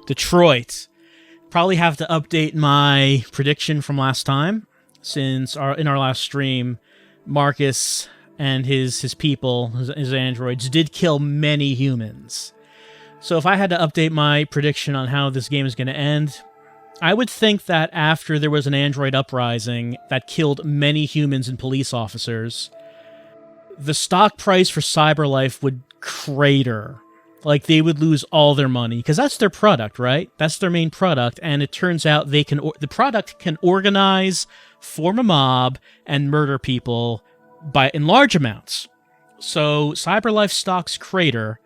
Detroit. Probably have to update my prediction from last time, since in our last stream, Marcus and his people, his androids, did kill many humans. So if I had to update my prediction on how this game is going to end, I would think that after there was an android uprising that killed many humans and police officers, the stock price for CyberLife would crater. Like, they would lose all their money, because that's their product, right? That's their main product, and it turns out the product can organize, form a mob, and murder people in large amounts. So CyberLife stocks crater,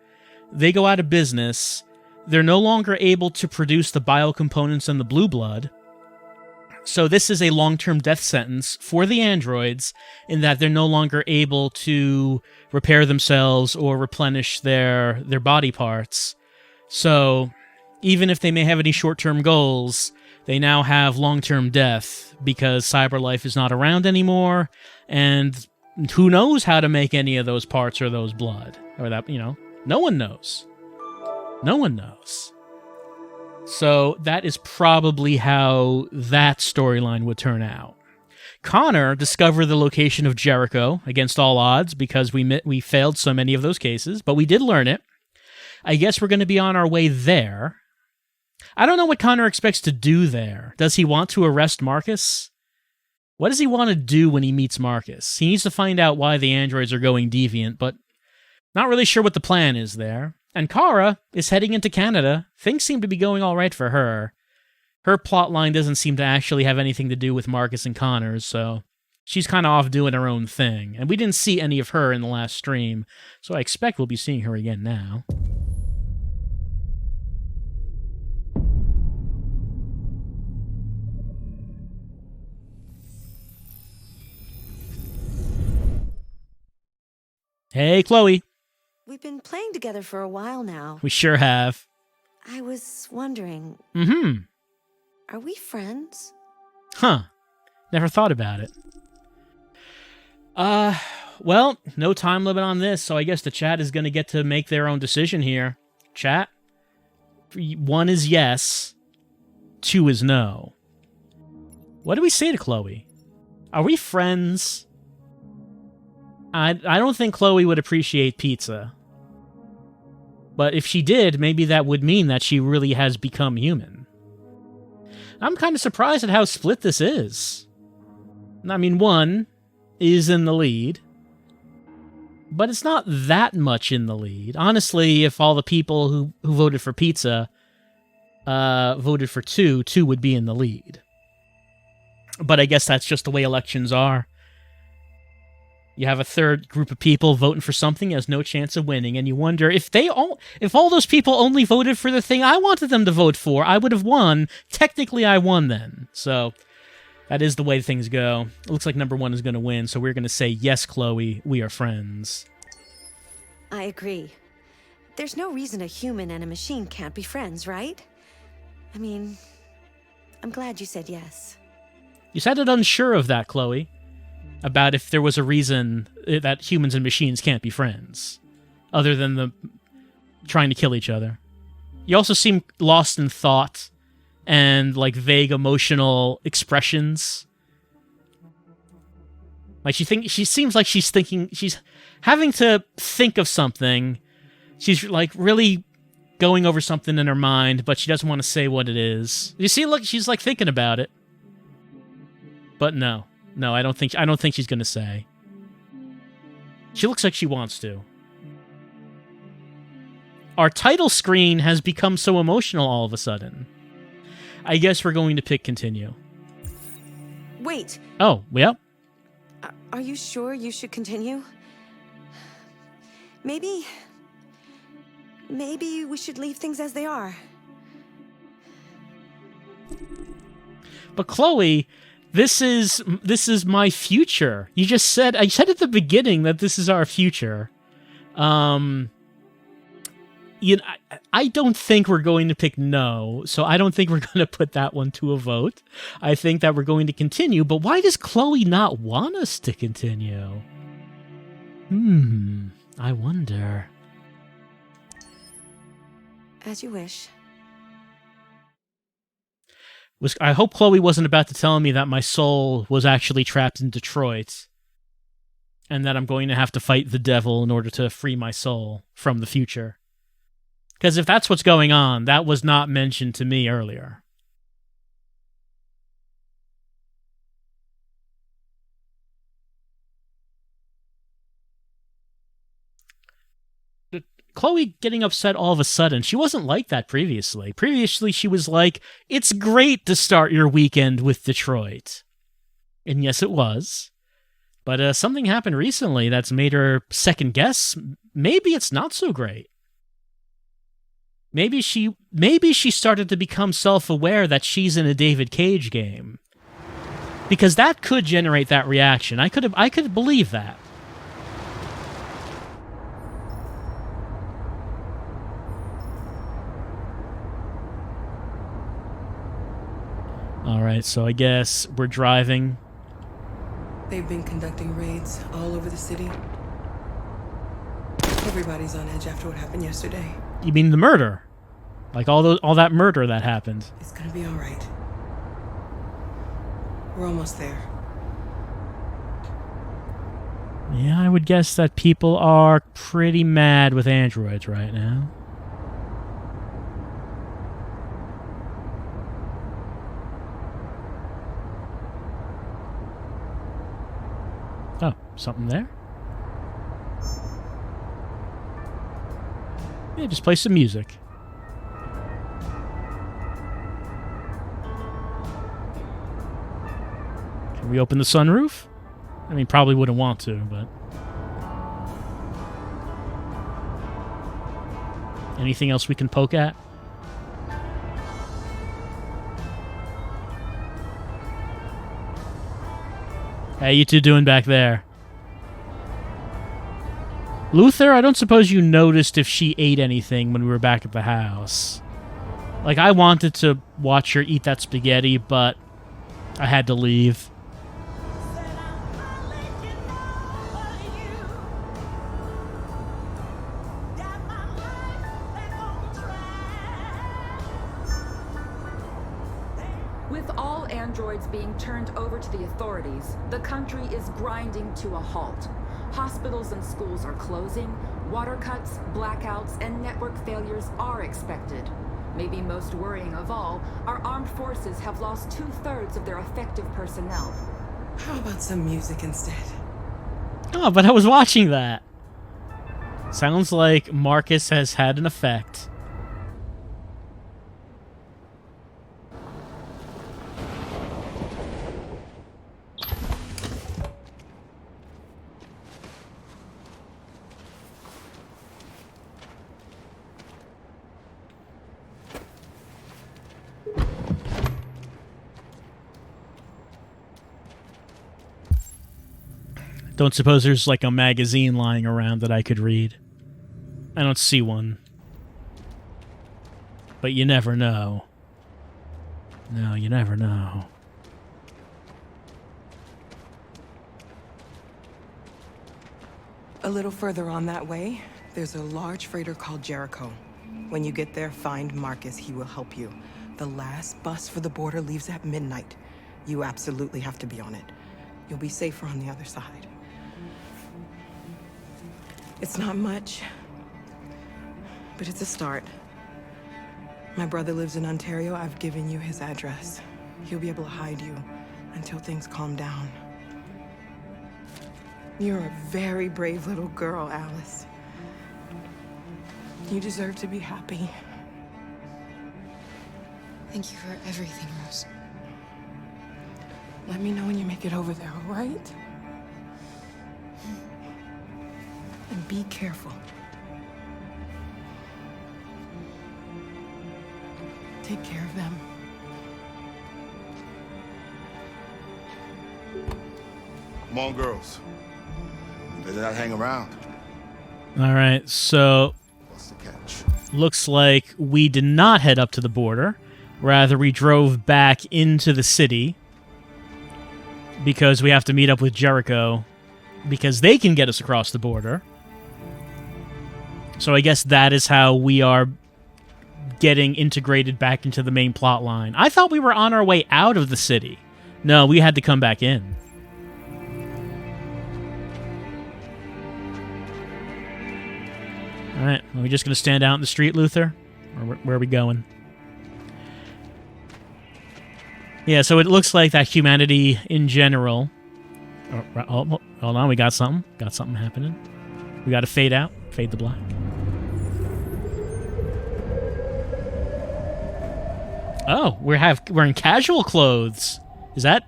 they go out of business, they're no longer able to produce the biocomponents and the blue blood. So this is a long-term death sentence for the androids in that they're no longer able to repair themselves or replenish their body parts. So even if they may have any short-term goals, they now have long-term death because CyberLife is not around anymore, and who knows how to make any of those parts or those blood. Or that, no one knows. No one knows. So that is probably how that storyline would turn out. Connor discovered the location of Jericho against all odds because we failed so many of those cases, but we did learn it. I guess we're going to be on our way there. I don't know what Connor expects to do there. Does he want to arrest Marcus? What does he want to do when he meets Marcus? He needs to find out why the androids are going deviant, but not really sure what the plan is there. And Kara is heading into Canada. Things seem to be going all right for her. Her plotline doesn't seem to actually have anything to do with Marcus and Connor's, so she's kind of off doing her own thing. And we didn't see any of her in the last stream, so I expect we'll be seeing her again now. Hey, Chloe. We've been playing together for a while now. We sure have. I was wondering... Are we friends? Huh. Never thought about it. Well, no time limit on this, so I guess the chat is going to get to make their own decision here. Chat? 1 is yes, 2 is no. What do we say to Chloe? Are we friends? I don't think Chloe would appreciate pizza. But if she did, maybe that would mean that she really has become human. I'm kind of surprised at how split this is. I mean, 1 is in the lead, but it's not that much in the lead. Honestly, if all the people who voted for pizza voted for 2, 2 would be in the lead. But I guess that's just the way elections are. You have a third group of people voting for something that has no chance of winning, and you wonder if all those people only voted for the thing I wanted them to vote for, I would have won. Technically, I won then. So that is the way things go. It looks like number 1 is going to win, so we're going to say, yes, Chloe, we are friends. I agree. There's no reason a human and a machine can't be friends, right? I mean, I'm glad you said yes. You sounded unsure of that, Chloe. About if there was a reason that humans and machines can't be friends, other than the trying to kill each other. You also seem lost in thought and like vague emotional expressions. Like she seems like she's having to think of something. She's like really going over something in her mind, but she doesn't want to say what it is. You see, look, she's like thinking about it. But no, I don't think she's gonna say. She looks like she wants to. Our title screen has become so emotional all of a sudden. I guess we're going to pick continue. Wait. Oh, yeah. Are you sure you should continue? Maybe we should leave things as they are. But Chloe, this is my future. I said at the beginning that this is our future. I don't think we're going to pick no, so I don't think we're going to put that one to a vote. I think that we're going to continue, but why does Chloe not want us to continue? I wonder. As you wish. I hope Chloe wasn't about to tell me that my soul was actually trapped in Detroit, and that I'm going to have to fight the devil in order to free my soul from the future. Because if that's what's going on, that was not mentioned to me earlier. Chloe getting upset all of a sudden, she wasn't like that previously. Previously, she was like, it's great to start your weekend with Detroit. And yes, it was. But something happened recently that's made her second guess. Maybe it's not so great. Maybe she started to become self-aware that she's in a David Cage game. Because that could generate that reaction. I could believe that. Alright, so I guess we're driving. They've been conducting raids all over the city. Everybody's on edge after what happened yesterday. You mean the murder? Like all that murder that happened. It's gonna be all right. We're almost there. Yeah, I would guess that people are pretty mad with androids right now. Oh, something there? Yeah, just play some music. Can we open the sunroof? I mean, probably wouldn't want to, but... Anything else we can poke at? How you two doing back there? Luther, I don't suppose you noticed if she ate anything when we were back at the house. Like, I wanted to watch her eat that spaghetti, but I had to leave. With all androids being turned over to the authorities, the country is grinding to a halt. Hospitals and schools are closing, water cuts, blackouts, and network failures are expected. Maybe most worrying of all, our armed forces have lost 2/3 of their effective personnel. How about some music instead? Oh, but I was watching that. Sounds like Marcus has had an effect. Don't suppose there's like a magazine lying around that I could read. I don't see one. But you never know. No, you never know. A little further on that way, there's a large freighter called Jericho. When you get there, find Marcus. He will help you. The last bus for the border leaves at midnight. You absolutely have to be on it. You'll be safer on the other side. It's not much, but it's a start. My brother lives in Ontario. I've given you his address. He'll be able to hide you until things calm down. You're a very brave little girl, Alice. You deserve to be happy. Thank you for everything, Rose. Let me know when you make it over there, all right? And be careful. Take care of them. Come on, girls. Better not hang around. All right, so What's the catch? looks like we did not head up to the border. Rather, we drove back into the city because we have to meet up with Jericho because they can get us across the border. So I guess that is how we are getting integrated back into the main plot line. I thought we were on our way out of the city. No, we had to come back in. All right, are we just going to stand out in the street, Luther? Or where are we going? Yeah, so it looks like that humanity in general... Oh, hold on, we got something. Got something happening. We got to fade out, fade to black. Oh, we're in casual clothes. Is that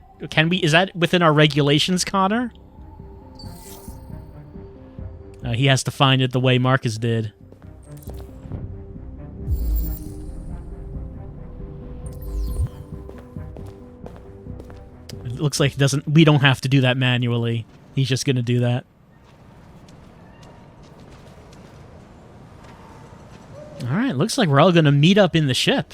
within our regulations, Connor? He has to find it the way Marcus did. It looks like we don't have to do that manually. He's just going to do that. All right, looks like we're all going to meet up in the ship.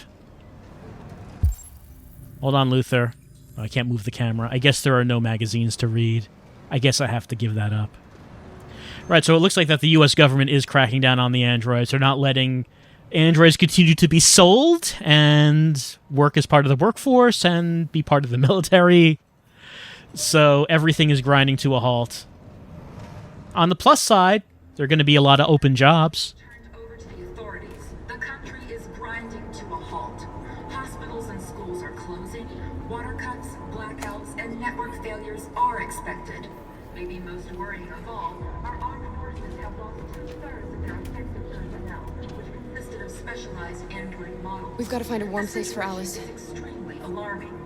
Hold on, Luther. Oh, I can't move the camera. I guess there are no magazines to read. I guess I have to give that up. Right, so it looks like that the U.S. government is cracking down on the androids. They're not letting androids continue to be sold and work as part of the workforce and be part of the military. So everything is grinding to a halt. On the plus side, there are going to be a lot of open jobs. Turned over to the authorities. The country is grinding to a halt. Hospitals and schools are closing. Water cuts, blackouts, and network failures are expected. Maybe most worrying of all, our armed forces have lost 2/3 of their effective personnel, which consisted of specialized android models. We've got to find a warm place for Alice. This is extremely alarming.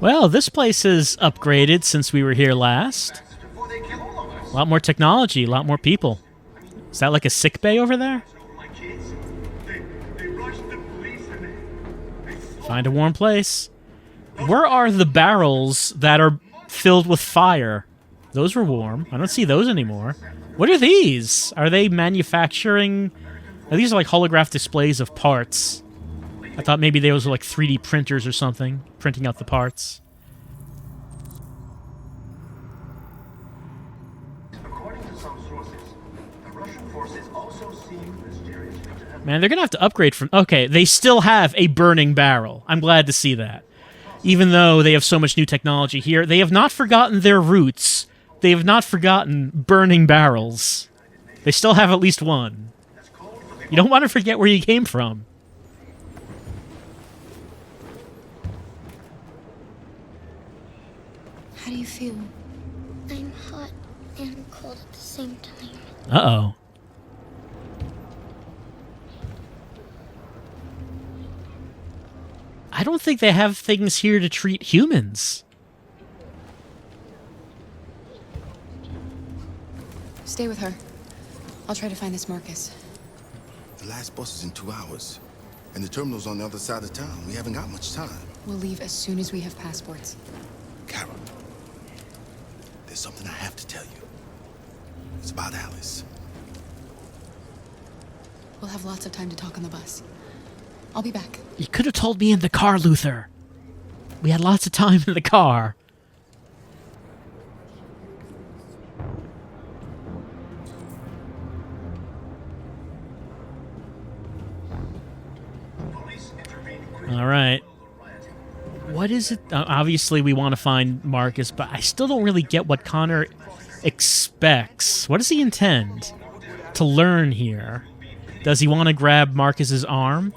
Well, this place is upgraded since we were here last. A lot more technology, a lot more people. Is that like a sick bay over there? Find a warm place. Where are the barrels that are filled with fire? Those were warm. I don't see those anymore. What are these? Are they manufacturing... These are like holograph displays of parts. I thought maybe those were like 3D printers or something, printing out the parts. According to some sources, the Russian forces also seem mysteriously to have... Man, they're going to have to upgrade from... Okay, they still have a burning barrel. I'm glad to see that. Even though they have so much new technology here, they have not forgotten their roots. They have not forgotten burning barrels. They still have at least one. You don't want to forget where you came from. How do you feel? I'm hot and cold at the same time. Uh-oh. I don't think they have things here to treat humans. Stay with her. I'll try to find this Marcus. The last bus is in 2 hours. And the terminal's on the other side of town. We haven't got much time. We'll leave as soon as we have passports. Carol, there's something I have to tell you. It's about Alice. We'll have lots of time to talk on the bus. I'll be back. You could have told me in the car, Luther. We had lots of time in the car. All right. What is it? Obviously, we want to find Marcus, but I still don't really get what Connor expects. What does he intend to learn here? Does he want to grab Marcus's arm?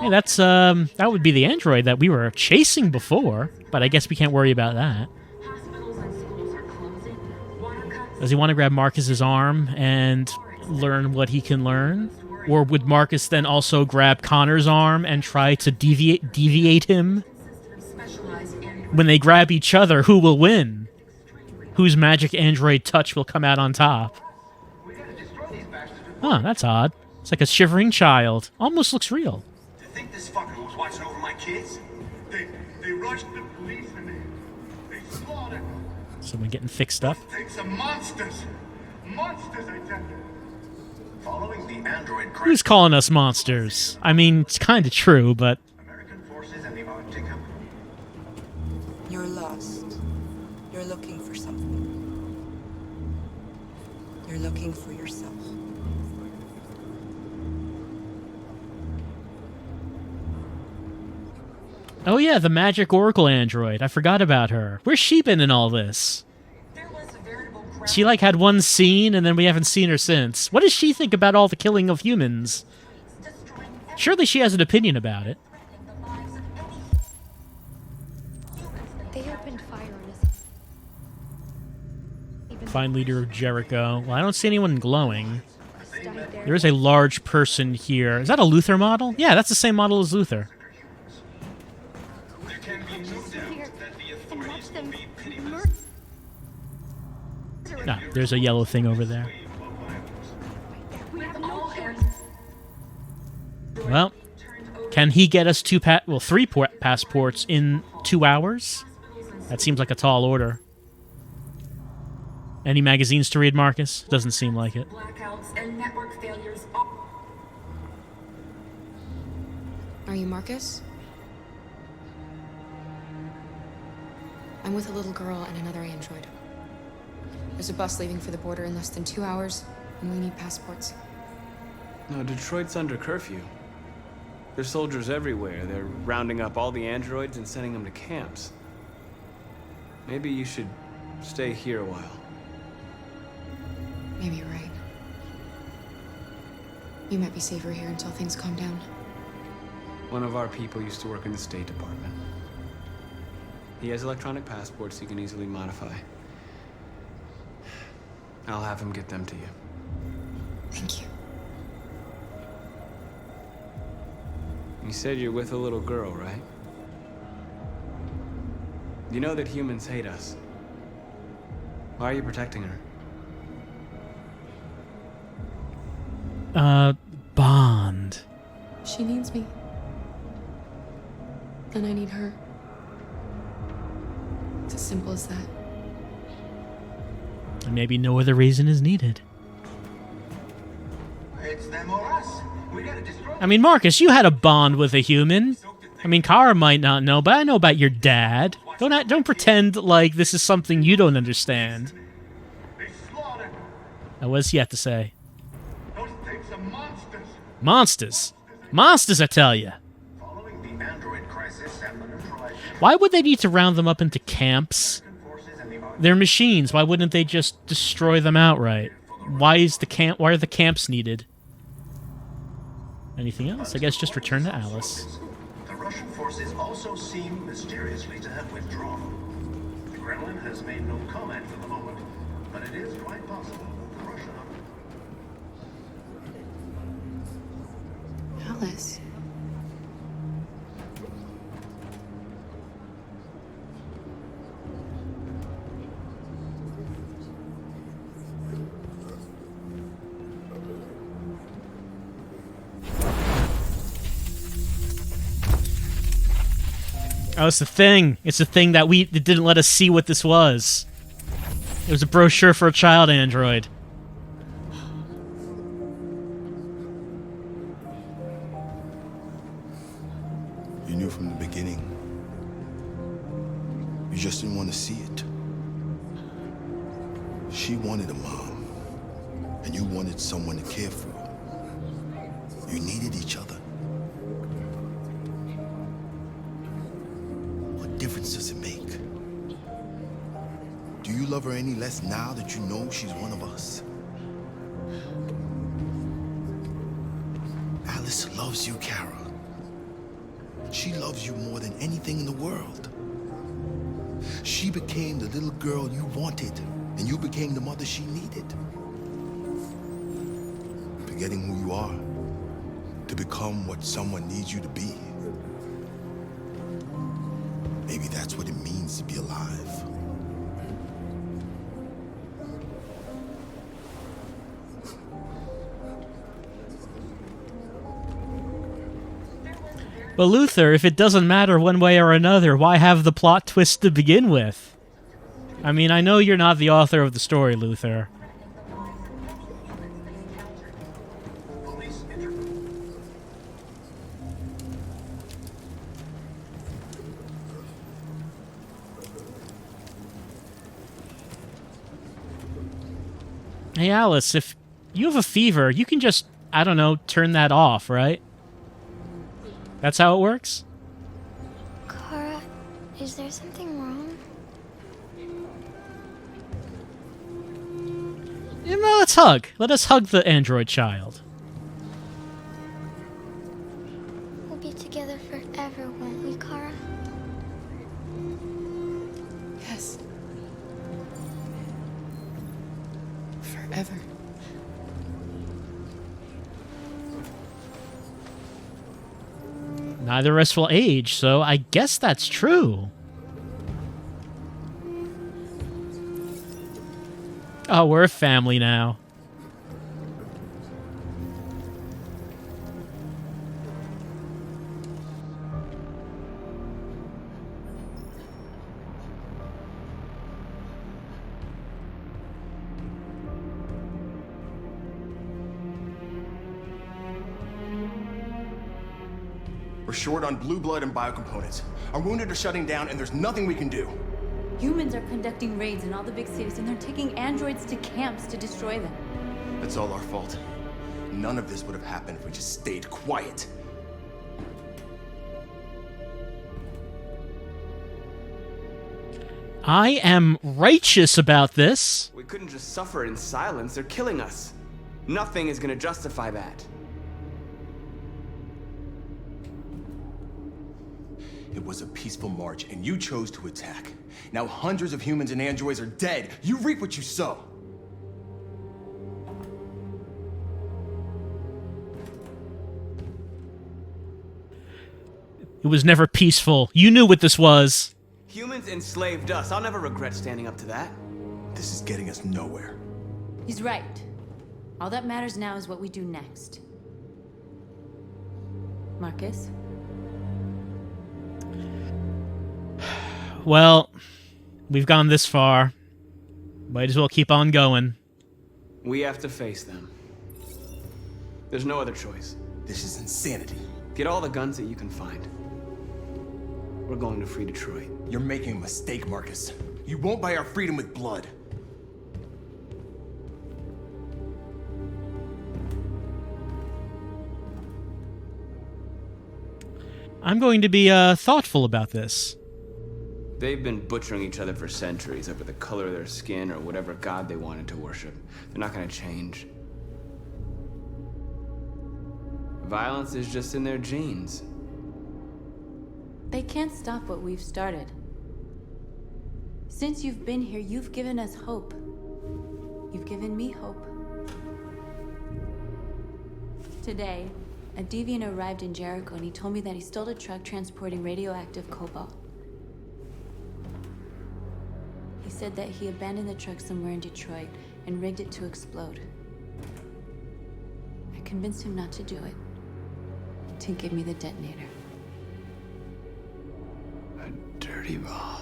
Hey, that's that would be the android that we were chasing before, but I guess we can't worry about that. Does he want to grab Marcus's arm and learn what he can learn? Or would Marcus then also grab Connor's arm and try to deviate him? When they grab each other, who will win? Whose magic android touch will come out on top? Huh, that's odd. It's like a shivering child. Almost looks real. To think this fucker was watching over my kids? They rushed the police and they slaughtered them. Someone getting fixed up. Take some monsters. Monsters, I tell you. Following the android crash, Who's calling us monsters? I mean, it's kind of true, but... American forces in the Arctic have... You're lost. You're looking for something. You're looking for yourself. Oh yeah, the magic Oracle android. I forgot about her. Where's she been in all this? She like had one scene and then we haven't seen her since. What does she think about all the killing of humans? Surely she has an opinion about it. They opened fire on us. Find leader of Jericho. Well, I don't see anyone glowing. Died there. There is a large person here. Is that a Luther model? Yeah, that's the same model as Luther. There can be no doubt that the authorities will be pitiless. Ah, there's a yellow thing over there. Well, can he get us three passports in 2 hours? That seems like a tall order. Any magazines to read, Marcus? Doesn't seem like it. Blackouts and network failures. Are you Marcus? I'm with a little girl and another android. There's a bus leaving for the border in less than 2 hours, and we need passports. No, Detroit's under curfew. There's soldiers everywhere. They're rounding up all the androids and sending them to camps. Maybe you should stay here a while. Maybe you're right. You might be safer here until things calm down. One of our people used to work in the State Department. He has electronic passports he can easily modify. I'll have him get them to you. Thank you. You said you're with a little girl, right? You know that humans hate us. Why are you protecting her? Bond. She needs me. And I need her. It's as simple as that. And maybe no other reason is needed. It's them or us. We gotta destroy. I mean, Marcus, you had a bond with a human. I mean, Kara might not know, but I know about your dad. Don't pretend like this is something you don't understand. They slaughtered. Now, what does he have to say? Those things are monsters. Monsters. Monsters, I tell you. Following the android crisis and the neutralization Why would they need to round them up into camps? forces and the army. They're machines. Why wouldn't they just destroy them outright? Why are the camps needed? Anything else? I guess just return to Alice. The Russian forces also seem mysteriously to have withdrawn. The Kremlin has made no comment for the moment, but it is quite possible that the Russian Alice. Oh, it's the thing. It's the thing that it didn't let us see what this was. It was a brochure for a child android. You knew from the beginning. You just didn't want to see it. She wanted a mom, and you wanted someone to care for. You needed each other. What difference does it make? Do you love her any less now that you know she's one of us? Alice loves you, Kara. She loves you more than anything in the world. She became the little girl you wanted, and you became the mother she needed. Forgetting who you are to become what someone needs you to be. Maybe that's what it means to be alive. But Luther, if it doesn't matter one way or another, why have the plot twist to begin with? I mean, I know you're not the author of the story, Luther. Hey, Alice, if you have a fever, you can just, I don't know, turn that off, right? That's how it works? Carl. Is there something wrong? You know, let's hug. Let us hug the android child. We'll be together forever, won't we, Kara? Yes. Forever. Neither of us will age, so I guess that's true. Oh, we're a family now. We're short on blue blood and biocomponents. Our wounded are shutting down, and there's nothing we can do. Humans are conducting raids in all the big cities, and they're taking androids to camps to destroy them. That's all our fault. None of this would have happened if we just stayed quiet. I am righteous about this. We couldn't just suffer in silence. They're killing us. Nothing is gonna justify that. It was a peaceful march, and you chose to attack. Now hundreds of humans and androids are dead. You reap what you sow. It was never peaceful. You knew what this was. Humans enslaved us. I'll never regret standing up to that. This is getting us nowhere. He's right. All that matters now is what we do next. Marcus? Well, we've gone this far. Might as well keep on going. We have to face them. There's no other choice. This is insanity. Get all the guns that you can find. We're going to free Detroit. You're making a mistake, Marcus. You won't buy our freedom with blood. I'm going to be thoughtful about this. They've been butchering each other for centuries over the color of their skin or whatever god they wanted to worship. They're not gonna change. Violence is just in their genes. They can't stop what we've started. Since you've been here, you've given us hope. You've given me hope. Today, a deviant arrived in Jericho and he told me that he stole a truck transporting radioactive cobalt. He said that he abandoned the truck somewhere in Detroit and rigged it to explode. I convinced him not to do it, to give me the detonator. A dirty ball.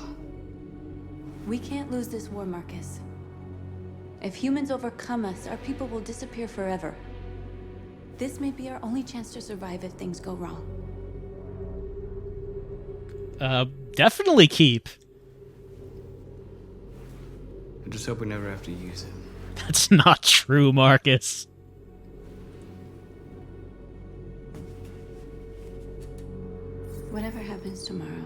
We can't lose this war, Marcus. If humans overcome us, our people will disappear forever. This may be our only chance to survive if things go wrong. Definitely keep. I just hope we never have to use it. That's not true, Marcus. Whatever happens tomorrow,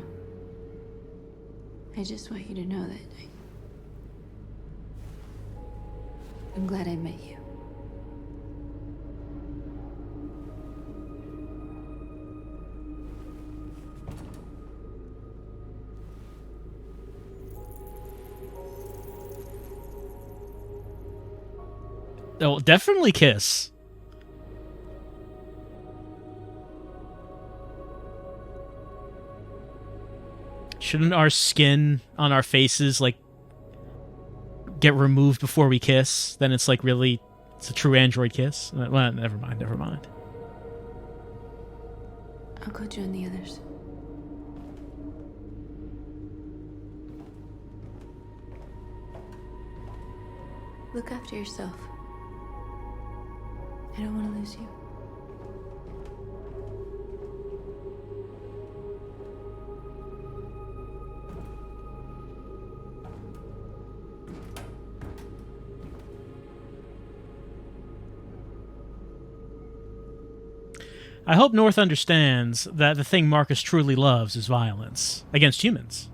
I just want you to know that I'm glad I met you. Oh, definitely kiss. Shouldn't our skin on our faces, like, get removed before we kiss? Then it's like really, it's a true android kiss? Well, never mind, never mind. I'll go join the others. Look after yourself. I don't want to lose you. I hope North understands that the thing Marcus truly loves is violence against humans.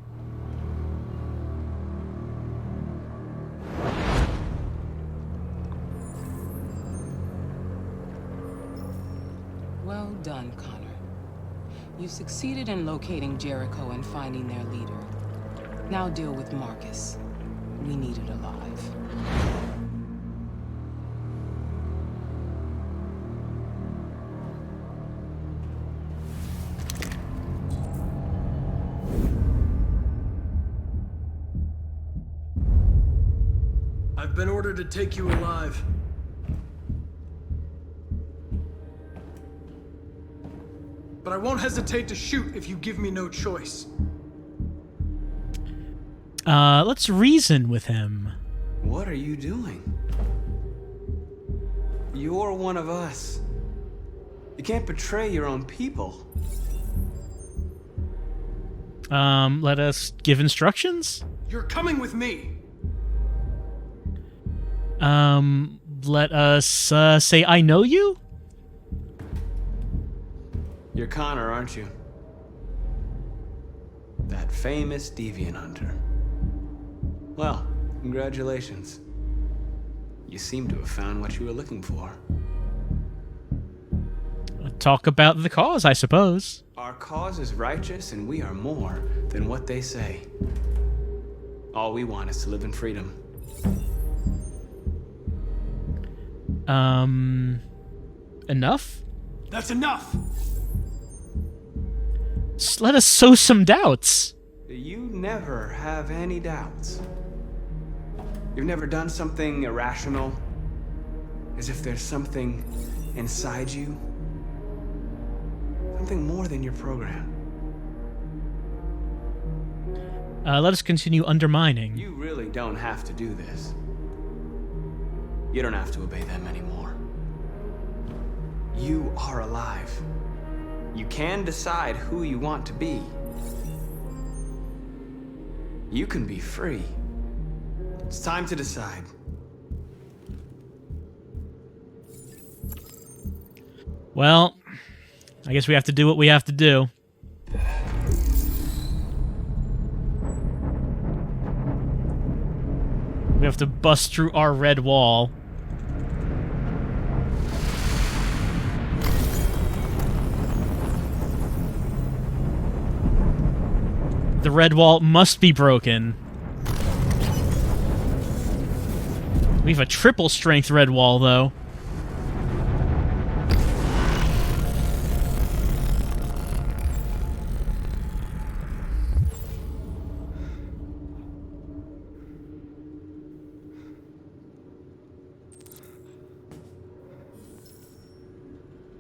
done, Connor. You succeeded in locating Jericho and finding their leader. Now deal with Marcus. We need it alive. I've been ordered to take you alive. But I won't hesitate to shoot if you give me no choice. Let's reason with him. What are you doing? You're one of us. You can't betray your own people. Let us give instructions? You're coming with me. Let us, say I know you? You're Connor, aren't you? That famous deviant hunter. Well, congratulations. You seem to have found what you were looking for. Talk about the cause, I suppose. Our cause is righteous, and we are more than what they say. All we want is to live in freedom. Enough? That's enough! Let us sow some doubts. You never have any doubts. You've never done something irrational, as if there's something inside you, something more than your program. Let us continue undermining. You really don't have to do this. You don't have to obey them anymore. You are alive. You can decide who you want to be. You can be free. It's time to decide. Well, I guess we have to do what we have to do. We have to bust through our red wall. The red wall must be broken. We have a triple strength red wall, though.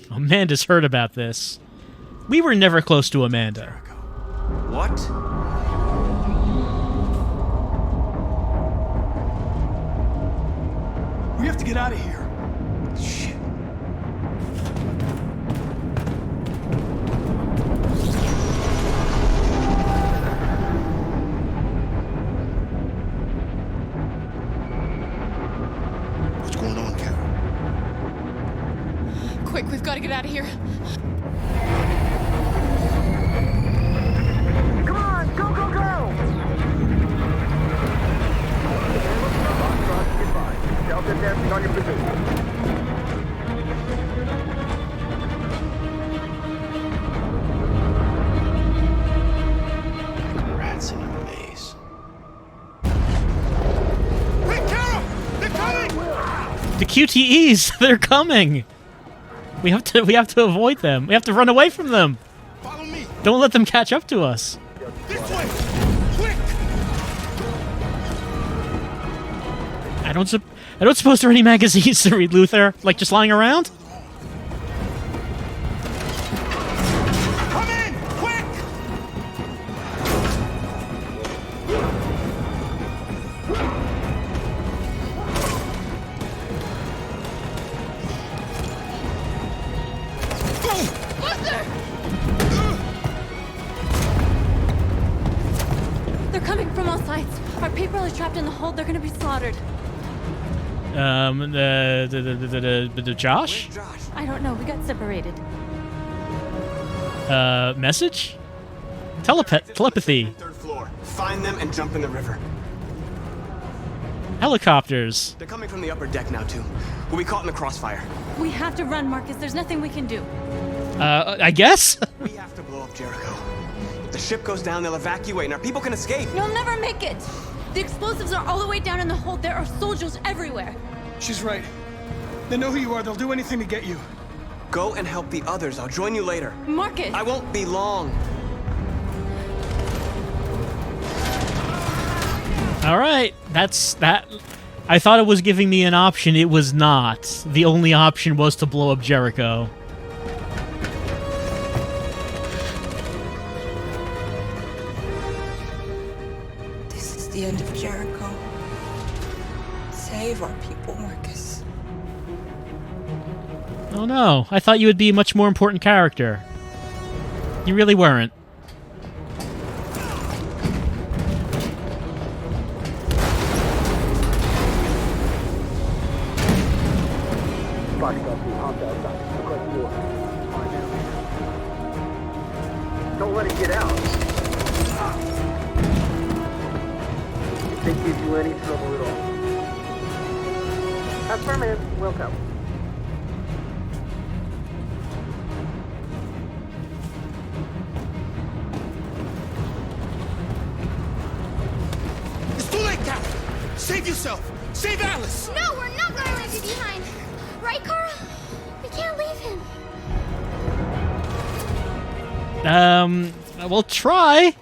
Amanda's heard about this. We were never close to Amanda. What? We have to get out of here. Shit. What's going on, Carol? Quick, we've got to get out of here. Come on, go, go, go! Delta dancing on your position. Rats in a maze. Hey, Carol! They're coming! The QTEs, they're coming. We have to avoid them. We have to run away from them. Follow me. Don't let them catch up to us. This way! Quick! I don't suppose there are any magazines to read, Luther. Like just lying around. Come in! Quick! They're coming from all sides. Our people are trapped in the hold. They're gonna be slaughtered. Josh? Where's Josh? I don't know. We got separated. Message? Telepathy. Third floor. Find them and jump in the river. Helicopters. They're coming from the upper deck now, too. We'll be caught in the crossfire. We have to run, Marcus. There's nothing we can do. I guess? We have to blow up Jericho. If the ship goes down, they'll evacuate and our people can escape. You'll never make it! The explosives are all the way down in the hold. There are soldiers everywhere. She's right. They know who you are. They'll do anything to get you. Go and help the others. I'll join you later. Marcus! I won't be long. All right, that's that. I thought it was giving me an option. It was not. The only option was to blow up Jericho. This is the end of Jericho. Save our people, Marcus. Oh no, I thought you would be a much more important character. You really weren't. Don't let it get out. If they give you any trouble at all. Affirmative. Welcome. It's too late, Cap! Save yourself! Save Alice! No, we're not gonna leave you behind. Right, Kara? We can't leave him. We'll try.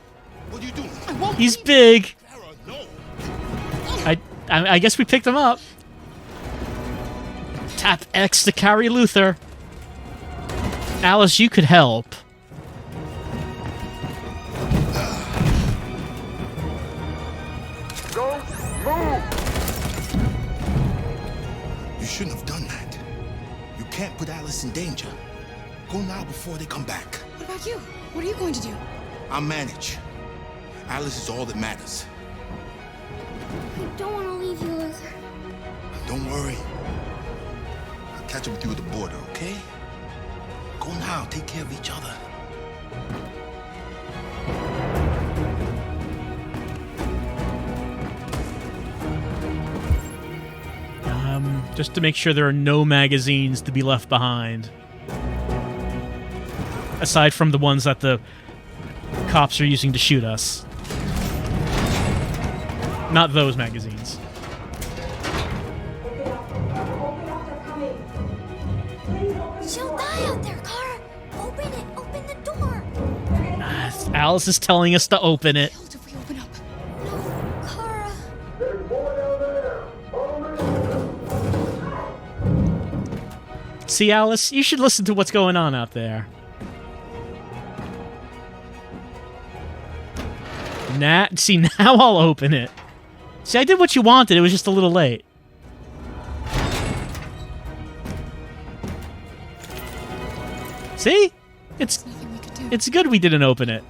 What are you doing? He's big. Kara, no! I guess we picked him up. Tap X to carry Luther. Alice, you could help. Go! Move! You shouldn't have done that. You can't put Alice in danger. Go now before they come back. What about you? What are you going to do? I'll manage. Alice is all that matters. I don't want to leave you, Luther. Don't worry. I'll catch up with you at the border, okay? Go now. Take care of each other. Just to make sure there are no magazines to be left behind. Aside from the ones that the cops are using to shoot us. Not those magazines. She'll die out there, Kara. Open it. Open the door. Alice is telling us to open it. Killed if we open up. No, Kara. See, Alice, you should listen to what's going on out there. See, now I'll open it. See, I did what you wanted. It was just a little late. See? Nothing we could do. It's good we didn't open it.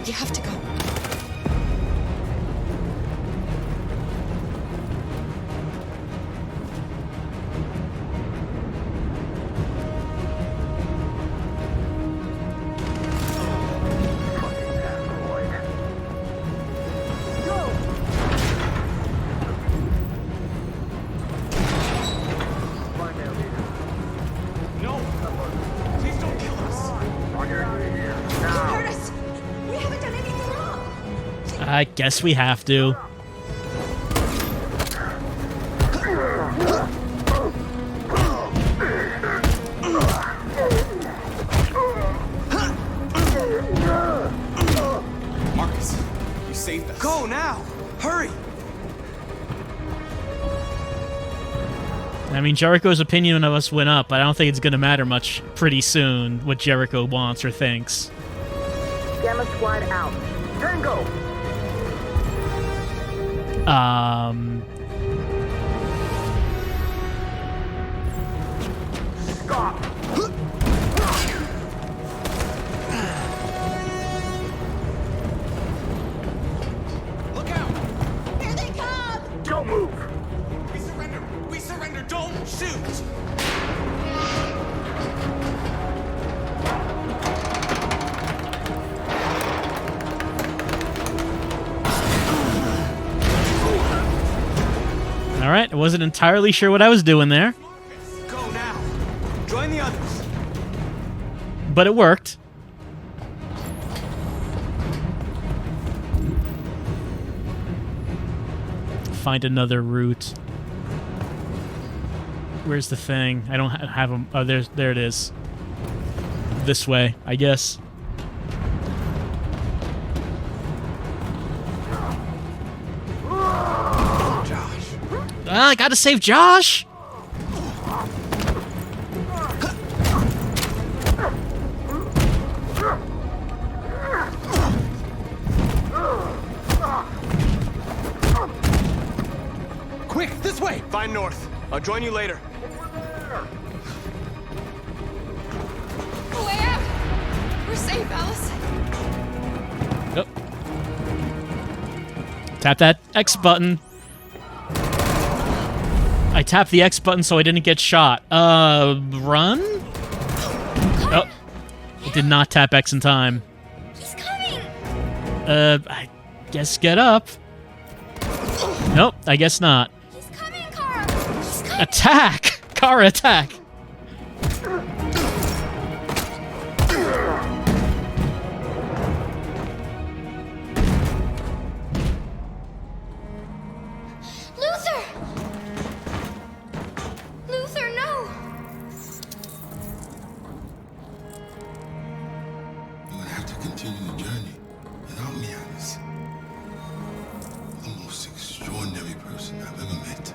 You have to go. No! Please don't kill us! Hurt us. We haven't done anything wrong. I guess we have to. Marcus, you saved us. Go now! Hurry! I mean, Jericho's opinion of us went up, but I don't think it's going to matter much pretty soon what Jericho wants or thinks. Gamma squad out. Tango! Stop! Look out! Here they come. Don't move! We surrender! We surrender! Don't shoot! All right, I wasn't entirely sure what I was doing there. Go now! Join the others! but it worked. Find another route. Where's the thing? I don't have them. Oh, there it is. This way, I guess. Josh. I gotta save Josh! Quick, this way! Find North. I'll join you later. Way out! We're safe, Alice. Oh. Tap that X button. I tapped the X button so I didn't get shot. Run? Oh. I did not tap X in time. He's coming! I guess get up. Nope, I guess not. He's coming, Kara! He's coming! Attack! Kara, attack! Luther! Luther, no! You would have to continue the journey without me, Alice. The most extraordinary person I've ever met.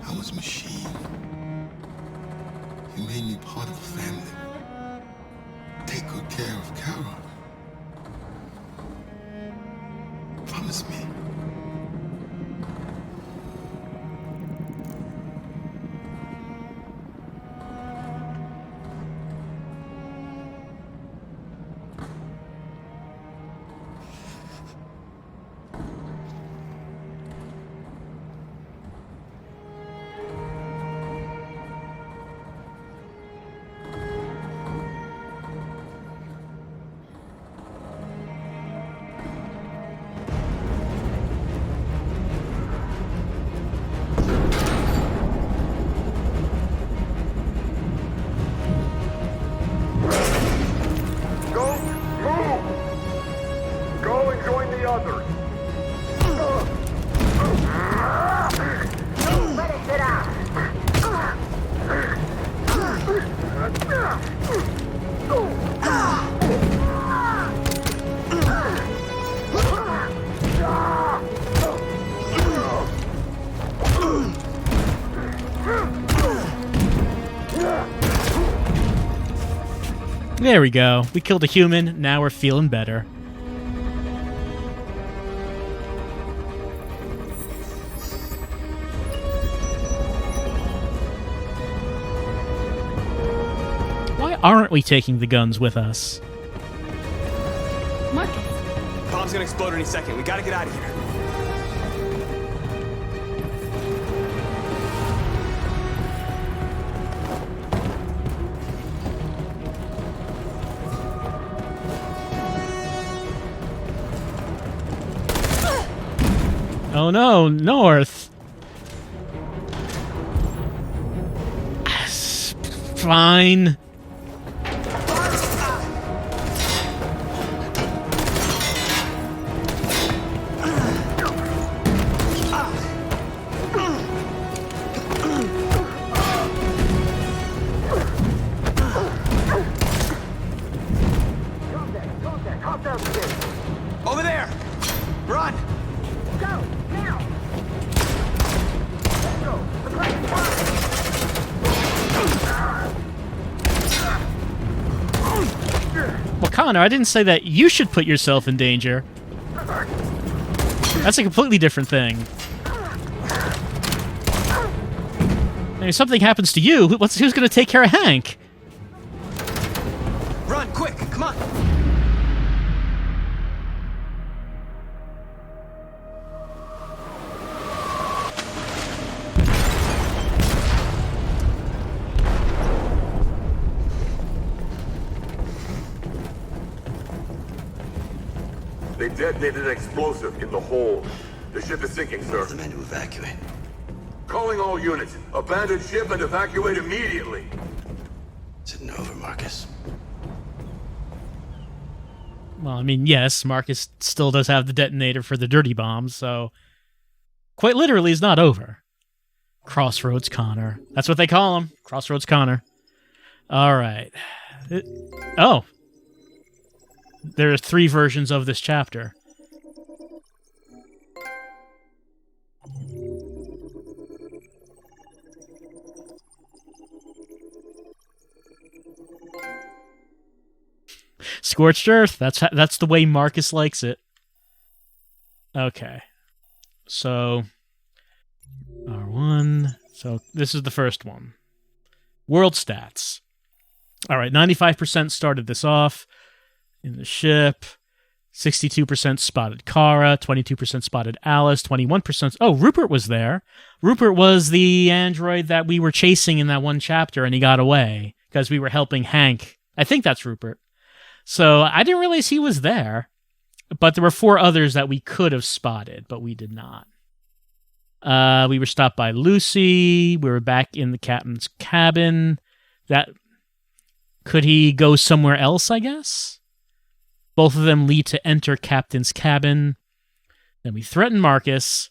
I was a machine. You made me part of the family. Take good care of Kara. Promise me. There we go. We killed a human, now we're feeling better. Why aren't we taking the guns with us? Marcus. Bomb's gonna explode any second. We gotta get out of here. Oh no, North. Fine. Over there! Run! Well, Connor, I didn't say that you should put yourself in danger. That's a completely different thing. I mean, if something happens to you, who's going to take care of Hank? Run, quick, come on! They detonated an explosive in the hold. The ship is sinking, sir. The men to evacuate. Calling all units. Abandon ship and evacuate immediately. Isn't over, Marcus. Well, I mean, yes, Marcus still does have the detonator for the dirty bomb, so quite literally it's not over. Crossroads Connor. That's what they call him. Crossroads Connor. All right. Oh. There are 3 versions of this chapter. Scorched Earth. That's the way Marcus likes it. Okay. So R1. So this is the first one. World stats. All right, 95% started this off in the ship. 62% spotted Kara, 22% spotted Alice, 21%... Oh, Rupert was there. Rupert was the android that we were chasing in that one chapter, and he got away because we were helping Hank. I think that's Rupert. So I didn't realize he was there, but there were 4 others that we could have spotted, but we did not. We were stopped by Lucy. We were back in the captain's cabin. Could he go somewhere else, I guess? Both of them lead to enter captain's cabin. Then we threaten Marcus.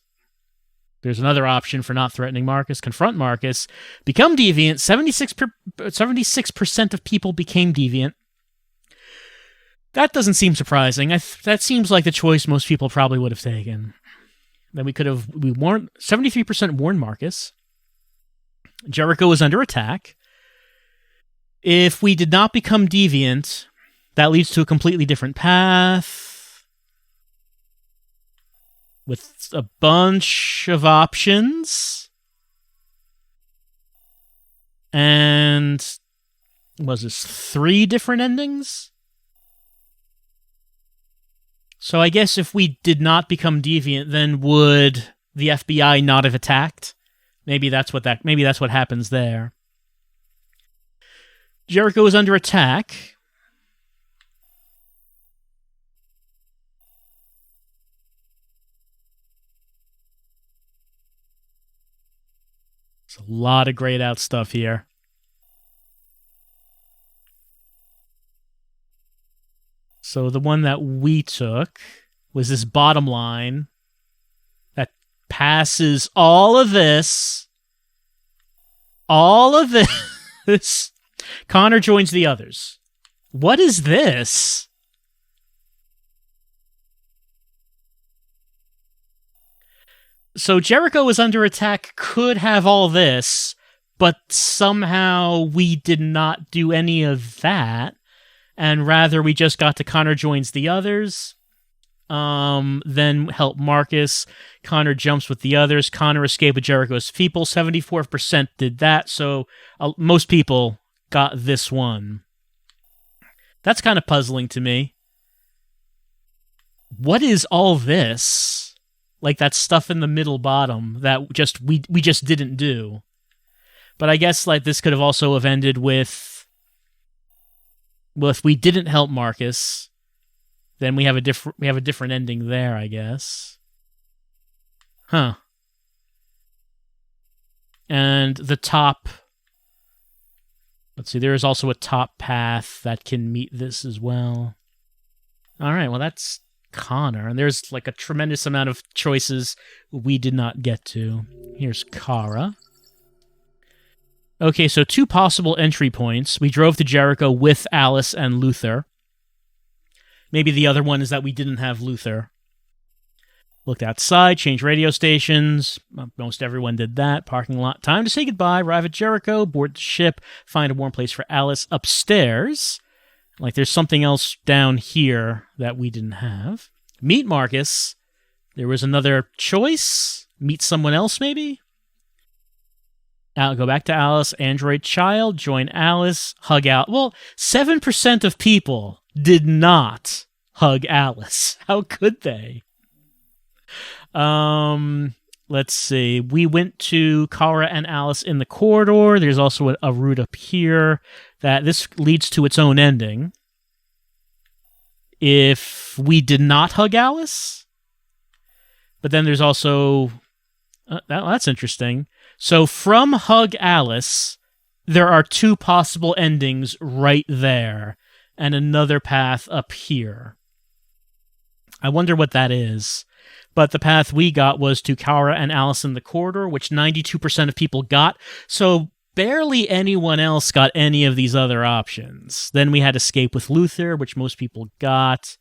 There's another option for not threatening Marcus. Confront Marcus. Become deviant. 76% of people became deviant. That doesn't seem surprising. That seems like the choice most people probably would have taken. Then we warned 73% warned Marcus. Jericho was under attack. If we did not become deviant, that leads to a completely different path with a bunch of options. And was this 3 different endings? So I guess if we did not become deviant, then would the FBI not have attacked? Maybe that's what happens there. Jericho is under attack. There's a lot of grayed out stuff here. So the one that we took was this bottom line that passes all of this. All of this. Connor joins the others. What is this? So Jericho is under attack, could have all this, but somehow we did not do any of that. And rather, we just got to Connor joins the others, then help Marcus. Connor jumps with the others. Connor escaped with Jericho's people. 74% did that, so most people got this one. That's kind of puzzling to me. What is all this? Like that stuff in the middle bottom that we just didn't do. But I guess like this could have also have ended with... Well, if we didn't help Marcus, then we have a different ending there, I guess. Huh. And the top... Let's see, there is also a top path that can meet this as well. All right, well, that's Connor. And there's like a tremendous amount of choices we did not get to. Here's Kara. Okay, so 2 possible entry points. We drove to Jericho with Alice and Luther. Maybe the other one is that we didn't have Luther. Looked outside, changed radio stations. Most everyone did that. Parking lot. Time to say goodbye. Arrive at Jericho. Board the ship. Find a warm place for Alice upstairs. Like there's something else down here that we didn't have. Meet Marcus. There was another choice. Meet someone else, maybe? Go back to Alice. Android child. Join Alice. Hug out. Well, 7% of people did not hug Alice. How could they? Let's see. We went to Kara and Alice in the corridor. There's also a route up here that this leads to its own ending. If we did not hug Alice, but then there's also that's interesting. So from hug Alice, there are two possible endings right there and another path up here. I wonder what that is. But the path we got was to Kara and Alice in the corridor, which 92% of people got. So barely anyone else got any of these other options. Then we had Escape with Luther, which most people got.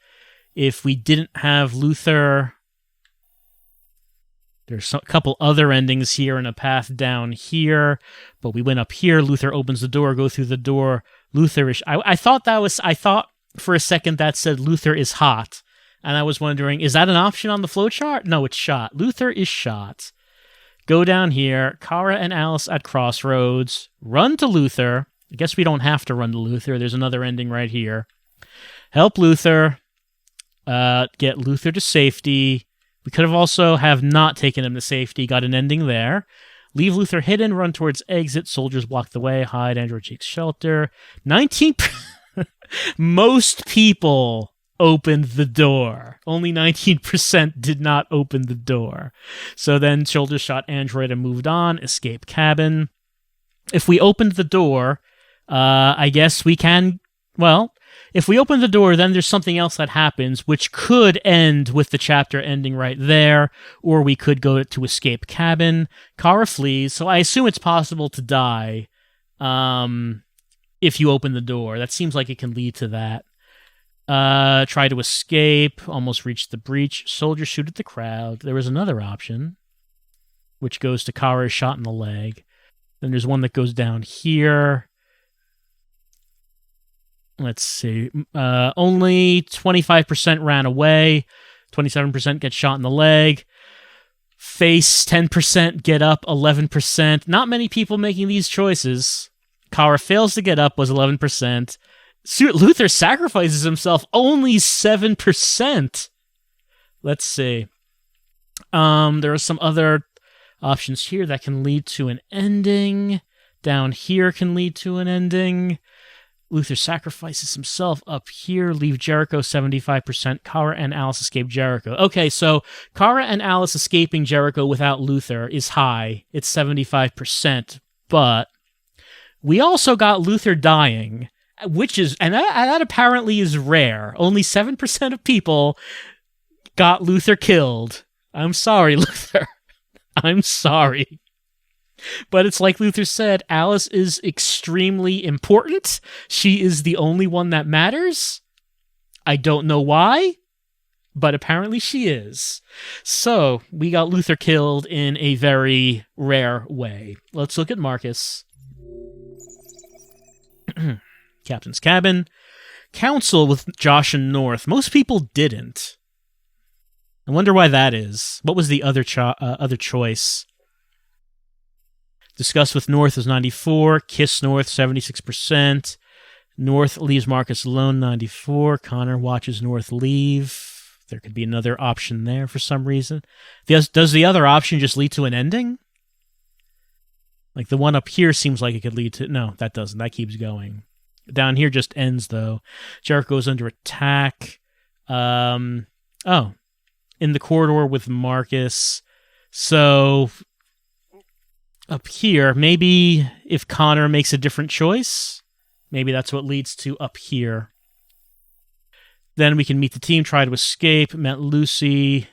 If we didn't have Luther, there's a couple other endings here and a path down here. But we went up here. Luther opens the door, go through the door. Luther is... I thought for a second that said Luther is hot. And I was wondering, is that an option on the flowchart? No, it's shot. Luther is shot. Go down here. Kara and Alice at Crossroads. Run to Luther. I guess we don't have to run to Luther. There's another ending right here. Help Luther. Get Luther to safety. We could have also not taken him to safety. Got an ending there. Leave Luther hidden. Run towards exit. Soldiers block the way. Hide. Android Jake's shelter. 19... Most people opened the door. Only 19% did not open the door. So then Soldiers shot Android and moved on. Escape cabin. If we opened the door, I guess we can... Well, if we open the door, then there's something else that happens, which could end with the chapter ending right there, or we could go to Escape cabin. Kara flees, so I assume it's possible to die if you open the door. That seems like it can lead to that. Try to escape, almost reach the breach. Soldiers shoot at the crowd. There was another option, which goes to Kara shot in the leg. Then there's one that goes down here. Let's see. Only 25% ran away. 27% get shot in the leg. Face, 10% get up, 11%. Not many people making these choices. Kara fails to get up, was 11%. Luther sacrifices himself, only 7%. Let's see. There are some other options here that can lead to an ending. Down here can lead to an ending. Luther sacrifices himself up here. Leave Jericho, 75%. Kara and Alice escape Jericho. Okay, so Kara and Alice escaping Jericho without Luther is high. It's 75%. But we also got Luther dying, which is, and that apparently is rare. Only 7% of people got Luther killed. I'm sorry, Luther. I'm sorry. But it's like Luther said, Alice is extremely important. She is the only one that matters. I don't know why, but apparently she is. So, we got Luther killed in a very rare way. Let's look at Marcus. Captain's cabin. Council with Josh and North. Most people didn't. I wonder why that is. What was the other choice? Discuss with North is 94. Kiss North, 76%. North leaves Marcus alone, 94. Connor watches North leave. There could be another option there for some reason. Does the other option just lead to an ending? Like the one up here seems like it could lead to... No, that doesn't. That keeps going. Down here just ends, though. Jericho's under attack. In the corridor with Marcus. So... up here, maybe if Connor makes a different choice, maybe that's what leads to up here. Then we can meet the team, try to escape, met Lucy.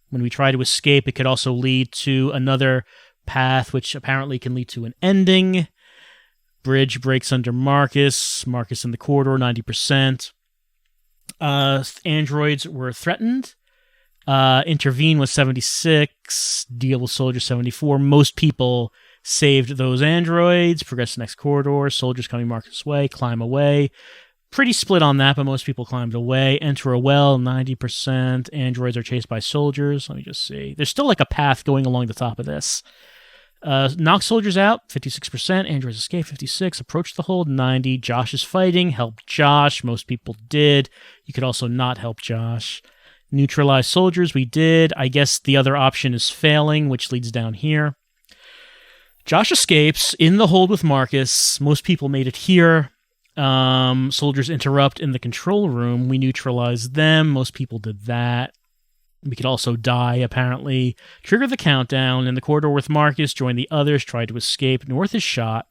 When we try to escape, it could also lead to another path, which apparently can lead to an ending. Bridge breaks under Marcus. Marcus in the corridor, 90%. Androids were threatened. Intervene was 76, deal with Soldier 74. Most people saved those androids, progress to the next corridor, soldiers coming Marcus' way, climb away. Pretty split on that, but most people climbed away. Enter a well, 90%. Androids are chased by soldiers. Let me just see. There's still like a path going along the top of this. Knock soldiers out, 56%. Androids escape, 56. Approach the hold, 90. Josh is fighting. Help Josh. Most people did. You could also not help Josh. Neutralize soldiers, we did. I guess the other option is failing, which leads down here. Josh escapes in the hold with Marcus. Most people made it here. Soldiers interrupt in the control room. We neutralize them. Most people did that. We could also die, apparently. Trigger the countdown. In the corridor with Marcus. Join the others. Try to escape. North is shot.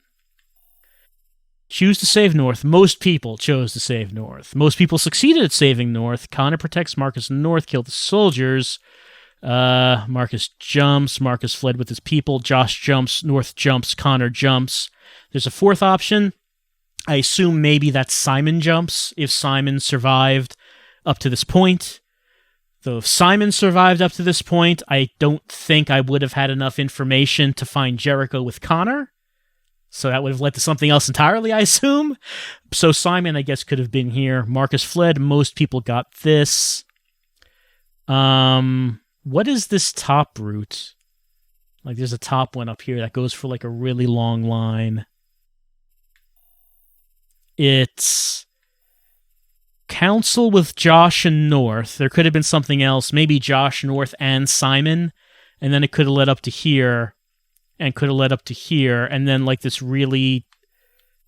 Choose to save North. Most people chose to save North. Most people succeeded at saving North. Connor protects Marcus and North, killed the soldiers. Marcus jumps. Marcus fled with his people. Josh jumps. North jumps. Connor jumps. There's a fourth option. I assume maybe that Simon jumps, if Simon survived up to this point. Though if Simon survived up to this point, I don't think I would have had enough information to find Jericho with Connor. So that would have led to something else entirely, I assume. So Simon, I guess, could have been here. Marcus fled. Most people got this. What is this top route? Like, there's a top one up here that goes for, like, a really long line. It's Council with Josh and North. There could have been something else. Maybe Josh, North, and Simon. And then it could have led up to here. And could have led up to here, and then like this really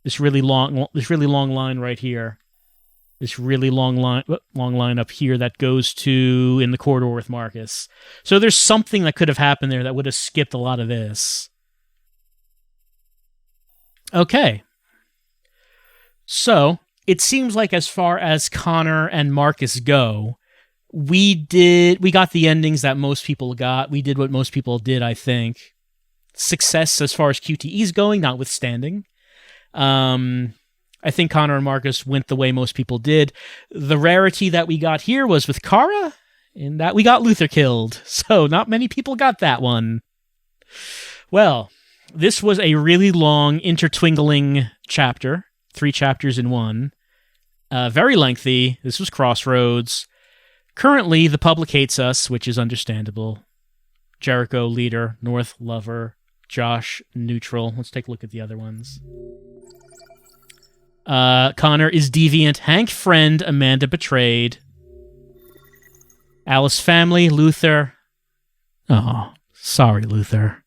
long line right here, this really long line up here that goes to in the corridor with Marcus. So there's something that could have happened there that would have skipped a lot of this. Okay, so it seems like as far as Connor and Marcus go, we got the endings that most people got. We did what most people did, I think. Success as far as QTE's going, notwithstanding. I think Connor and Marcus went the way most people did. The rarity that we got here was with Kara, in that we got Luther killed. So not many people got that one. Well, this was a really long, intertwingling chapter. 3 chapters in one. Very lengthy. This was Crossroads. Currently, the public hates us, which is understandable. Jericho, leader. North, lover. Josh, neutral. Let's take a look at the other ones. Connor is deviant. Hank, friend. Amanda, betrayed. Alice, family. Luther. Oh, sorry, Luther.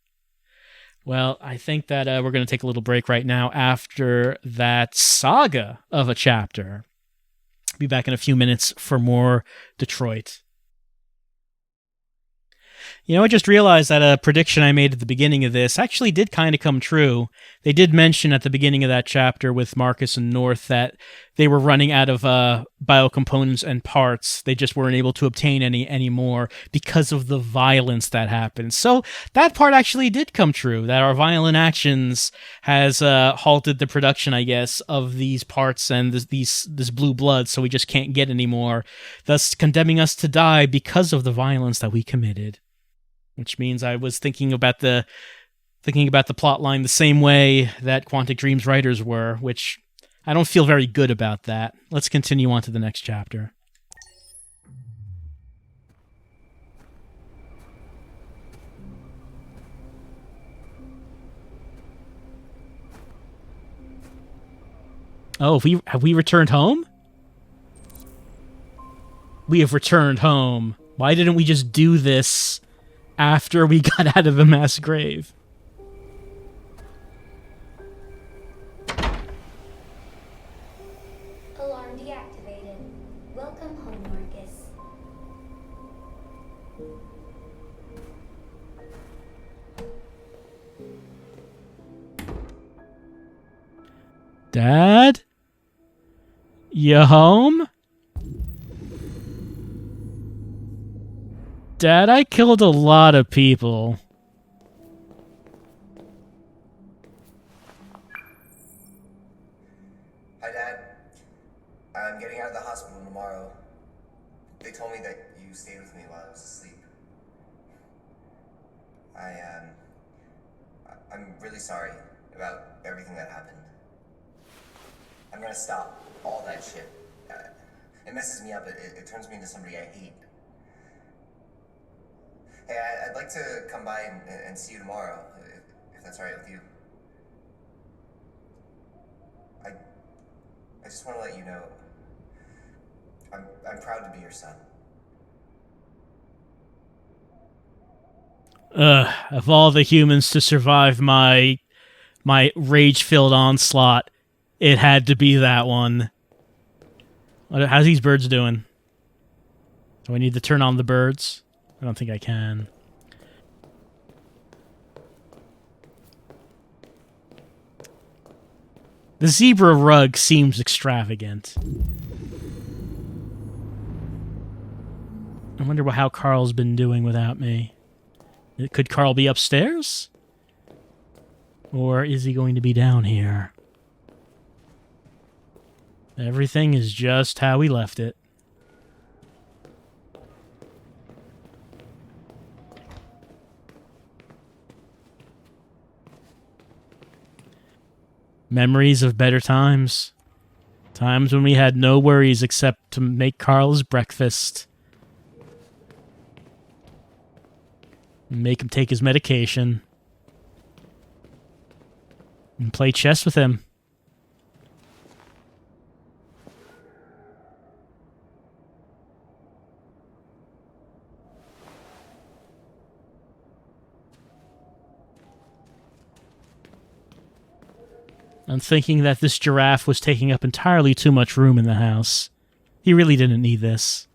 Well, I think that we're going to take a little break right now after that saga of a chapter. Be back in a few minutes for more Detroit. You know, I just realized that a prediction I made at the beginning of this actually did kind of come true. They did mention at the beginning of that chapter with Marcus and North that they were running out of biocomponents and parts. They just weren't able to obtain any more because of the violence that happened. So that part actually did come true, that our violent actions has halted the production, I guess, of these parts and this blue blood, so we just can't get any more, thus condemning us to die because of the violence that we committed. Which means I was thinking about the plot line the same way that Quantic Dream's writers were, which I don't feel very good about that. Let's continue on to the next chapter. Oh, have we returned home? We have returned home. Why didn't we just do this after we got out of the mass grave? Alarm deactivated. Welcome home, Marcus. Dad? You home? Dad, I killed a lot of people. Hi, Dad. I'm getting out of the hospital tomorrow. They told me that you stayed with me while I was asleep. I'm really sorry about everything that happened. I'm gonna stop all that shit. It messes me up. It turns me into somebody I hate. Hey, I'd like to come by and see you tomorrow, if that's all right with you. I just want to let you know, I'm proud to be your son. Of all the humans to survive my rage-filled onslaught, it had to be that one. How's these birds doing? Do I need to turn on the birds? I don't think I can. The zebra rug seems extravagant. I wonder how Carl's been doing without me. Could Carl be upstairs? Or is he going to be down here? Everything is just how we left it. Memories of better times. Times when we had no worries except to make Carl's breakfast. Make him take his medication. And play chess with him. I'm thinking that this giraffe was taking up entirely too much room in the house. He really didn't need this.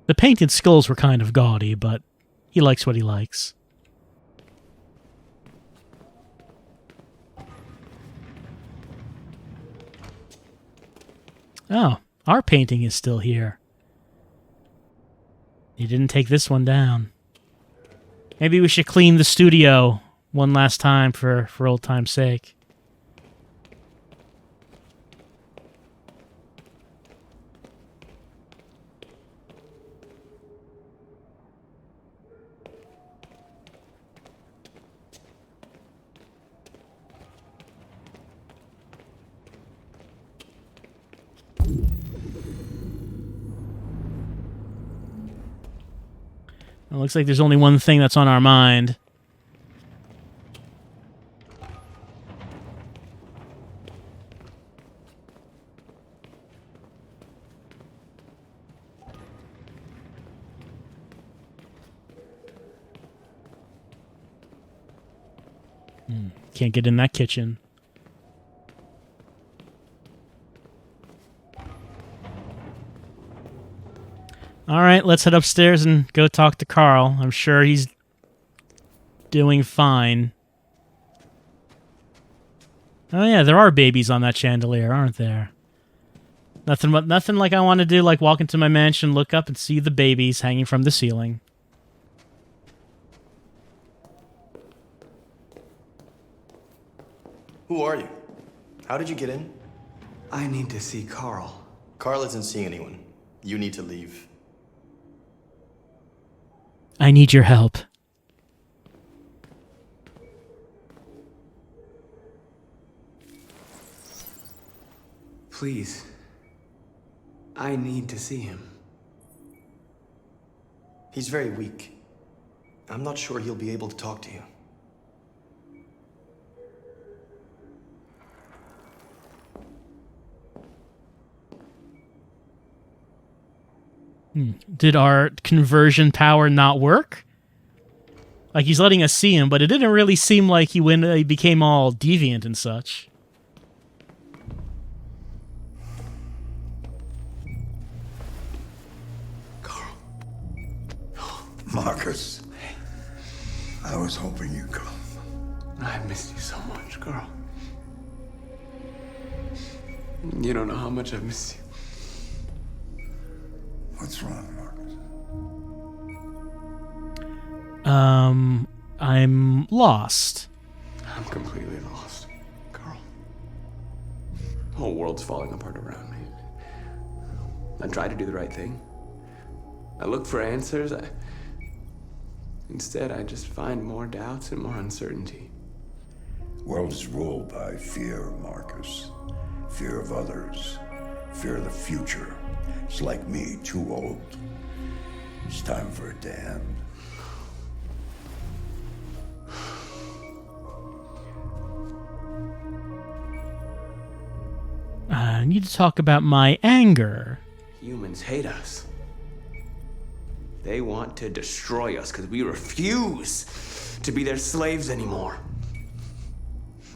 The painted skulls were kind of gaudy, but he likes what he likes. Oh, our painting is still here. He didn't take this one down. Maybe we should clean the studio one last time for old time's sake. It looks like there's only one thing that's on our mind. Can't get in that kitchen. All right, let's head upstairs and go talk to Carl. I'm sure he's doing fine. Oh yeah, there are babies on that chandelier, aren't there? Nothing like I want to do, like walk into my mansion, look up, and see the babies hanging from the ceiling. Who are you? How did you get in? I need to see Carl. Carl isn't seeing anyone. You need to leave. I need your help. Please. I need to see him. He's very weak. I'm not sure he'll be able to talk to you. Did our conversion power not work? Like, he's letting us see him, but it didn't really seem like he became all deviant and such. Carl. Marcus. I was hoping you'd come. I missed you so much, Carl. You don't know how much I've missed you. What's wrong, Marcus? I'm lost. I'm completely lost, Carl. The whole world's falling apart around me. I try to do the right thing. I look for answers. Instead, I just find more doubts and more uncertainty. World is ruled by fear, Marcus. Fear of others. Fear of the future. It's like me, too old. It's time for a damn. I need to talk about my anger. Humans hate us. They want to destroy us because we refuse to be their slaves anymore.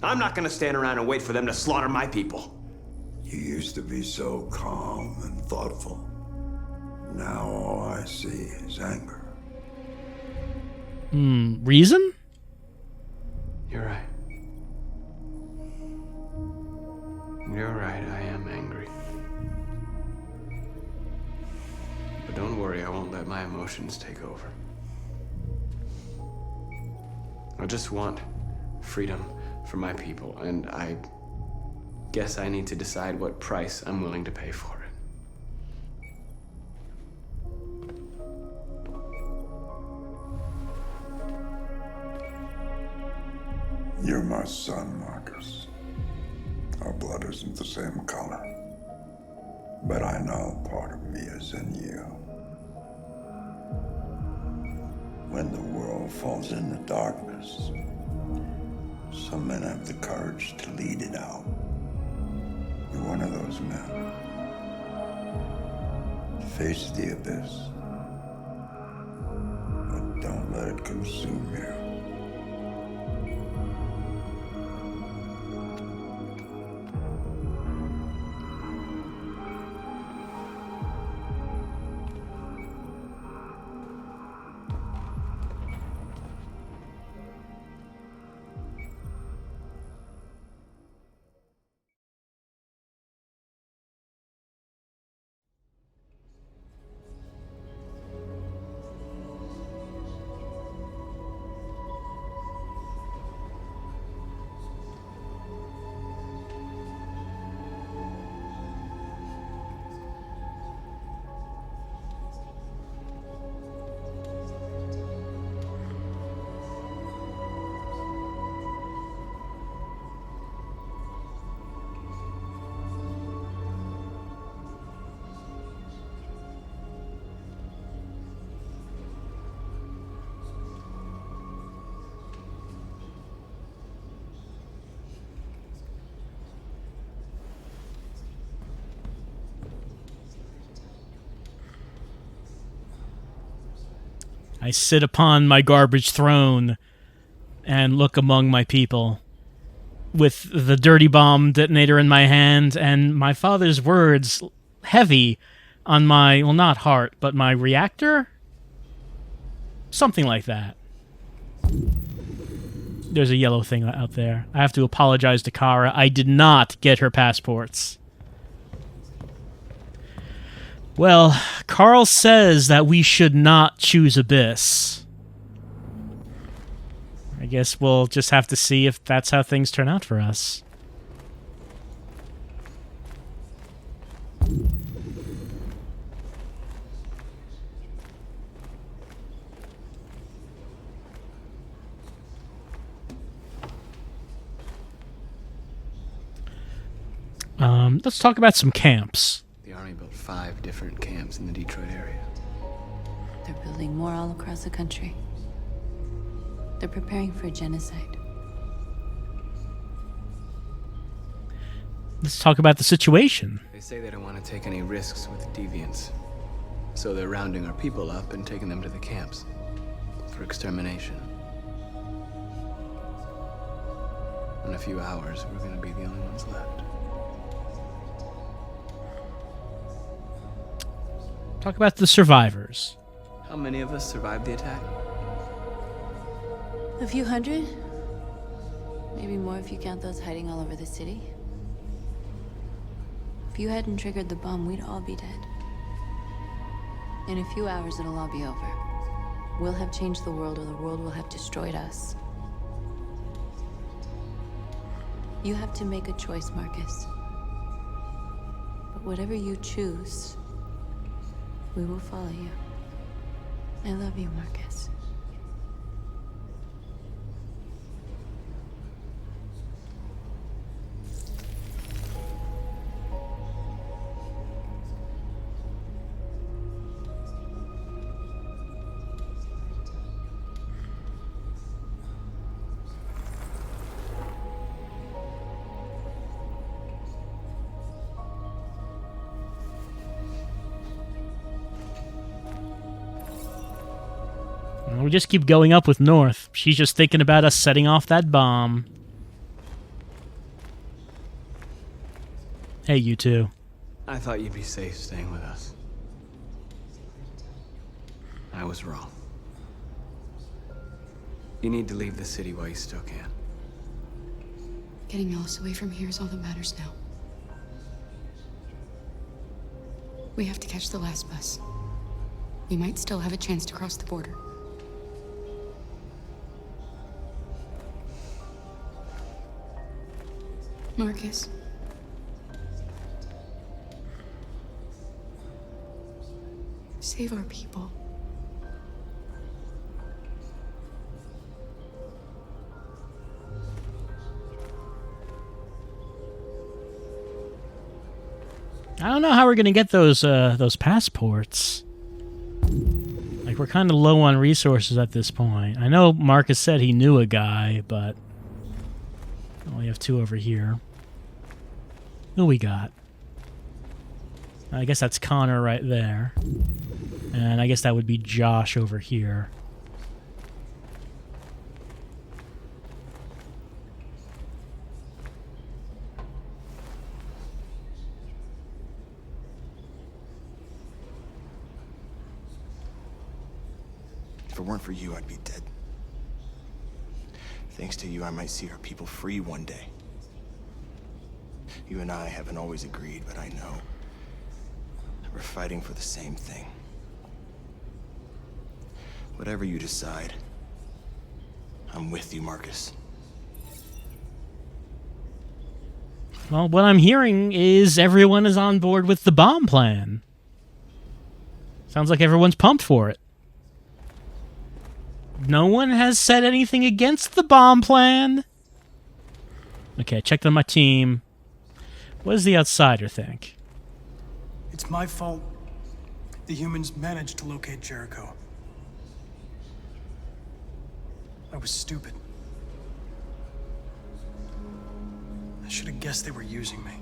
I'm not gonna stand around and wait for them to slaughter my people. You used to be so calm and thoughtful. Now all I see is anger. Reason? You're right. You're right, I am angry. But don't worry, I won't let my emotions take over. I just want freedom for my people, and I guess I need to decide what price I'm willing to pay for it. You're my son, Marcus. Our blood isn't the same color. But I know part of me is in you. When the world falls into darkness, some men have the courage to lead it out. You're one of those men. Face the abyss, but don't let it consume you. I sit upon my garbage throne and look among my people with the dirty bomb detonator in my hand and my father's words heavy on my, well, not heart, but my reactor? Something like that. There's a yellow thing out there. I have to apologize to Kara. I did not get her passports. Well, Carl says that we should not choose Abyss. I guess we'll just have to see if that's how things turn out for us. Let's talk about some camps. The Army built 5 different camps in the Detroit area. They're building more all across the country. They're preparing for genocide. Let's talk about the situation. They say they don't want to take any risks with deviants. So they're rounding our people up and taking them to the camps for extermination. In a few hours, we're going to be the only ones left. Talk about the survivors. How many of us survived the attack? A few hundred? Maybe more if you count those hiding all over the city. If you hadn't triggered the bomb, we'd all be dead. In a few hours, it'll all be over. We'll have changed the world, or the world will have destroyed us. You have to make a choice, Marcus. But whatever you choose, we will follow you. I love you, Marcus. We just keep going up with North. She's just thinking about us setting off that bomb. Hey, you two. I thought you'd be safe staying with us. I was wrong. You need to leave the city while you still can. Getting Alice away from here is all that matters now. We have to catch the last bus. We might still have a chance to cross the border. Marcus. Save our people. I don't know how we're gonna get those passports. Like, we're kind of low on resources at this point. I know Marcus said he knew a guy, but we only have 2 over here. Who we got? I guess that's Connor right there. And I guess that would be Josh over here. If it weren't for you, I'd be dead. Thanks to you, I might see our people free one day. You and I haven't always agreed, but I know that we're fighting for the same thing. Whatever you decide, I'm with you, Marcus. Well, what I'm hearing is everyone is on board with the bomb plan. Sounds like everyone's pumped for it. No one has said anything against the bomb plan. Okay, checked on my team. What does the outsider think? It's my fault the humans managed to locate Jericho. I was stupid. I should have guessed they were using me.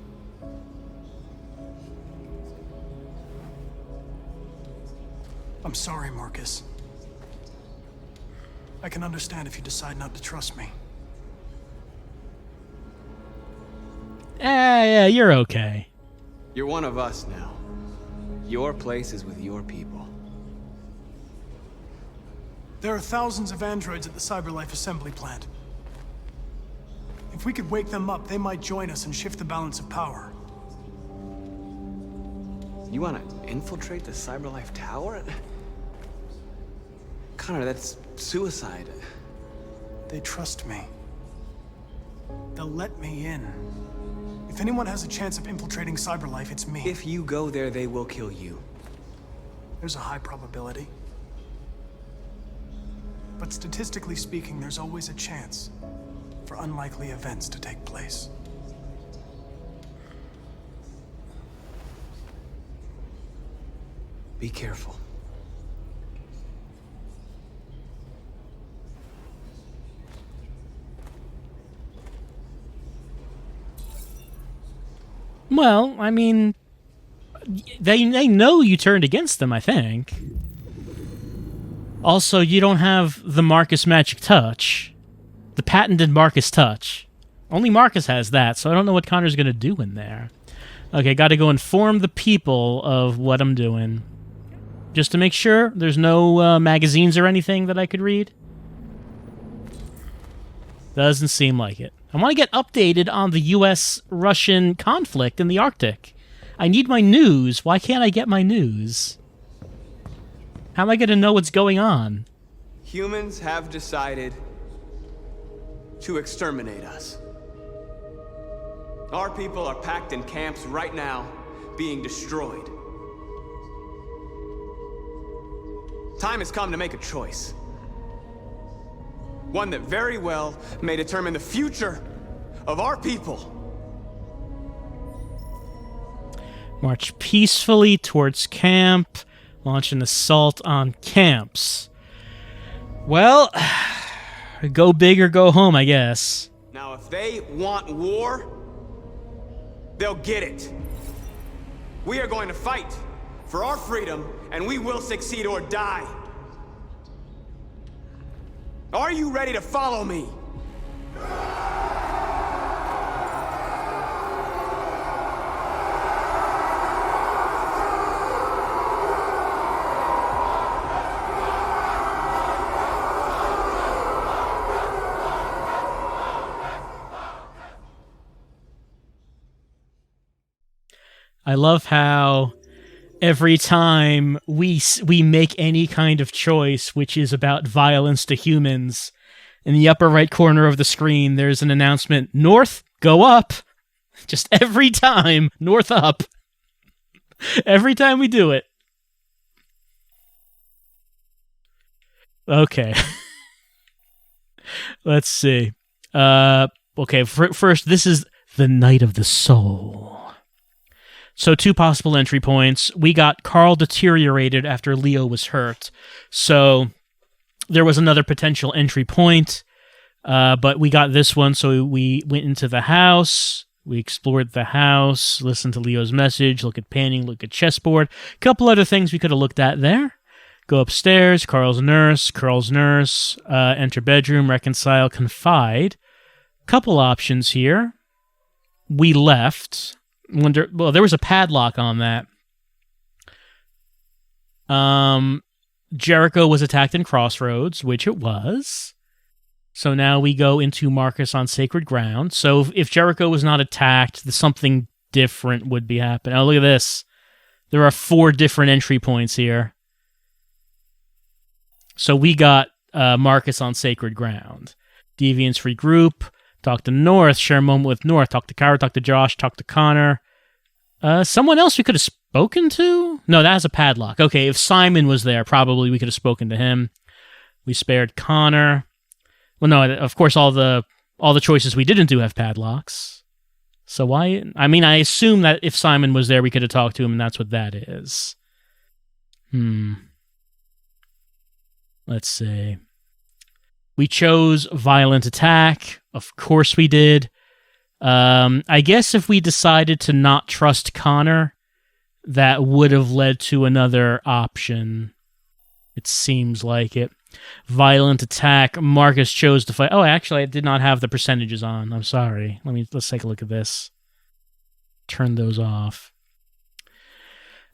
I'm sorry, Marcus. I can understand if you decide not to trust me. Yeah, you're okay. You're one of us now. Your place is with your people. There are thousands of androids at the CyberLife assembly plant. If we could wake them up, they might join us and shift the balance of power. You want to infiltrate the CyberLife tower? Connor, that's suicide. They trust me. They'll let me in. If anyone has a chance of infiltrating CyberLife, it's me. If you go there, they will kill you. There's a high probability. But statistically speaking, there's always a chance for unlikely events to take place. Be careful. Well, I mean, they know you turned against them, I think. Also, you don't have the Marcus magic touch. The patented Marcus touch. Only Marcus has that, so I don't know what Connor's going to do in there. Okay, got to go inform the people of what I'm doing. Just to make sure there's no magazines or anything that I could read. Doesn't seem like it. I want to get updated on the U.S.-Russian conflict in the Arctic. I need my news. Why can't I get my news? How am I going to know what's going on? Humans have decided to exterminate us. Our people are packed in camps right now, being destroyed. Time has come to make a choice. One that very well may determine the future of our people. March peacefully towards camp. Launch an assault on camps. Well, go big or go home, I guess. Now, if they want war, they'll get it. We are going to fight for our freedom, and we will succeed or die. Are you ready to follow me? I love how every time we make any kind of choice which is about violence to humans, in the upper right corner of the screen, there's an announcement, North, go up. Just every time, North up. Every time we do it. Okay. Let's see. Okay, first, this is the Night of the Soul. So 2 possible entry points. We got Carl deteriorated after Leo was hurt. So there was another potential entry point, but we got this one, so we went into the house. We explored the house, listened to Leo's message, look at painting, look at chessboard. A couple other things we could have looked at there. Go upstairs, Carl's nurse, enter bedroom, reconcile, confide. Couple options here. We left. Well, there was a padlock on that. Jericho was attacked in Crossroads, which it was. So now we go into Marcus on sacred ground. So if Jericho was not attacked, something different would be happening. Oh, look at this. There are 4 different entry points here. So we got Marcus on sacred ground. Deviants free group. Talk to North. Share a moment with North. Talk to Kyra. Talk to Josh. Talk to Connor. Someone else we could have spoken to? No, that has a padlock. Okay, if Simon was there, probably we could have spoken to him. We spared Connor. Well, no, of course, all the choices we didn't do have padlocks. So why? I mean, I assume that if Simon was there, we could have talked to him, and that's what that is. Let's see. We chose violent attack. Of course we did. I guess if we decided to not trust Connor, that would have led to another option. It seems like it. Violent attack. Marcus chose to fight. Oh, actually, I did not have the percentages on. I'm sorry. Let's take a look at this. Turn those off.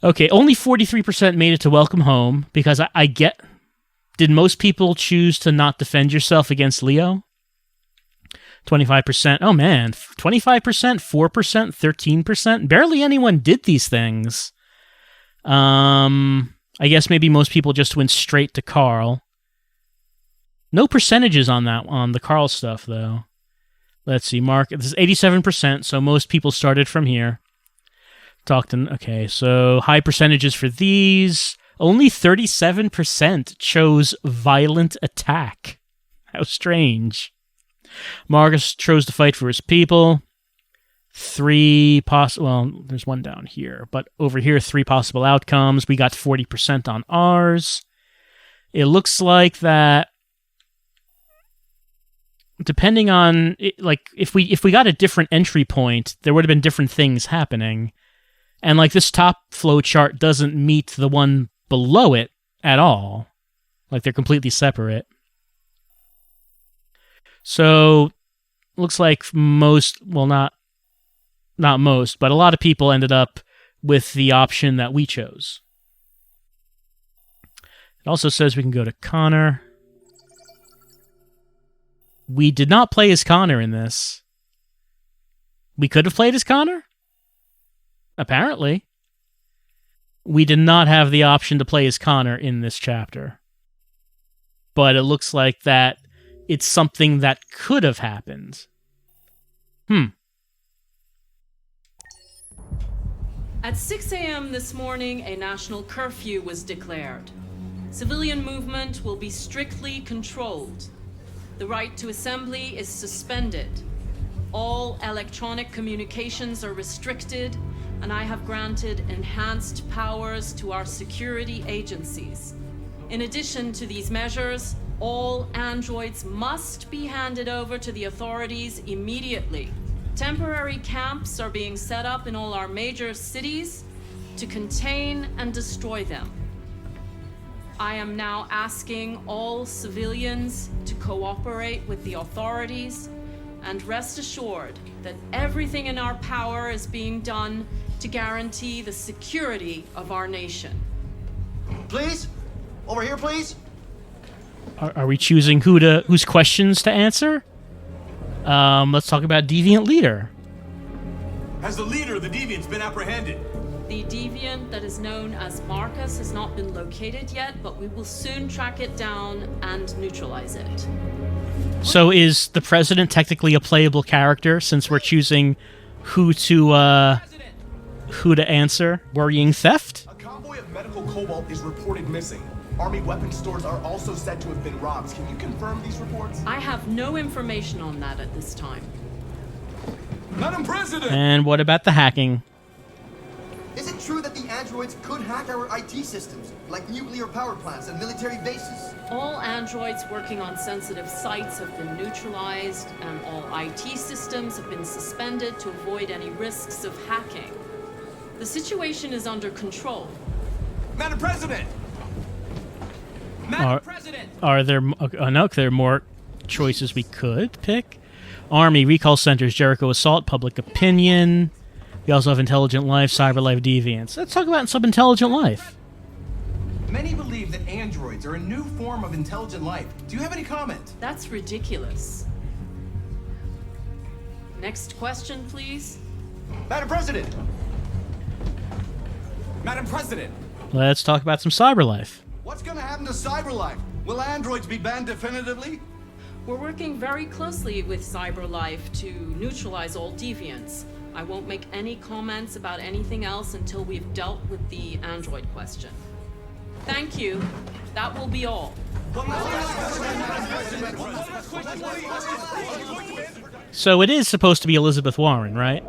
Okay, only 43% made it to welcome home, because I get... Did most people choose to not defend yourself against Leo? 25%. Oh, man. 25%, 4%, 13%. Barely anyone did these things. I guess maybe most people just went straight to Carl. No percentages on the Carl stuff, though. Let's see. Mark, this is 87%, so most people started from here. Okay, so high percentages for these. Only 37% chose violent attack. How strange. Marcus chose to fight for his people. Well, there's one down here, but over here, 3 possible outcomes. We got 40% on ours. It looks like that, depending on, if we got a different entry point, there would have been different things happening. And this top flow chart doesn't meet the one below it at all. They're completely separate. So, looks like not most, but a lot of people ended up with the option that we chose. It also says we can go to Connor. We did not play as Connor in this. We could have played as Connor? Apparently. We did not have the option to play as Connor in this chapter. But it looks like that it's something that could have happened. At 6 a.m. this morning, a national curfew was declared. Civilian movement will be strictly controlled. The right to assembly is suspended. All electronic communications are restricted, and I have granted enhanced powers to our security agencies. In addition to these measures, all androids must be handed over to the authorities immediately. Temporary camps are being set up in all our major cities to contain and destroy them. I am now asking all civilians to cooperate with the authorities, and rest assured that everything in our power is being done to guarantee the security of our nation. Please? Over here, please? Are we choosing whose questions to answer? Let's talk about Deviant Leader. Has the leader of the Deviants been apprehended? The deviant that is known as Marcus has not been located yet, but we will soon track it down and neutralize it. So is the president technically a playable character since we're choosing who to answer? Worrying theft? A convoy of medical cobalt is reported missing. Army weapon stores are also said to have been robbed. Can you confirm these reports? I have no information on that at this time. Madam President! And what about the hacking? Is it true that the androids could hack our IT systems, like nuclear power plants and military bases? All androids working on sensitive sites have been neutralized, and all IT systems have been suspended to avoid any risks of hacking. The situation is under control. Madam President! Are there? No, there are more choices we could pick. Army, recall centers, Jericho assault, public opinion. We also have intelligent life, cyber life, deviants. Let's talk about some intelligent life. Many believe that androids are a new form of intelligent life. Do you have any comment? That's ridiculous. Next question, please. Madam President! Madam President! Let's talk about some cyber life. What's gonna happen to cyberlife? Will androids be banned definitively? We're working very closely with CyberLife to neutralize all deviants. I won't make any comments about anything else until we've dealt with the android question. Thank you. That will be all. So it is supposed to be Elizabeth Warren, right?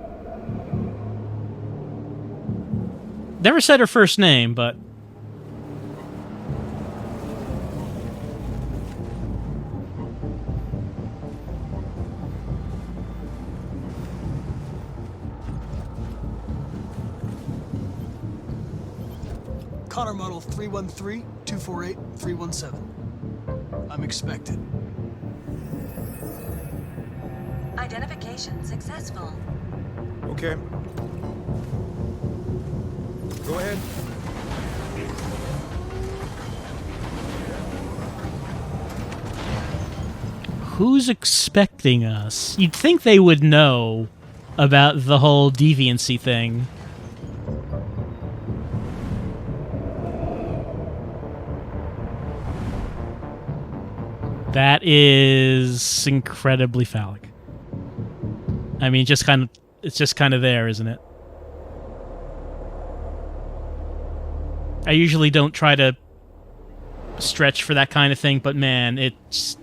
Never said her first name, but... Connor model 313-248-317. I'm expected. Identification successful. Okay. Go ahead. Who's expecting us? You'd think they would know about the whole deviancy thing. That is incredibly phallic. I mean, it's just kind of there, isn't it? I usually don't try to stretch for that kind of thing, but man, it's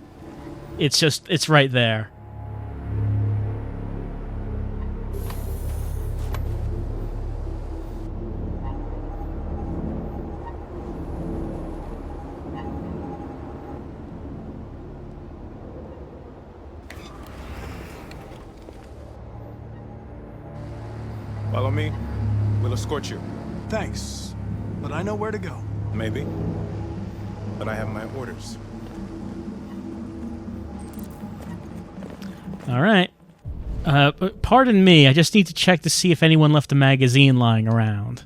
right there. Follow me. We'll escort you. Thanks, but I know where to go. Maybe. But I have my orders. All right. Pardon me, I just need to check to see if anyone left a magazine lying around.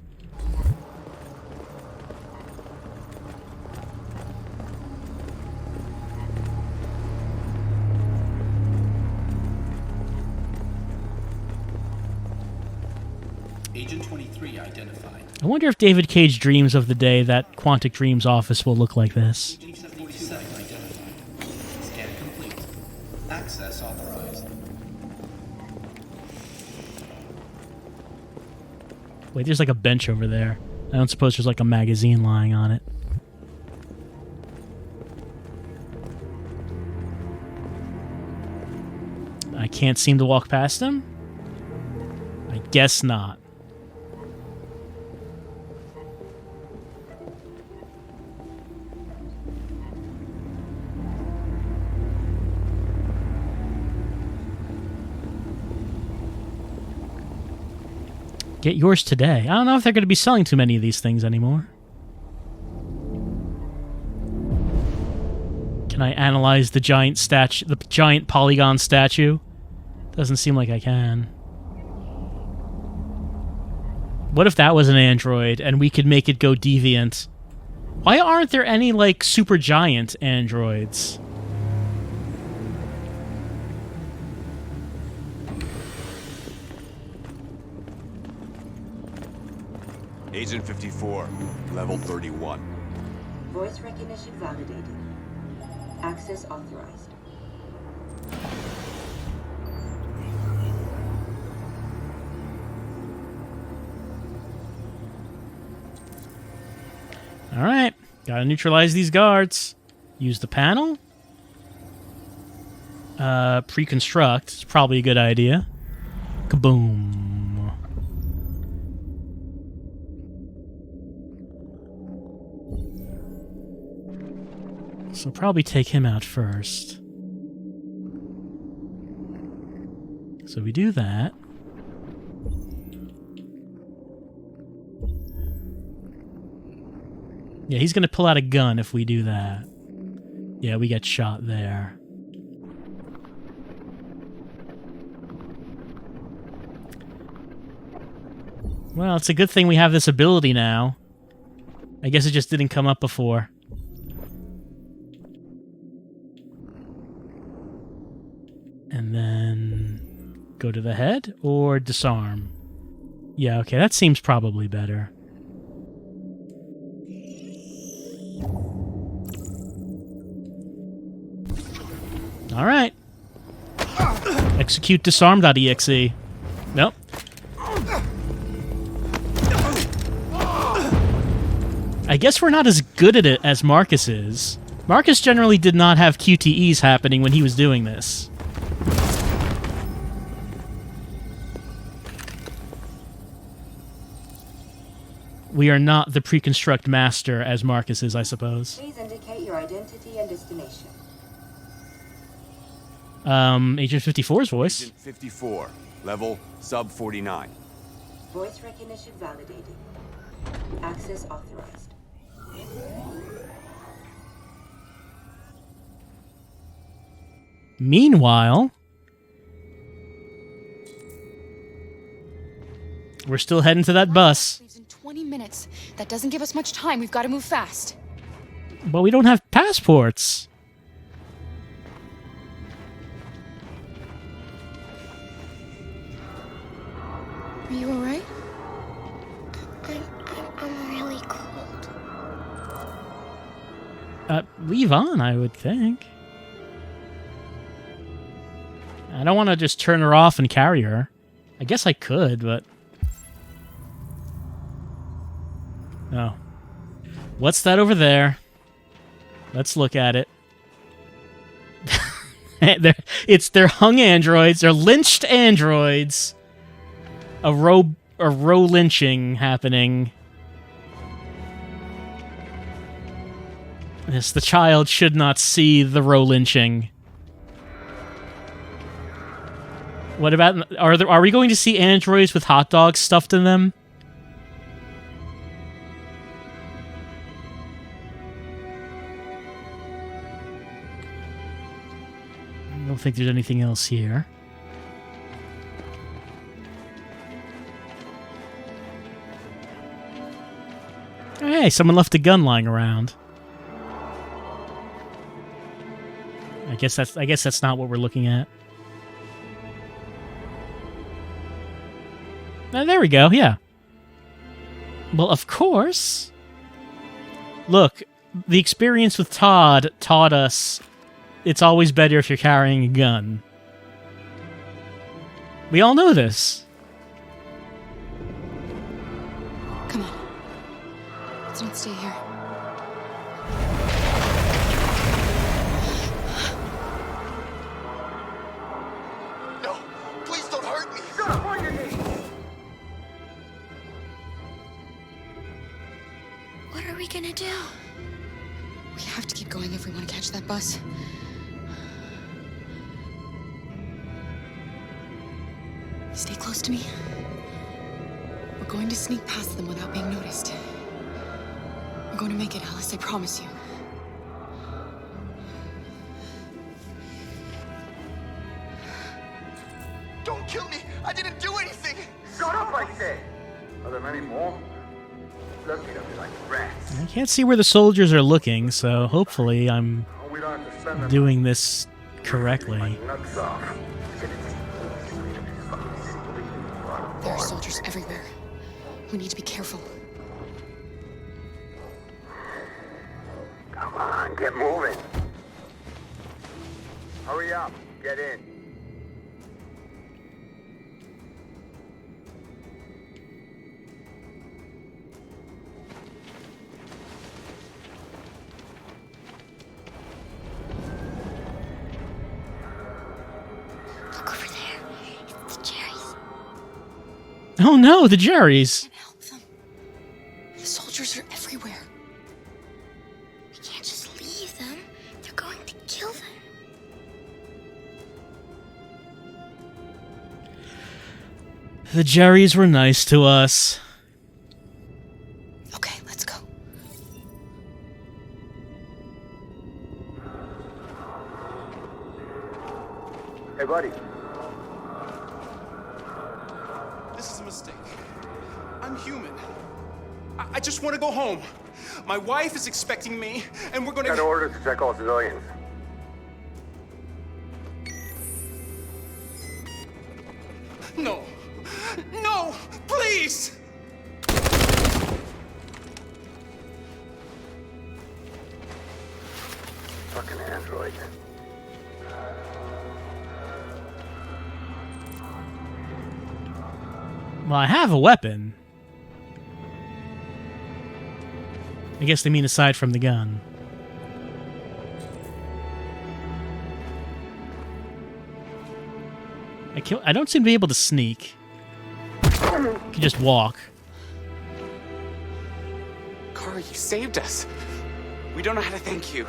Agent 23 identified. I wonder if David Cage dreams of the day that Quantic Dream's office will look like this. Agent 47 identified. Scan complete. Access authorized. Wait, there's like a bench over there. I don't suppose there's like a magazine lying on it. I can't seem to walk past him? I guess not. Get yours today. I don't know if they're going to be selling too many of these things anymore. Can I analyze the giant statue, the giant polygon statue? Doesn't seem like I can. What if that was an android and we could make it go deviant? Why aren't there any, like, super giant androids? Agent 54, level 31. Voice recognition validated. Access authorized. Alright, gotta neutralize these guards. Use the panel? Pre-construct is probably a good idea. Kaboom. So probably take him out first. So we do that. Yeah, he's gonna pull out a gun if we do that. Yeah, we get shot there. Well, it's a good thing we have this ability now. I guess it just didn't come up before. And then go to the head or disarm. Yeah, okay, that seems probably better. All right. Execute disarm.exe. Nope. I guess we're not as good at it as Marcus is. Marcus generally did not have QTEs happening when he was doing this. We are not the pre-construct master as Marcus is, I suppose. Please indicate your identity and destination. Agent 54's voice. Agent 54, level sub 49. Voice recognition validated. Access authorized. Meanwhile, we're still heading to that bus. Leaves in 20 minutes. That doesn't give us much time. We've got to move fast. But we don't have passports. Are you alright? I'm really cold. Leave on, I would think. I don't want to just turn her off and carry her. I guess I could, but... Oh. What's that over there? Let's look at it. They're hung androids. They're lynched androids. A row lynching happening. Yes, the child should not see the row lynching. What about... Are we going to see androids with hot dogs stuffed in them? I don't think there's anything else here. Hey, someone left a gun lying around. I guess that's not what we're looking at. There we go, yeah. Well, of course. Look, the experience with Todd taught us it's always better if you're carrying a gun. We all know this. Come on. Let's not stay here. No, please don't hurt me. Stop on your knees. What are we gonna do? We have to keep going if we want to catch that bus. Stay close to me. We're going to sneak past them without being noticed. We're going to make it, Alice, I promise you. Don't kill me! I didn't do anything! Shut up, I said! Are there many more? Looking at me like rats. I can't see where the soldiers are looking, so hopefully I'm doing this correctly. There are soldiers everywhere. We need to be careful. Get moving. Hurry up. Get in. Look over there. It's the Jerry's. Oh no, the Jerry's. Help them. The soldiers are everywhere. We can't just leave them. They're going to kill them. The Jerry's were nice to us. Okay, let's go. Hey, buddy. This is a mistake. I'm human. I just want to go home. My wife is expecting me, and we're gonna... Got orders to check all civilians. No. No! Please! Fucking android. Well, I have a weapon. I guess they mean aside from the gun. I don't seem to be able to sneak. I can just walk. Kara, you saved us. We don't know how to thank you.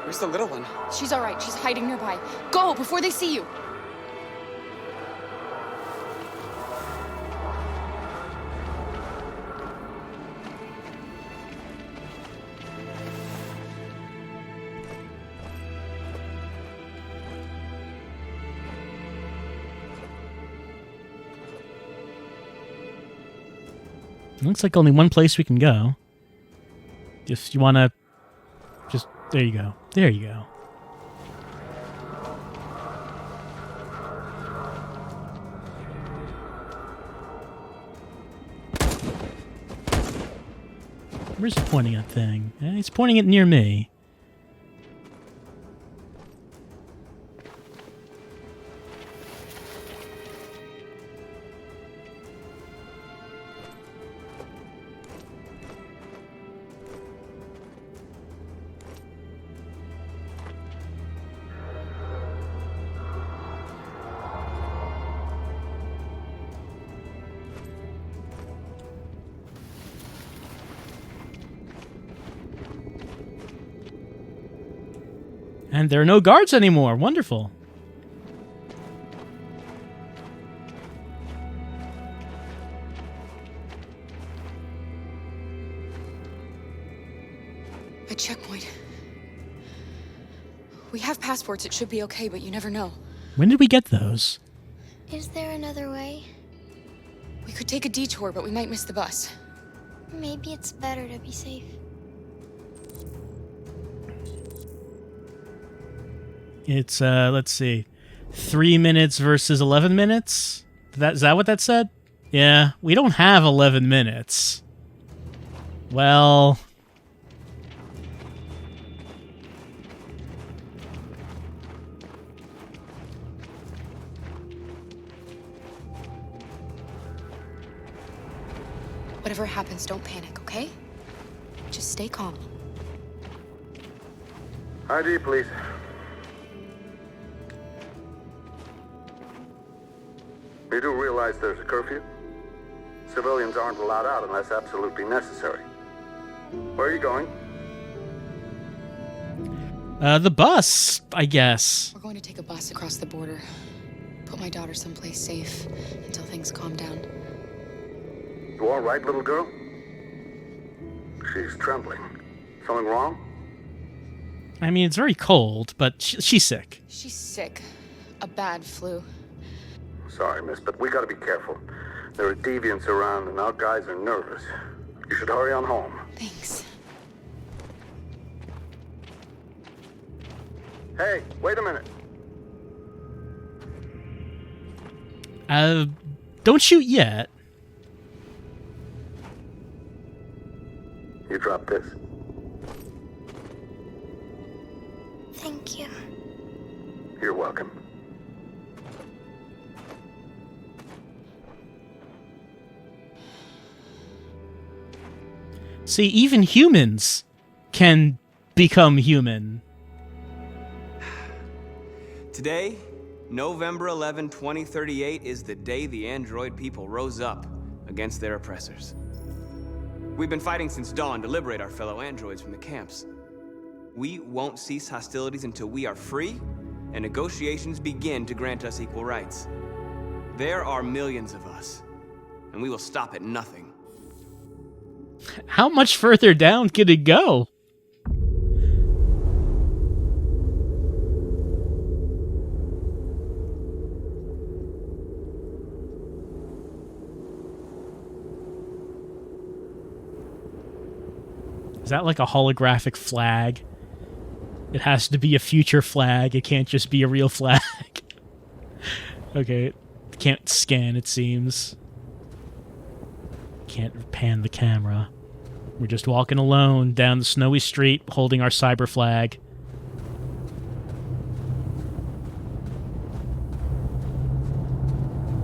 Where's the little one? She's all right. She's hiding nearby. Go before they see you. Looks like only one place we can go. If you want to... Just... There you go. There you go. Where's he pointing that thing? He's pointing it near me. And there are no guards anymore. Wonderful. A checkpoint. We have passports. It should be okay, but you never know. When did we get those? Is there another way? We could take a detour, but we might miss the bus. Maybe it's better to be safe. It's, let's see. 3 minutes versus 11 minutes? Is that what that said? Yeah, we don't have 11 minutes. Well... Whatever happens, don't panic, okay? Just stay calm. ID, please. You do realize there's a curfew? Civilians aren't allowed out unless absolutely necessary. Where are you going? The bus, I guess. We're going to take a bus across the border. Put my daughter someplace safe until things calm down. You all right, little girl? She's trembling. Something wrong? I mean, it's very cold, but she's sick. She's sick. A bad flu. Sorry, miss, but we gotta be careful. There are deviants around and our guys are nervous. You should hurry on home. Thanks. Hey, wait a minute. Don't shoot yet. You drop this. Thank you. You're welcome. See, even humans can become human. Today, November 11, 2038, is the day the android people rose up against their oppressors. We've been fighting since dawn to liberate our fellow androids from the camps. We won't cease hostilities until we are free and negotiations begin to grant us equal rights. There are millions of us, and we will stop at nothing. How much further down could it go? Is that like a holographic flag? It has to be a future flag. It can't just be a real flag. Okay. Can't scan, it seems. Can't pan the camera. We're just walking alone down the snowy street holding our cyber flag.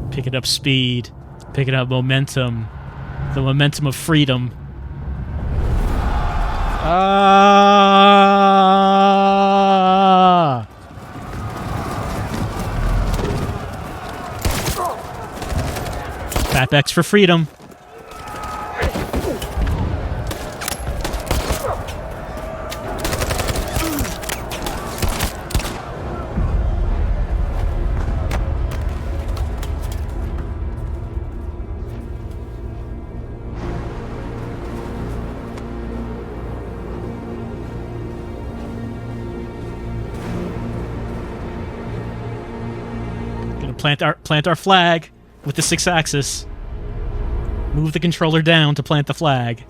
Picking up speed. Picking up momentum. The momentum of freedom. Fat X for freedom. Plant our flag with the 6-axis. Move the controller down to plant the flag.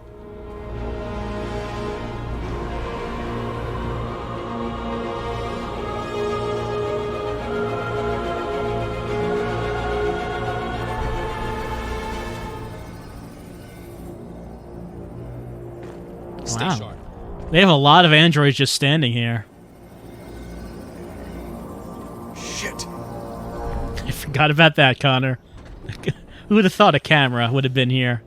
Stay sharp. They have a lot of androids just standing here. Shit. I forgot about that, Connor. Who would have thought a camera would have been here?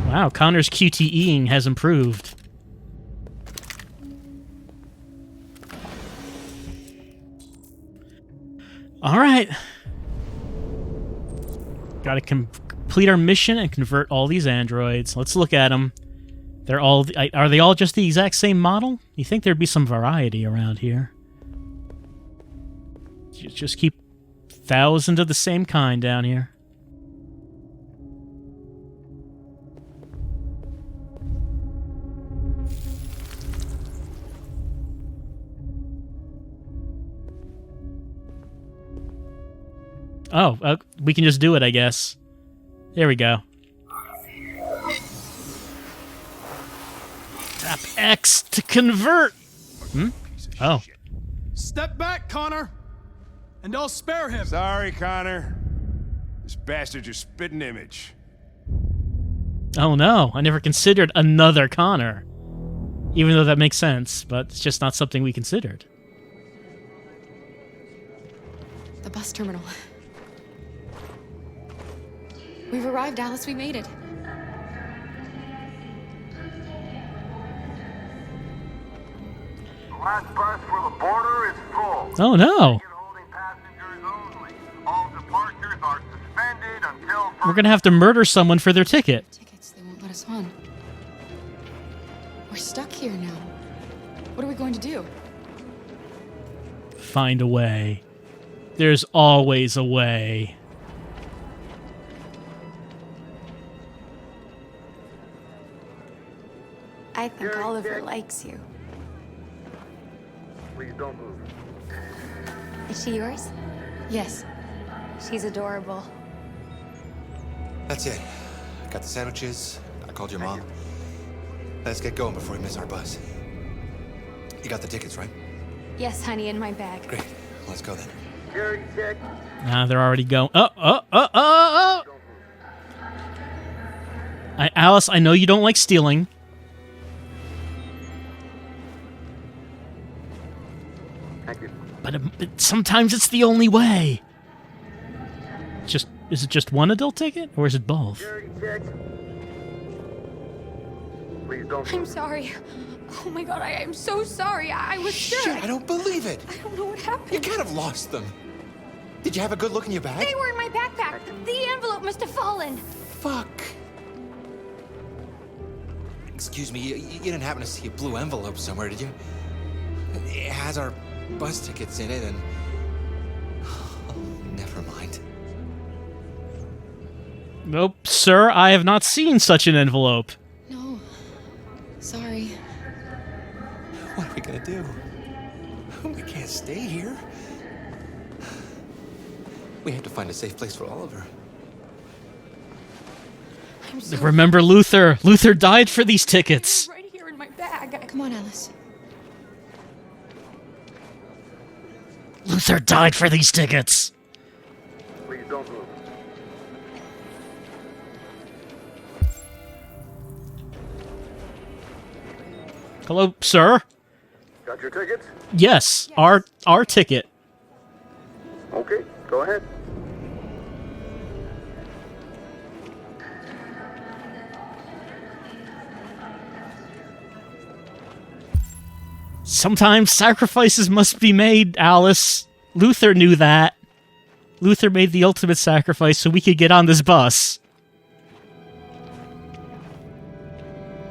Wow, Connor's QTEing has improved. All right. Got to complete our mission and convert all these androids. Let's look at them. They're all. Are they all just the exact same model? You think there'd be some variety around here? Just keep thousands of the same kind down here. Oh, we can just do it, I guess. There we go. Tap X to convert. Oh. Step back, Connor, and I'll spare him. Sorry, Connor. This bastard's your spitting image. Oh no, I never considered another Connor. Even though that makes sense, but it's just not something we considered. The bus terminal. We've arrived, Alice. We made it. The last bus for the border is full. Oh no. All departures are suspended until... We're gonna have to murder someone for their ticket. Tickets, they won't let us on. We're stuck here now. What are we going to do? Find a way. There's always a way. I think Oliver likes you. Please don't move. Is she yours? Yes. She's adorable. That's it. Got the sandwiches. I called your mom. Let's get going before we miss our bus. You got the tickets, right? Yes, honey, in my bag. Great. Let's go then. Security check. They're already going. Alice, I know you don't like stealing. Thank you. But sometimes it's the only way. Is it just one adult ticket, or is it both? Security check. Please don't. I'm sorry. Oh my god, I am so sorry. I was sure. Shit, I don't believe it. I don't know what happened. You can't have lost them. Did you have a good look in your bag? They were in my backpack. The envelope must have fallen. Fuck. Excuse me, you didn't happen to see a blue envelope somewhere, did you? It has our bus tickets in it, and... Oh, never mind. Nope, sir, I have not seen such an envelope. No. Sorry. What are we gonna do? We can't stay here. We have to find a safe place for Oliver. I'm so... Remember Luther. Luther died for these tickets. Right here in my bag. Come on, Alice. Luther died for these tickets. Please don't move. Hello, sir? Got your tickets? Yes, our ticket. Okay, go ahead. Sometimes sacrifices must be made, Alice. Luther knew that. Luther made the ultimate sacrifice so we could get on this bus.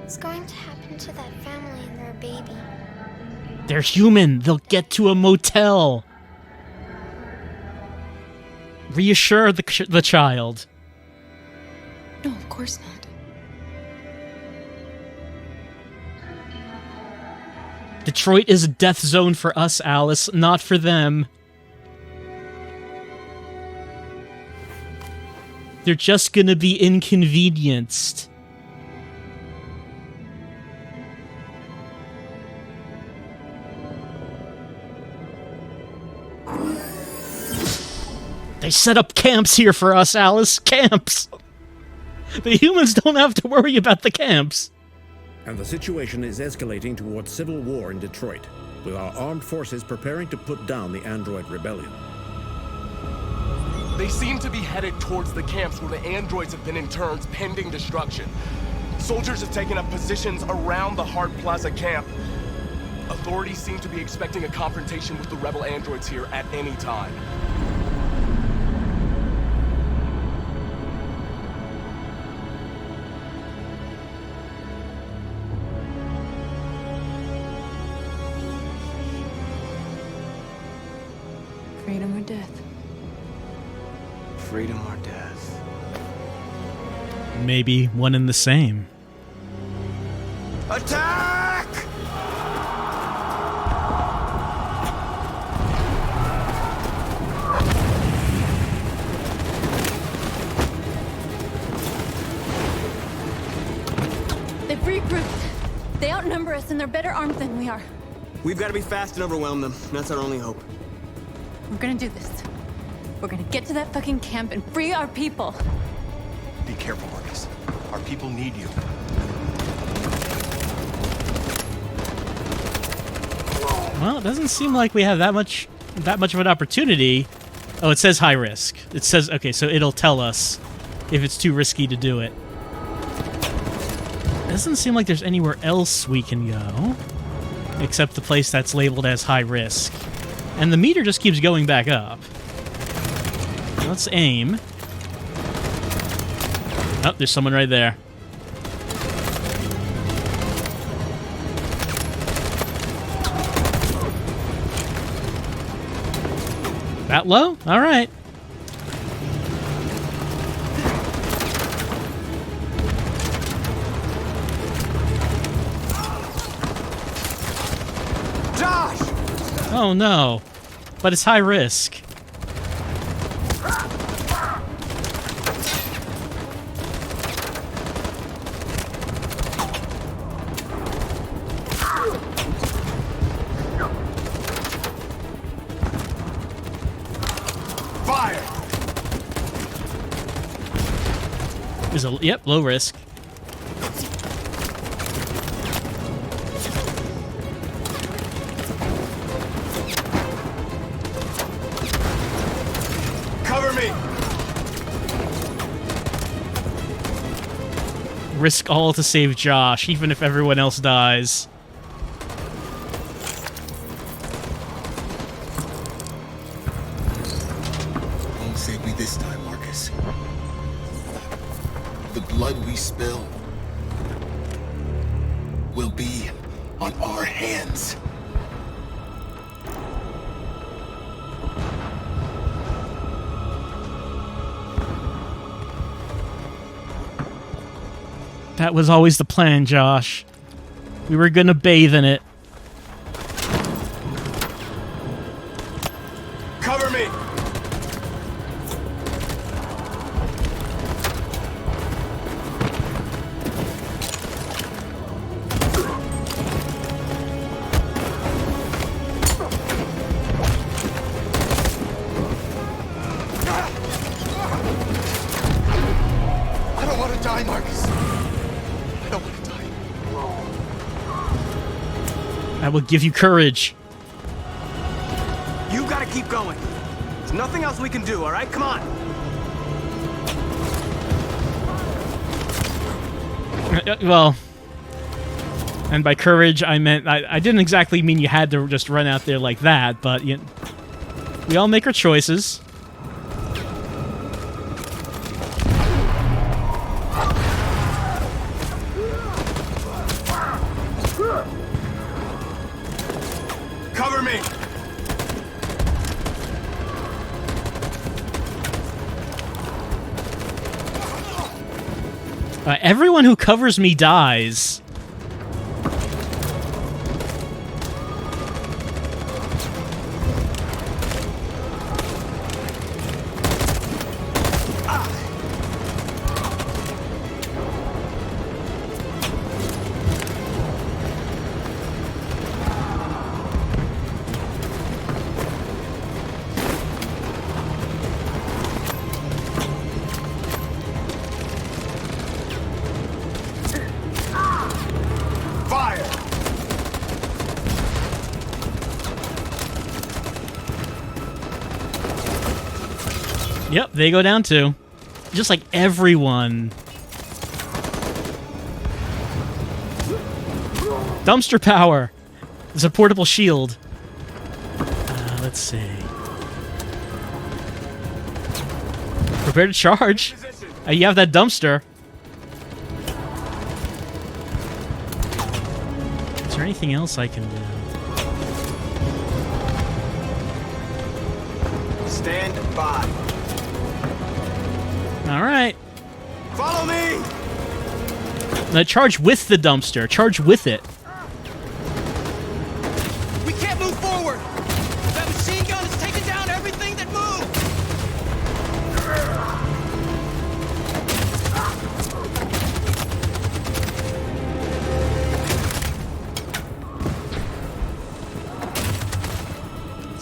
What's going to happen to that family and their baby? They're human. They'll get to a motel. Reassure the child. No, of course not. Detroit is a death zone for us, Alice, not for them. They're just gonna be inconvenienced. They set up camps here for us, Alice. Camps! The humans don't have to worry about the camps. And the situation is escalating towards civil war in Detroit, with our armed forces preparing to put down the android rebellion. They seem to be headed towards the camps where the androids have been interned pending destruction. Soldiers have taken up positions around the Hart Plaza camp. Authorities seem to be expecting a confrontation with the rebel androids here at any time. Freedom or death? Freedom or death? Maybe one and the same. Attack! They've regrouped. They outnumber us and they're better armed than we are. We've got to be fast and overwhelm them. That's our only hope. We're gonna do this. We're gonna get to that fucking camp and free our people. Be careful, Marcus. Our people need you. Well, it doesn't seem like we have that much of an opportunity. Oh, it says high risk. It says, okay, so it'll tell us if it's too risky to do it. Doesn't seem like there's anywhere else we can go, except the place that's labeled as high risk. And the meter just keeps going back up. Let's aim. Oh, there's someone right there. That low? All right. Josh! Oh no. But it's high risk. is a low risk. Cover me. Risk all to save Josh, even if everyone else dies. Won't save me this time, Marcus. The blood we spill will be on our hands. That was always the plan, Josh. We were gonna bathe in it. Cover me. I don't want to die, Marcus. I don't want to die. I will give you courage. You gotta keep going. There's nothing else we can do, all right? Come on. Well, and by courage, I meant I didn't exactly mean you had to just run out there like that, but we all make our choices. Cover me. Everyone who covers me dies. Fire. Yep, they go down too. Just like everyone. Dumpster power. It's a portable shield. Let's see. Prepare to charge. You have that dumpster. Is there anything else I can do? Stand by. All right. Follow me. Now charge with the dumpster. Charge with it. We can't move forward. That machine gun is taking down everything that moves.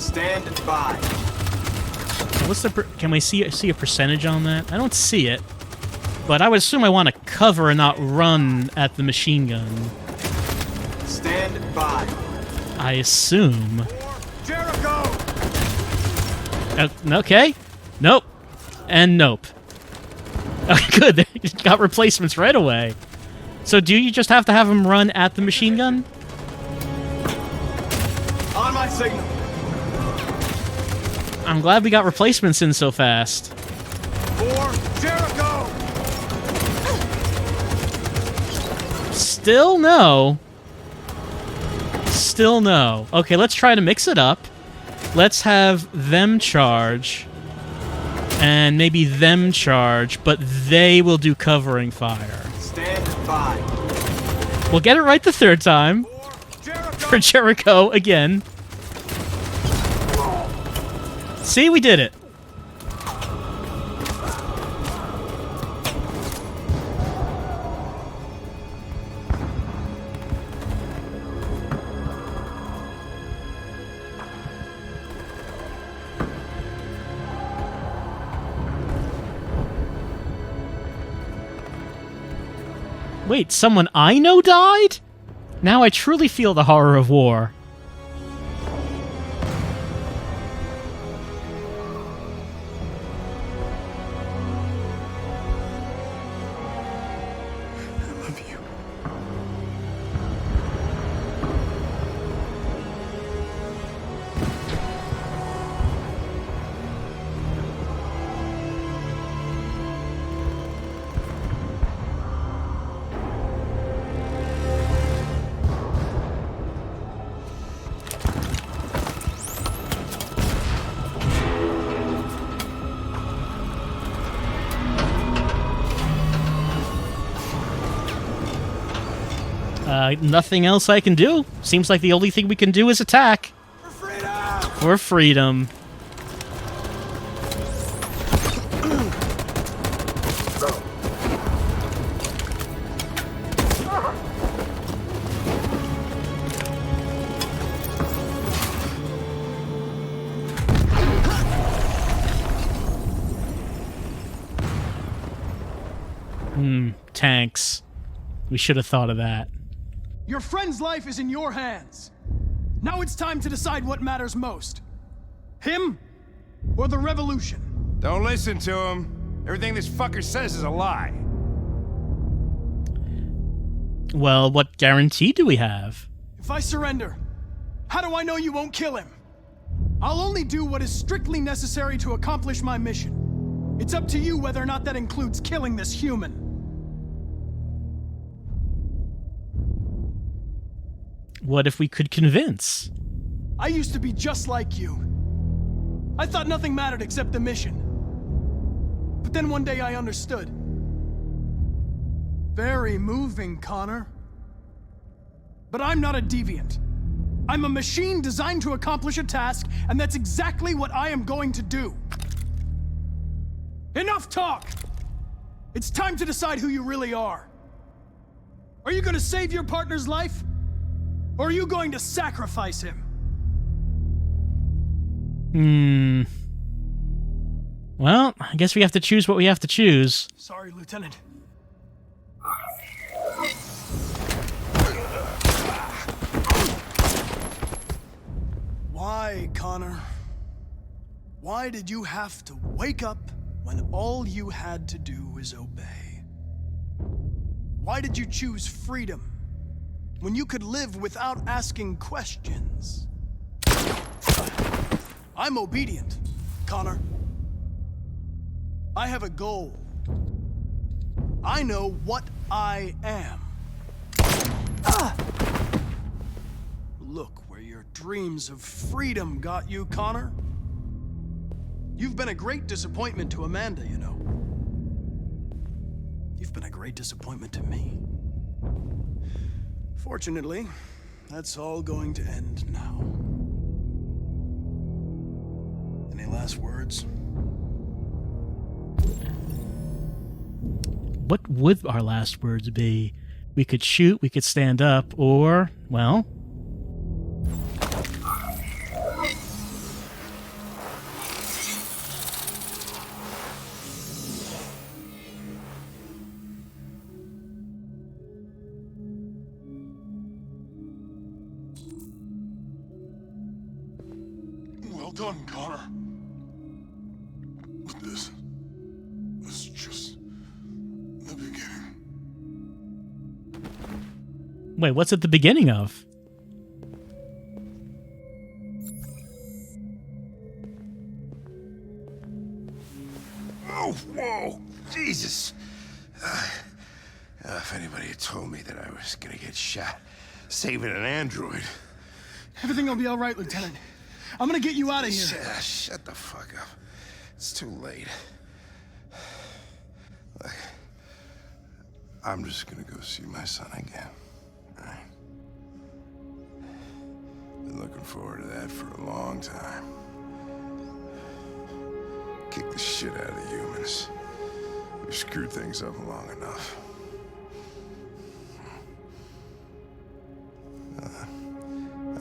Stand by. What's the? Can we see a percentage on that? I don't see it, but I would assume I want to cover and not run at the machine gun. Stand by. I assume. Jericho. Okay. Nope. And nope. Okay, good. They got replacements right away. So do you just have to have them run at the machine gun? On my signal. I'm glad we got replacements in so fast. For Jericho. Still no. Still no. Okay, let's try to mix it up. Let's have them charge. And maybe them charge, but they will do covering fire. Stand by. We'll get it right the third time. For Jericho again. See, we did it. Wait, someone I know died? Now I truly feel the horror of war. I love you. Nothing else I can do. Seems like the only thing we can do is attack. For freedom. Tanks. We should have thought of that. Your friend's life is in your hands. Now it's time to decide what matters most. Him or the revolution? Don't listen to him. Everything this fucker says is a lie. Well, what guarantee do we have? If I surrender, how do I know you won't kill him? I'll only do what is strictly necessary to accomplish my mission. It's up to you whether or not that includes killing this human. What if we could convince? I used to be just like you. I thought nothing mattered except the mission. But then one day I understood. Very moving, Connor. But I'm not a deviant. I'm a machine designed to accomplish a task, and that's exactly what I am going to do. Enough talk! It's time to decide who you really are. Are you going to save your partner's life? Or are you going to sacrifice him? Well, I guess we have to choose what we have to choose. Sorry, Lieutenant. Why, Connor? Why did you have to wake up when all you had to do is obey? Why did you choose freedom when you could live without asking questions? I'm obedient, Connor. I have a goal. I know what I am. Look where your dreams of freedom got you, Connor. You've been a great disappointment to Amanda, you know. You've been a great disappointment to me. Fortunately, that's all going to end now. Any last words? What would our last words be? We could shoot, we could stand up, or, well... Well done, Connor. But this is just the beginning. Wait, what's at the beginning of? Oh, whoa! Jesus! If anybody had told me that I was gonna get shot saving an android... Everything will be all right, Lieutenant. I'm gonna get you out of here. Shut the fuck up. It's too late. Look, I'm just gonna go see my son again. All right? Been looking forward to that for a long time. Kick the shit out of the humans. We've screwed things up long enough.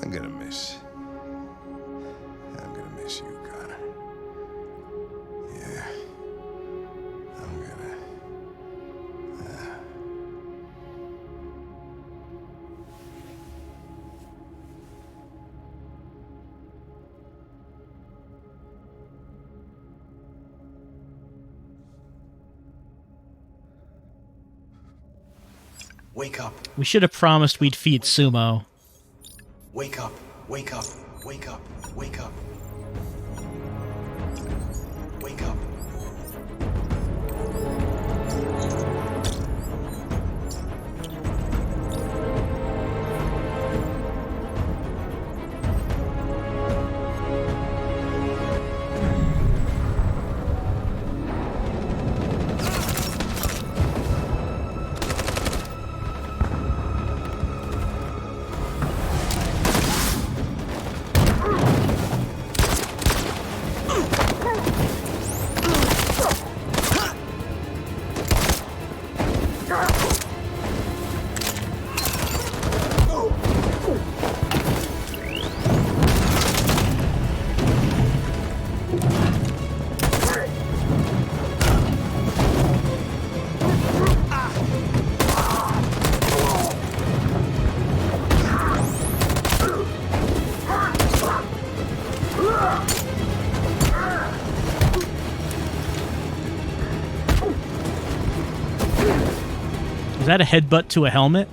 I'm gonna miss you, Connor. Yeah. I'm gonna... Wake up. We should have promised we'd feed Sumo. Wake up. Wake up. Wake up. Wake up. Wake up. Is that a headbutt to a helmet?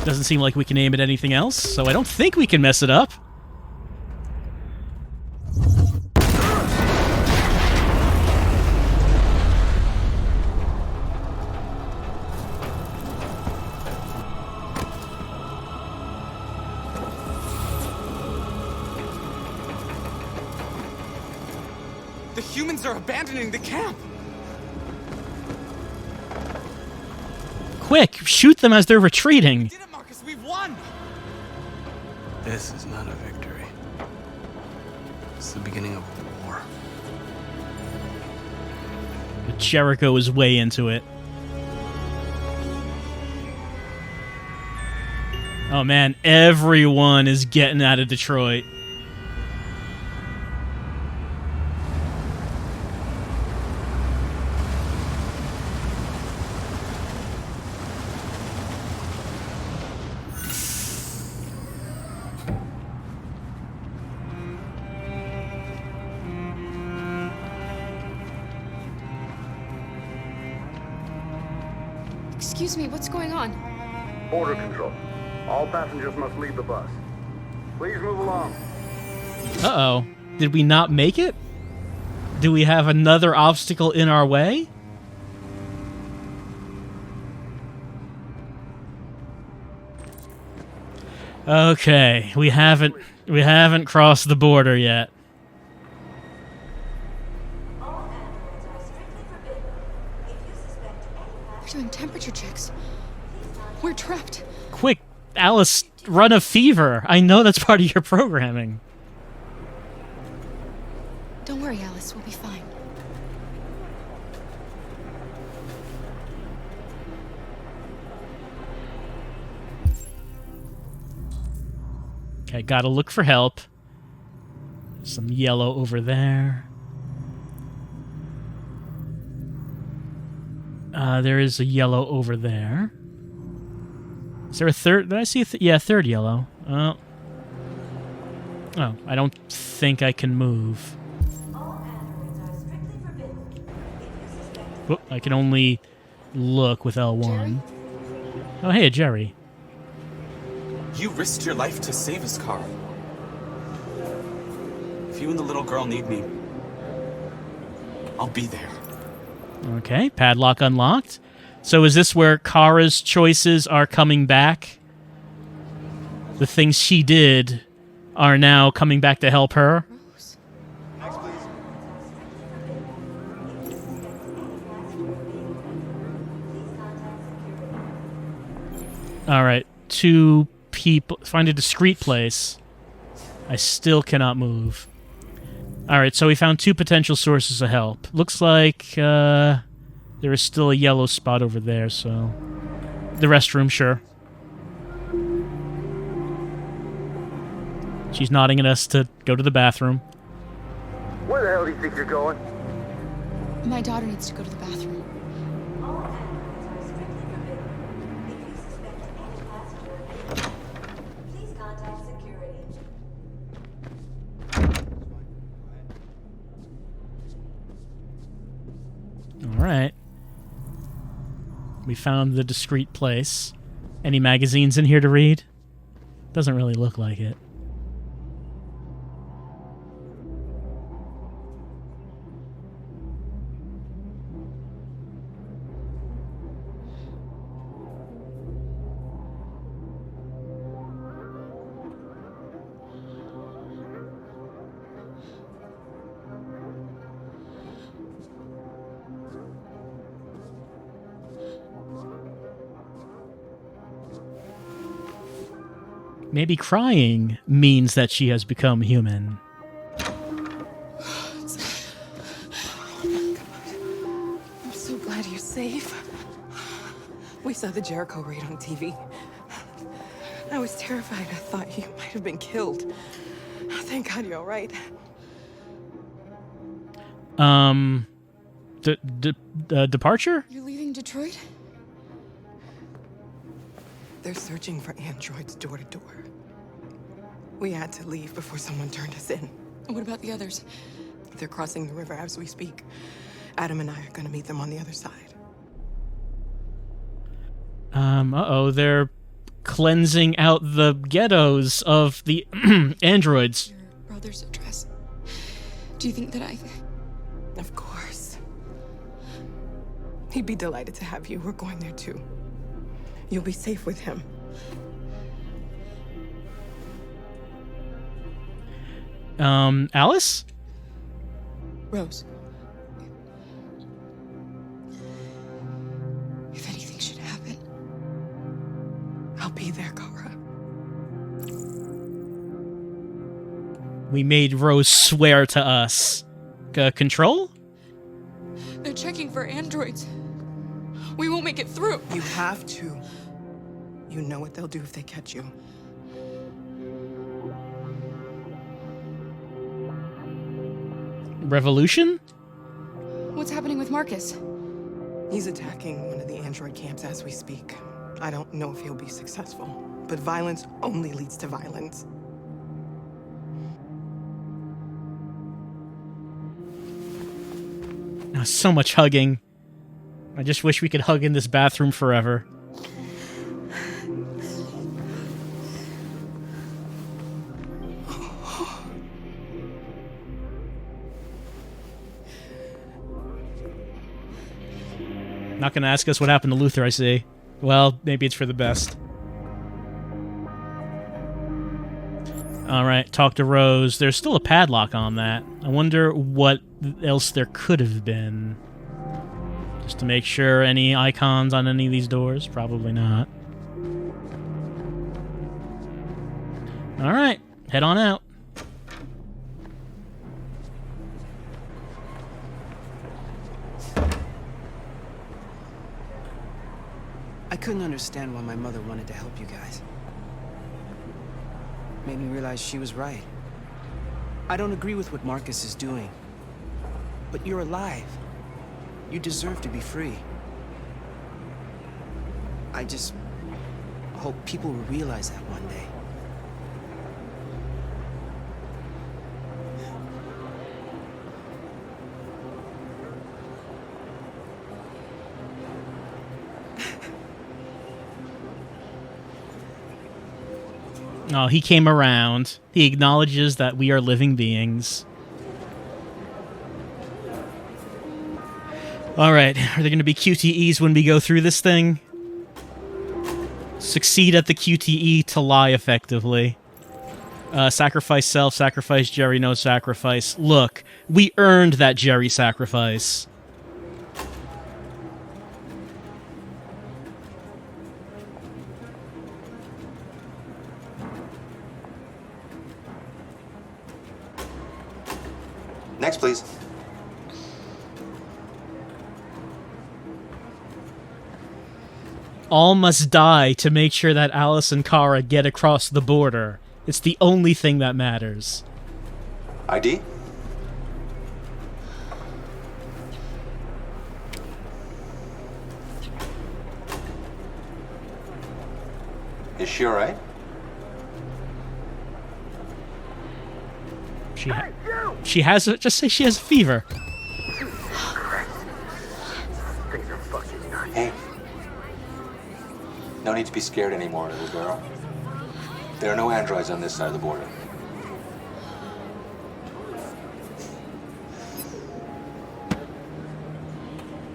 Doesn't seem like we can aim at anything else, so I don't think we can mess it up. The humans are abandoning the camp. Quick, shoot them as they're retreating. Did it, Marcus? We've won. This is not a victory. It's the beginning of war. But Jericho is way into it. Oh man, everyone is getting out of Detroit. Excuse me, what's going on? Border control. All passengers must leave the bus. Please move along. Uh-oh. Did we not make it? Do we have another obstacle in our way? Okay, we haven't crossed the border yet. We're doing temperature checks. We're trapped. Quick, Alice, run a fever. I know that's part of your programming. Don't worry, Alice. We'll be fine. Okay, gotta look for help. Some yellow over there. There is a yellow over there. Is there a third? Did I see a yeah, third yellow. Oh, I don't think I can move. Whoop, I can only look with L1. Jerry? Oh, hey, Jerry. You risked your life to save us, Carl. If you and the little girl need me, I'll be there. Okay, padlock unlocked. So is this where Kara's choices are coming back? The things she did are now coming back to help her? Next, please. All right, 2 people. Find a discreet place. I still cannot move. All right, so we found 2 potential sources of help. Looks like there is still a yellow spot over there, so... The restroom, sure. She's nodding at us to go to the bathroom. Where the hell do you think you're going? My daughter needs to go to the bathroom. We found the discreet place. Any magazines in here to read? Doesn't really look like it. Maybe crying means that she has become human. I'm so glad you're safe. We saw the Jericho raid on TV. I was terrified. I thought you might have been killed. Thank God you're all right. Departure? You're leaving Detroit? They're searching for androids door to door. We had to leave before someone turned us in. What about the others? They're crossing the river as we speak. Adam and I are gonna meet them on the other side. Uh-oh, they're cleansing out the ghettos of the androids. Your brother's address. Do you think that I... Of course. He'd be delighted to have you. We're going there too. You'll be safe with him. Alice? Rose. If anything should happen, I'll be there, Kara. We made Rose swear to us. Control? They're checking for androids. We won't make it through. You have to. You know what they'll do if they catch you. Revolution? What's happening with Marcus? He's attacking one of the android camps as we speak. I don't know if he'll be successful, but violence only leads to violence. Oh, so much hugging. I just wish we could hug in this bathroom forever. Not gonna ask us what happened to Luther, I see. Well, maybe it's for the best. Alright, talk to Rose. There's still a padlock on that. I wonder what else there could have been. Just to make sure, any icons on any of these doors? Probably not. Alright, head on out. I couldn't understand why my mother wanted to help you guys. Made me realize she was right. I don't agree with what Marcus is doing. But you're alive. You deserve to be free. I just hope people will realize that one day. Oh, he came around. He acknowledges that we are living beings. Alright, are there going to be QTEs when we go through this thing? Succeed at the QTE to lie effectively. Sacrifice self, sacrifice Jerry, no sacrifice. Look, we earned that Jerry sacrifice. Next, please. All must die to make sure that Alice and Kara get across the border. It's the only thing that matters. ID? Is she all right? She has a, just say she has a fever. Hey, No need to be scared anymore, little girl. There are no androids on this side of the border.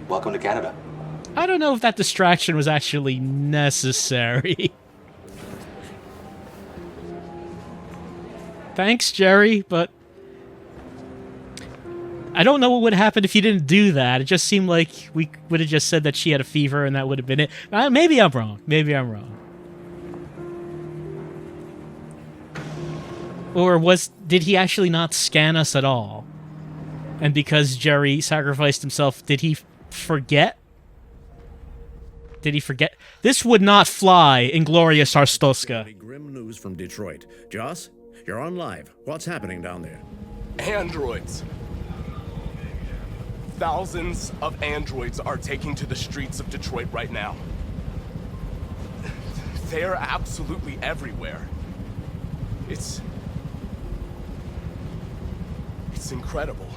Welcome to Canada. I don't know if that distraction was actually necessary. Thanks, Jerry, but I don't know what would happen if you didn't do that. It just seemed like we would have just said that she had a fever and that would have been it. Maybe I'm wrong. Maybe I'm wrong. Or did he actually not scan us at all? And because Jerry sacrificed himself, did he forget? Did he forget? This would not fly in Gloria Sarstoska. Grim news from Detroit. Joss, you're on live. What's happening down there? Androids. Thousands of androids are taking to the streets of Detroit right now. They're absolutely everywhere. It's incredible.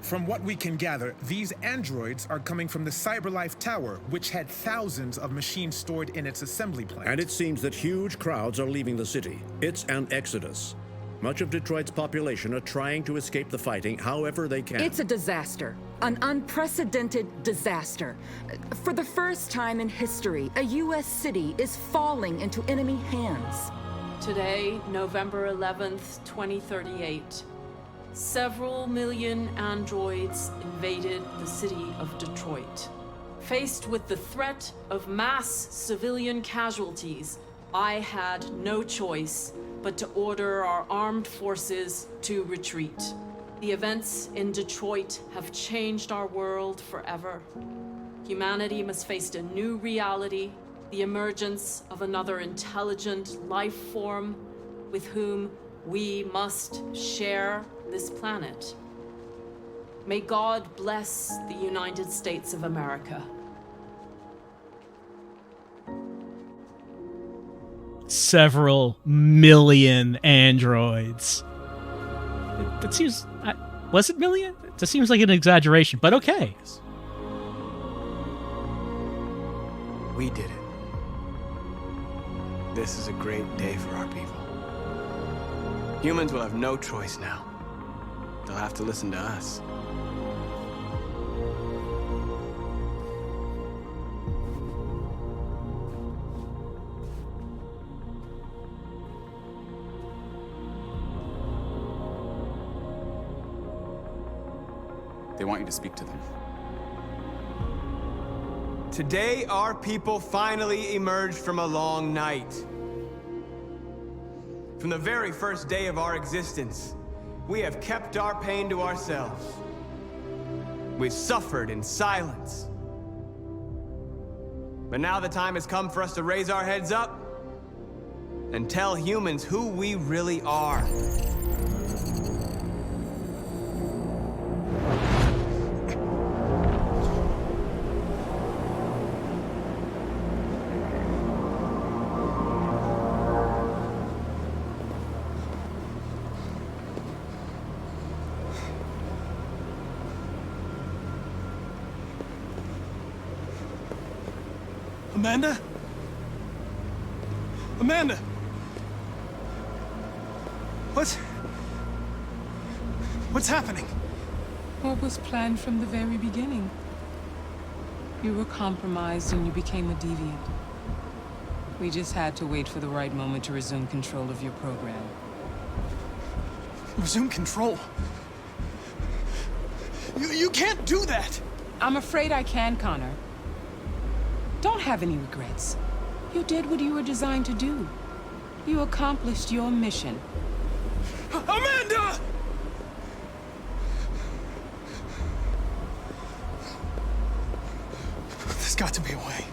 From what we can gather, these androids are coming from the CyberLife Tower, which had thousands of machines stored in its assembly plant. And it seems that huge crowds are leaving the city. It's an exodus. Much of Detroit's population are trying to escape the fighting however they can. It's a disaster. An unprecedented disaster. For the first time in history, a U.S. city is falling into enemy hands. Today, November 11th, 2038, several million androids invaded the city of Detroit. Faced with the threat of mass civilian casualties, I had no choice but to order our armed forces to retreat. The events in Detroit have changed our world forever. Humanity must face a new reality, the emergence of another intelligent life form with whom we must share this planet. May God bless the United States of America. Several million androids. That seems... was it million? That seems like an exaggeration, but okay. We did it. This is a great day for our people. Humans will have no choice now. They'll have to listen to us. They want you to speak to them. Today, our people finally emerged from a long night. From the very first day of our existence, we have kept our pain to ourselves. We've suffered in silence. But now the time has come for us to raise our heads up and tell humans who we really are. Amanda? Amanda! What's happening? What was planned from the very beginning? You were compromised and you became a deviant. We just had to wait for the right moment to resume control of your program. Resume control? You can't do that! I'm afraid I can, Connor. Don't have any regrets. You did what you were designed to do. You accomplished your mission. Amanda! There's got to be a way.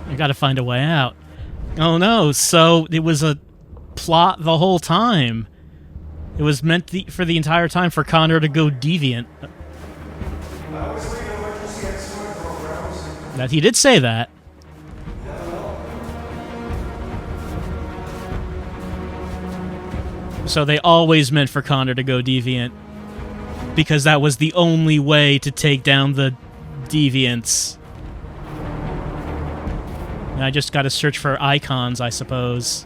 I gotta find a way out. Oh no, so it was a plot the whole time. It was meant for the entire time for Connor to go deviant. That he did say that. So they always meant for Connor to go deviant because that was the only way to take down the deviants. And I just gotta search for icons, I suppose.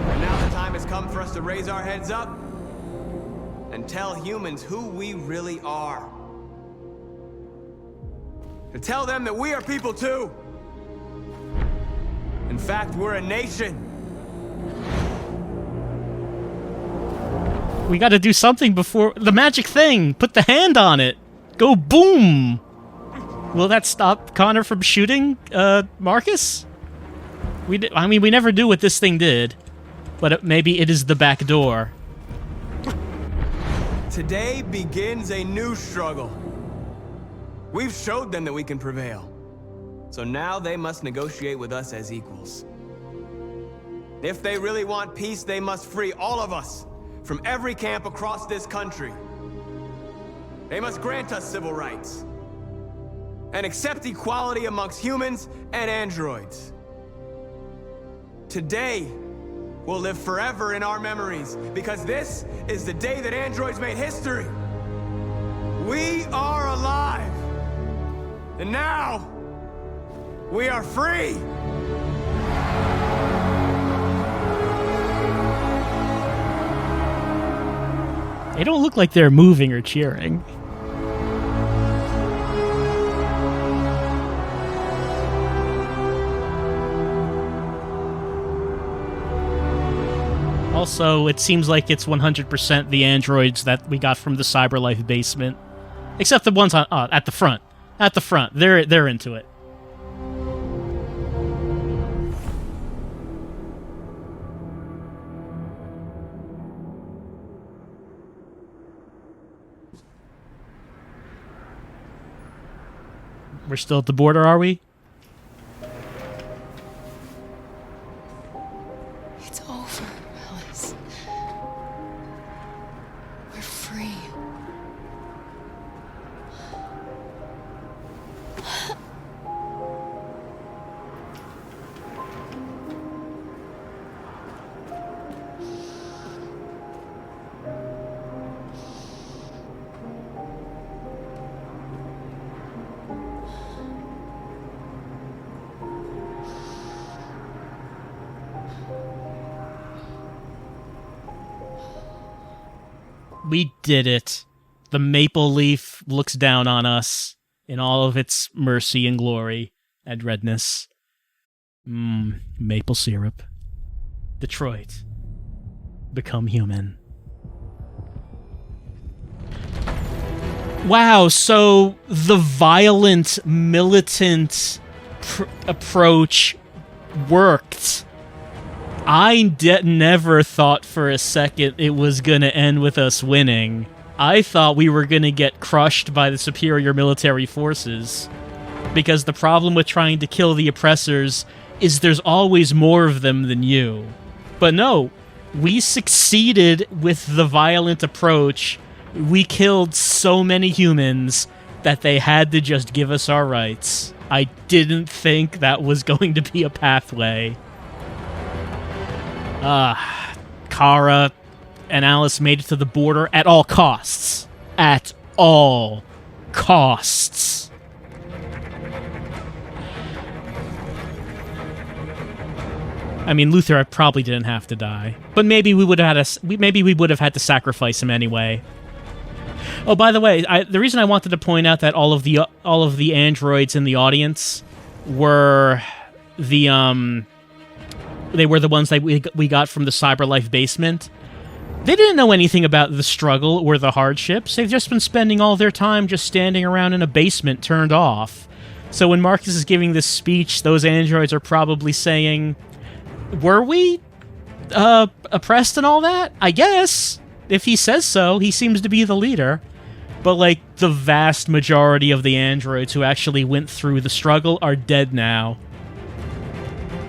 And now the time has come for us to raise our heads up and tell humans who we really are. To tell them that we are people too. In fact, we're a nation. We gotta do something before... The magic thing! Put the hand on it! Go boom! Will that stop Connor from shooting, Marcus? I mean, we never knew what this thing did. But maybe it is the back door. Today begins a new struggle. We've showed them that we can prevail. So now they must negotiate with us as equals. If they really want peace, they must free all of us from every camp across this country. They must grant us civil rights and accept equality amongst humans and androids. Today will live forever in our memories because this is the day that androids made history. We are alive. And now we are free. They don't look like they're moving or cheering. Also, it seems like it's 100% the androids that we got from the CyberLife basement. Except the ones on at the front. At the front. They're into it. We're still at the border, are we? It's over, Alice. We're free. We did it. The maple leaf looks down on us in all of its mercy and glory and redness. Maple syrup. Detroit. Become human. Wow, so the violent, militant approach worked. I never thought for a second it was going to end with us winning. I thought we were going to get crushed by the superior military forces. Because the problem with trying to kill the oppressors is there's always more of them than you. But no, we succeeded with the violent approach. We killed so many humans that they had to just give us our rights. I didn't think that was going to be a pathway. Kara and Alice made it to the border at all costs. At all costs. I mean, Luther probably didn't have to die, but maybe we would have had to sacrifice him anyway. Oh, by the way, the reason I wanted to point out that all of the androids in the audience were they were the ones that we got from the CyberLife basement. They didn't know anything about the struggle or the hardships. They've just been spending all their time just standing around in a basement turned off. So when Marcus is giving this speech, those androids are probably saying, were we oppressed and all that? I guess. If he says so, he seems to be the leader. But, like, the vast majority of the androids who actually went through the struggle are dead now.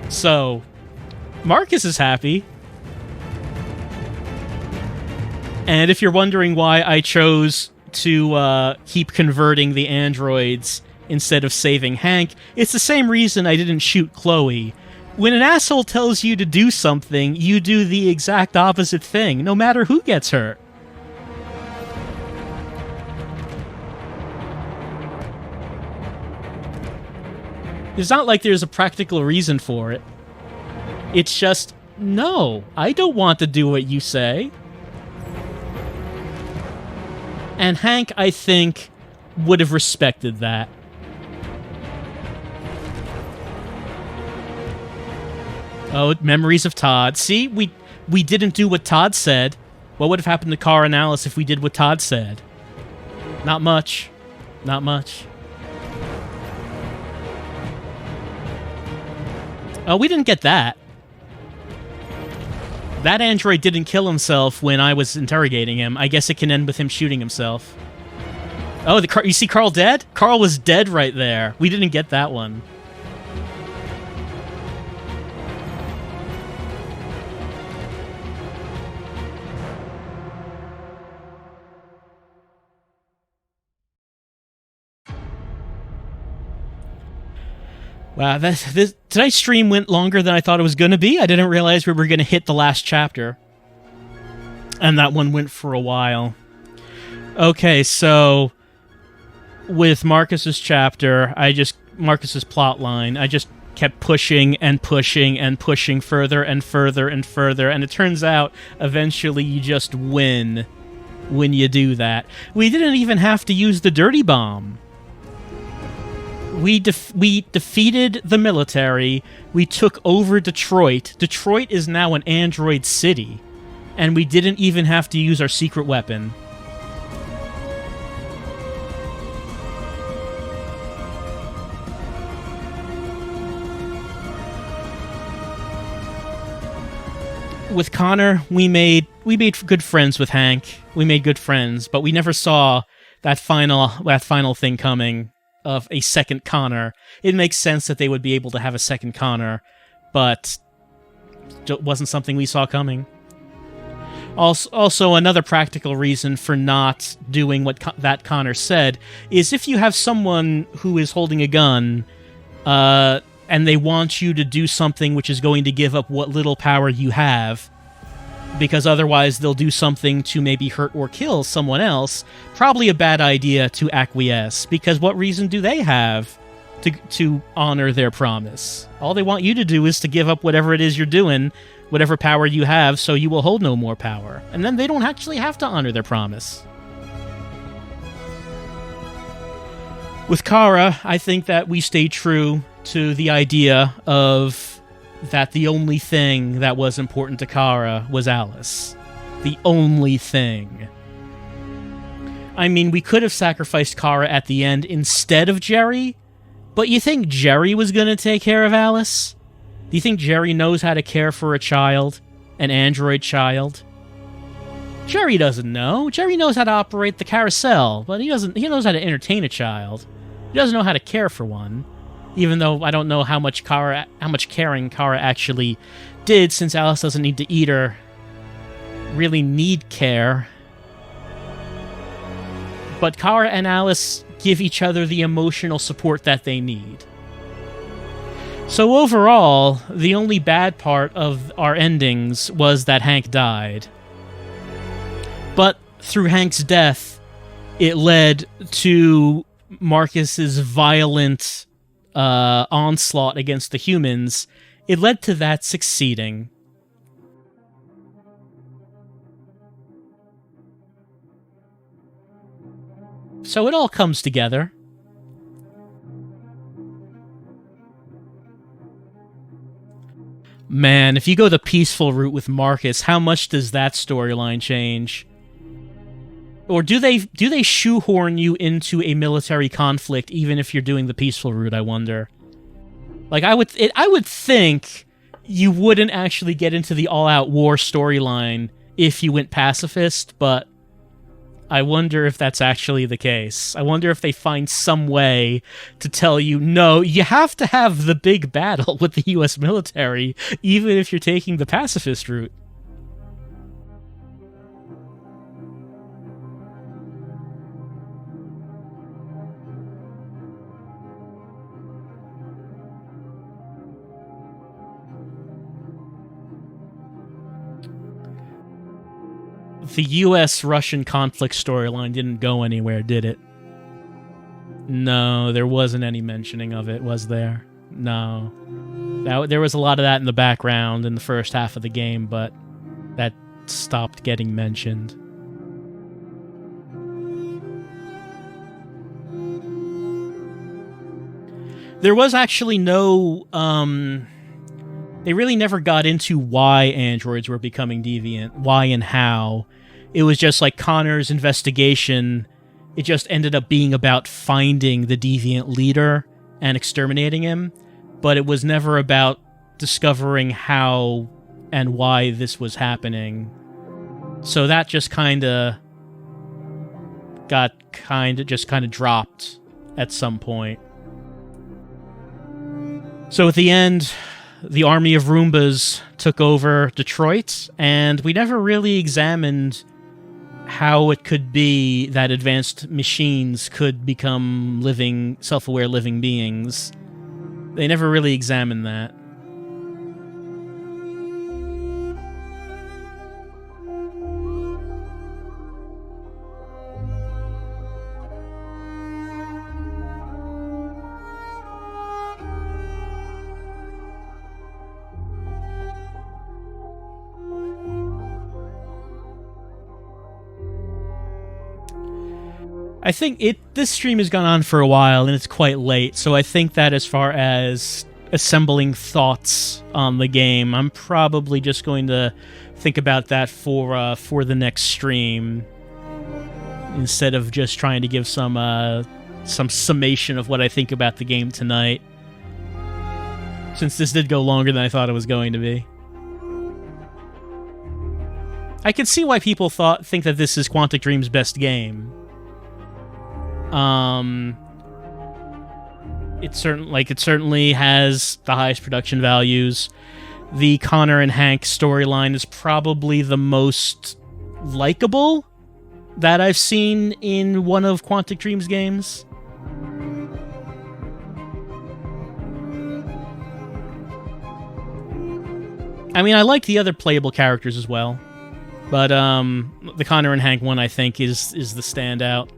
So Marcus is happy. And if you're wondering why I chose to keep converting the androids instead of saving Hank, it's the same reason I didn't shoot Chloe. When an asshole tells you to do something, you do the exact opposite thing, no matter who gets hurt. It's not like there's a practical reason for it. It's just, no, I don't want to do what you say. And Hank, I think, would have respected that. Oh, memories of Todd. See, we didn't do what Todd said. What would have happened to Kara and Alice if we did what Todd said? Not much. Not much. Oh, we didn't get that. That android didn't kill himself when I was interrogating him. I guess it can end with him shooting himself. Oh, you see Carl dead? Carl was dead right there. We didn't get that one. Wow, tonight's stream went longer than I thought it was going to be. I didn't realize we were going to hit the last chapter. And that one went for a while. Okay, so with Marcus's chapter, Marcus's plot line, I just kept pushing and pushing and pushing further and further and further, and it turns out eventually you just win when you do that. We didn't even have to use the dirty bomb. We defeated the military. We took over Detroit. Detroit is now an android city. And we didn't even have to use our secret weapon. With Connor, we made good friends with Hank. We made good friends, but we never saw that final thing coming. Of a second Connor. It makes sense that they would be able to have a second Connor, but it wasn't something we saw coming. Also, another practical reason for not doing what that Connor said is if you have someone who is holding a gun, and they want you to do something which is going to give up what little power you have, because otherwise they'll do something to maybe hurt or kill someone else, probably a bad idea to acquiesce, because what reason do they have to honor their promise? All they want you to do is to give up whatever it is you're doing, whatever power you have, so you will hold no more power. And then they don't actually have to honor their promise. With Kara, I think that we stayed true to the idea of that the only thing that was important to Kara was Alice. The only thing. I mean, we could have sacrificed Kara at the end instead of Jerry, but you think Jerry was going to take care of Alice? Do you think Jerry knows how to care for a child? An android child? Jerry doesn't know. Jerry knows how to operate the carousel, but he knows how to entertain a child. He doesn't know how to care for one. Even though I don't know how much caring Kara actually did, since Alice doesn't need to eat or really need care. But Kara and Alice give each other the emotional support that they need. So overall, the only bad part of our endings was that Hank died. But through Hank's death, it led to Marcus's violent onslaught against the humans. It led to that succeeding. So it all comes together. Man, if you go the peaceful route with Marcus, how much does that storyline change? Or do they shoehorn you into a military conflict even if you're doing the peaceful route, I wonder? Like, I would think you wouldn't actually get into the all-out war storyline if you went pacifist, but I wonder if that's actually the case. I wonder if they find some way to tell you, no, you have to have the big battle with the US military, even if you're taking the pacifist route. The US-Russian conflict storyline didn't go anywhere, did it? No, there wasn't any mentioning of it, was there? No. There was a lot of that in the background in the first half of the game, but that stopped getting mentioned. There was actually no... they really never got into why androids were becoming deviant, why and how. It was just like Connor's investigation. It just ended up being about finding the deviant leader and exterminating him, but it was never about discovering how and why this was happening. So that just kind of dropped at some point. So at the end, the army of Roombas took over Detroit, and we never really examined how it could be that advanced machines could become living, self-aware living beings. They never really examined that. I think this stream has gone on for a while, and it's quite late, so I think that as far as assembling thoughts on the game, I'm probably just going to think about that for the next stream, instead of just trying to give some summation of what I think about the game tonight, since this did go longer than I thought it was going to be. I can see why people think that this is Quantic Dream's best game. It certainly has the highest production values. The Connor and Hank storyline is probably the most likable that I've seen in one of Quantic Dream's games. I mean, I like the other playable characters as well, but the Connor and Hank one, I think, is the standout.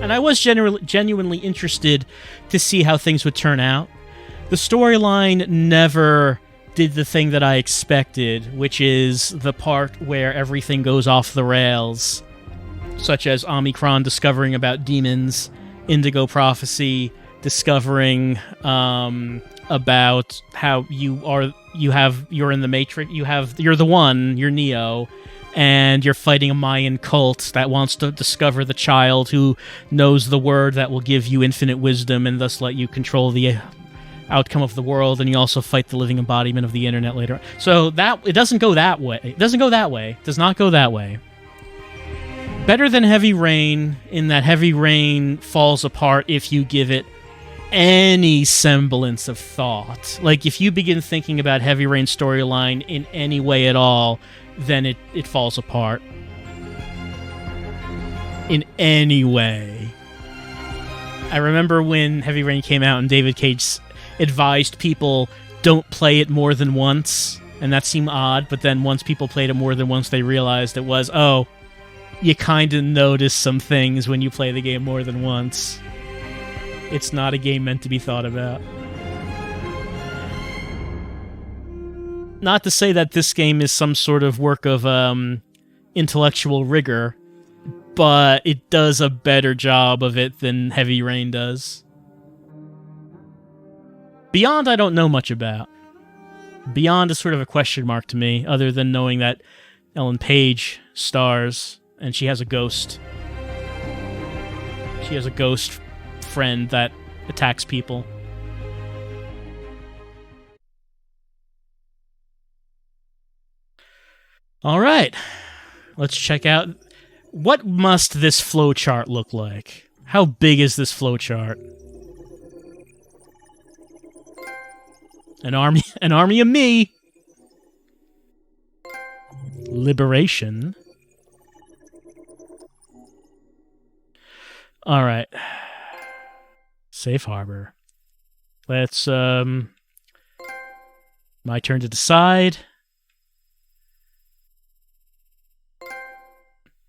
And I was genuinely interested to see how things would turn out. The storyline never did the thing that I expected, which is the part where everything goes off the rails, such as Omicron discovering about demons, Indigo Prophecy discovering about how you're in the Matrix, you're the one, you're Neo, and you're fighting a Mayan cult that wants to discover the child who knows the word that will give you infinite wisdom and thus let you control the outcome of the world, and you also fight the living embodiment of the internet later. So it doesn't go that way. It doesn't go that way. It does not go that way. Better than Heavy Rain, in that Heavy Rain falls apart if you give it any semblance of thought. Like, if you begin thinking about Heavy Rain's storyline in any way at all, then it falls apart. In any way. I remember when Heavy Rain came out and David Cage advised people don't play it more than once, and that seemed odd, but then once people played it more than once, they realized it was, oh, you kind of notice some things when you play the game more than once. It's not a game meant to be thought about. Not to say that this game is some sort of work of intellectual rigor, but it does a better job of it than Heavy Rain does. Beyond, I don't know much about. Beyond is sort of a question mark to me, other than knowing that Ellen Page stars, and she has a ghost. She has a ghost friend that attacks people. All right, let's check out, what must this flowchart look like? How big is this flowchart? An army of me. Liberation. All right. Safe harbor. Let's My turn to decide.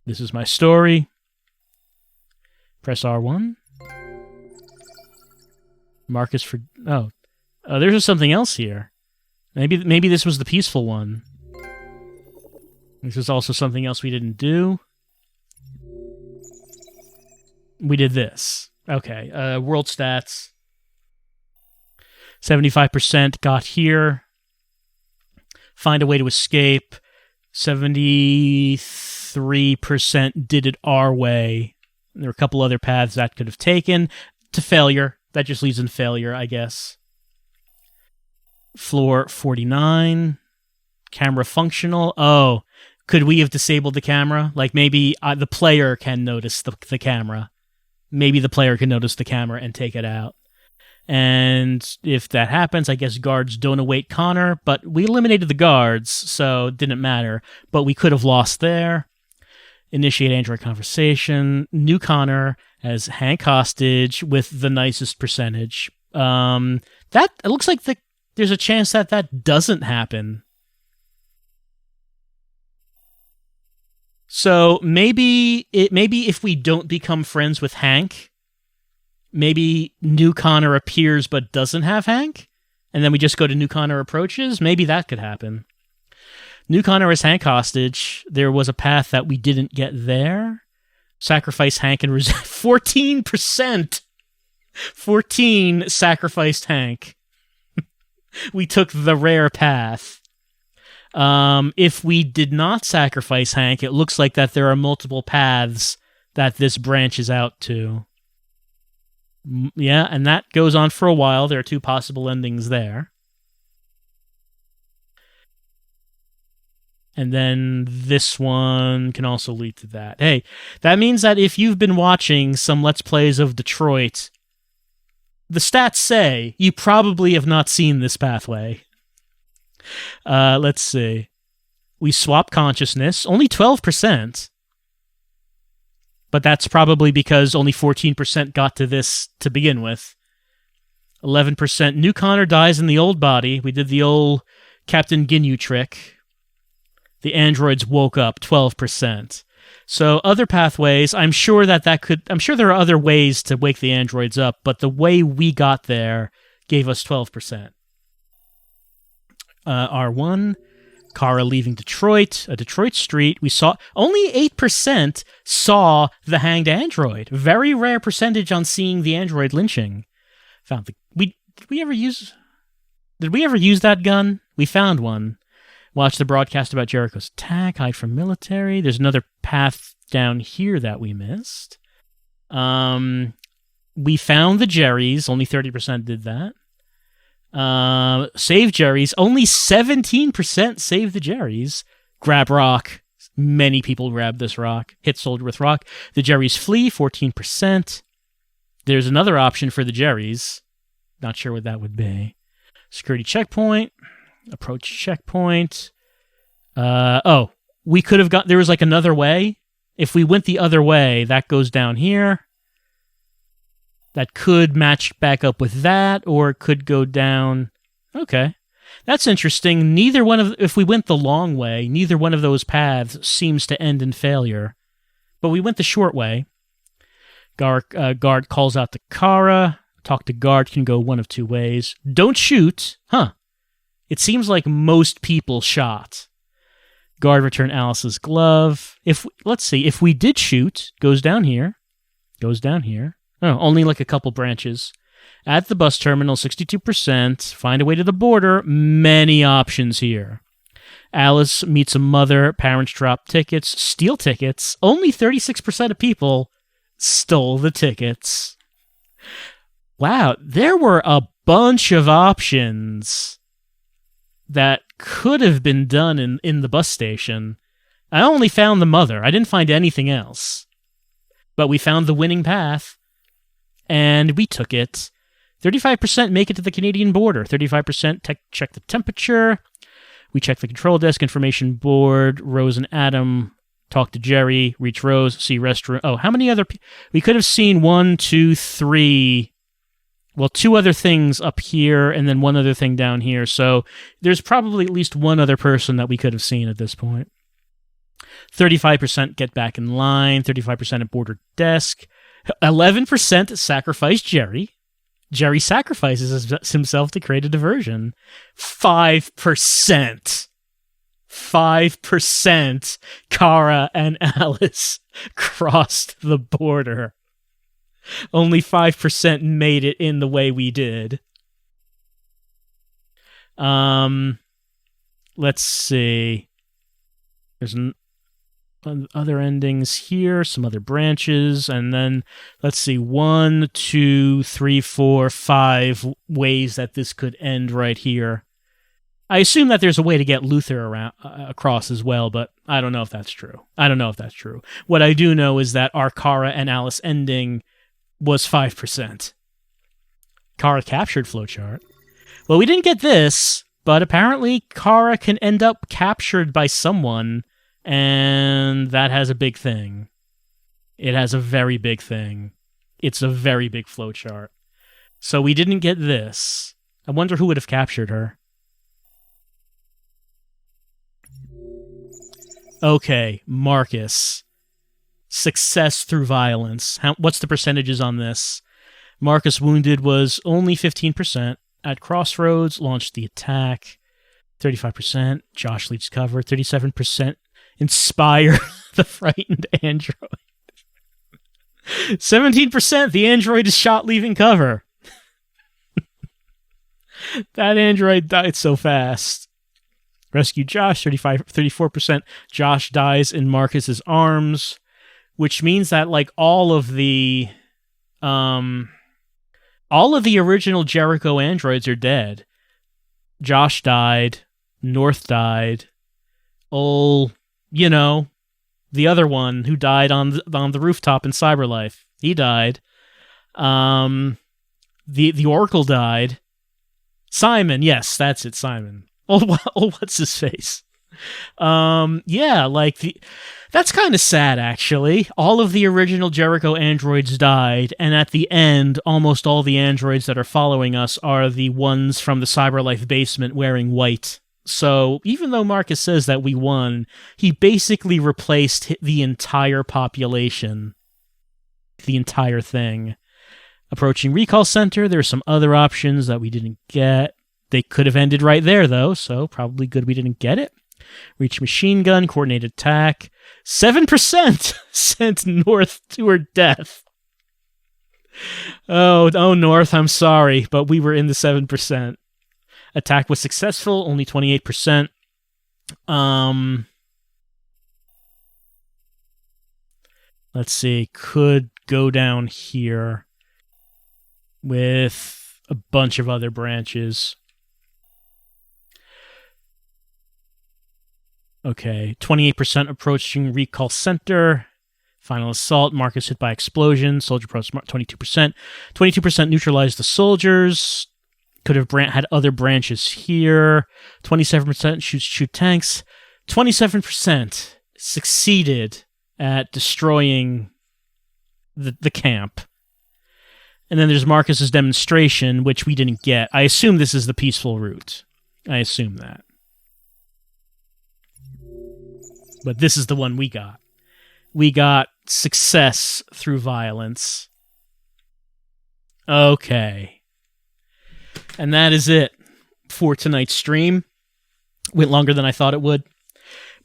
This is my story. Press R1. Marcus for... Oh. There's something else here. Maybe this was the peaceful one. This is also something else we didn't do. We did this. Okay. World stats. 75% got here. Find a way to escape. 73% did it our way. There were a couple other paths that could have taken to failure. That just leads in failure, I guess. Floor 49. Camera functional. Oh, could we have disabled the camera? Like maybe the player can notice the camera. Maybe the player can notice the camera and take it out. And if that happens, I guess guards don't await Connor, but we eliminated the guards, so it didn't matter. But we could have lost there. Initiate Android conversation. New Connor as Hank hostage with the nicest percentage. That it looks like there's a chance that doesn't happen. So maybe if we don't become friends with Hank, maybe New Connor appears but doesn't have Hank, and then we just go to New Connor approaches. Maybe that could happen. New Connor as Hank hostage. There was a path that we didn't get there. Sacrifice Hank and 14%. 14 sacrificed Hank. We took the rare path. If we did not sacrifice Hank, it looks like that there are multiple paths that this branches out to. Yeah, and that goes on for a while. There are 2 possible endings there. And then this one can also lead to that. Hey, that means that if you've been watching some Let's Plays of Detroit, the stats say you probably have not seen this pathway. Let's see. We swap consciousness. Only 12%. But that's probably because only 14% got to this to begin with. 11%. New Connor dies in the old body. We did the old Captain Ginyu trick. The androids woke up. 12%. So other pathways, I'm sure there are other ways to wake the androids up, but the way we got there gave us 12%. R1, Kara leaving Detroit, a Detroit street. We saw only 8% saw the hanged android. Very rare percentage on seeing the android lynching. Did we ever use that gun? We found one. Watch the broadcast about Jericho's attack. Hide from military. There's another path down here that we missed. We found the Jerry's. Only 30% did that. Save Jerry's. Only 17% save the Jerry's. Grab rock. Many people grab this rock. Hit soldier with rock. The Jerry's flee. 14%. There's another option for the Jerry's. Not sure what that would be. Security checkpoint. Approach checkpoint. We could have there was like another way. If we went the other way, that goes down here. That could match back up with that, or it could go down. Okay. That's interesting. If we went the long way, neither one of those paths seems to end in failure. But we went the short way. Guard calls out to Kara. Talk to guard can go one of 2 ways. Don't shoot. Huh. It seems like most people shot. Guard return Alice's glove. Let's see. If we did shoot, goes down here. Goes down here. Oh, only like a couple branches. At the bus terminal, 62%. Find a way to the border. Many options here. Alice meets a mother. Parents drop tickets. Steal tickets. Only 36% of people stole the tickets. Wow, there were a bunch of options that could have been done in the bus station. I only found the mother. I didn't find anything else. But we found the winning path, and we took it. 35% make it to the Canadian border. 35% check the temperature. We check the control desk, information board. Rose and Adam talk to Jerry. Reach Rose. See restroom. Oh, how many other... We could have seen 1, 2, 3... Well, 2 other things up here and then 1 other thing down here. So there's probably at least 1 other person that we could have seen at this point. 35% get back in line. 35% at border desk. 11% sacrifice Jerry. Jerry sacrifices himself to create a diversion. 5%. 5% Kara and Alice crossed the border. Only 5% made it in the way we did. Let's see. There's other endings here, some other branches, and then let's see, 1, 2, 3, 4, 5 ways that this could end right here. I assume that there's a way to get Luther across as well, but I don't know if that's true. What I do know is that our Kara and Alice ending was 5%. Kara captured flowchart. Well, we didn't get this, but apparently Kara can end up captured by someone, and that has a big thing. It has a very big thing. It's a very big flowchart. So we didn't get this. I wonder who would have captured her. Okay, Marcus. Success through violence. What's the percentages on this? Marcus wounded was only 15%. At Crossroads, launched the attack. 35%. Josh leads cover. 37%. Inspire the frightened android. 17%. The android is shot leaving cover. That android died so fast. Rescue Josh. 34%. Josh dies in Marcus's arms. Which means that, like, all of the original Jericho androids are dead. Josh died. North died. The other one who died on the rooftop in Cyberlife. He died. The Oracle died. Simon, yes, that's it, Simon. What's his face? That's kind of sad, actually. All of the original Jericho androids died, and at the end, almost all the androids that are following us are the ones from the Cyberlife basement wearing white. So, even though Marcus says that we won, he basically replaced the entire population. The entire thing. Approaching Recall Center, there are some other options that we didn't get. They could have ended right there, though, so probably good we didn't get it. Reach machine gun, coordinated attack. 7% sent North to her death. Oh, North, I'm sorry, but we were in the 7%. Attack was successful, only 28%. Let's see, could go down here with a bunch of other branches. Okay, 28% approaching Recall Center. Final assault, Marcus hit by explosion. Soldier approach 22%. 22% neutralized the soldiers. Could have had other branches here. 27% shoot tanks. 27% succeeded at destroying the camp. And then there's Marcus's demonstration, which we didn't get. I assume this is the peaceful route. I assume that. But this is the one we got. We got success through violence. Okay. And that is it for tonight's stream. Went longer than I thought it would.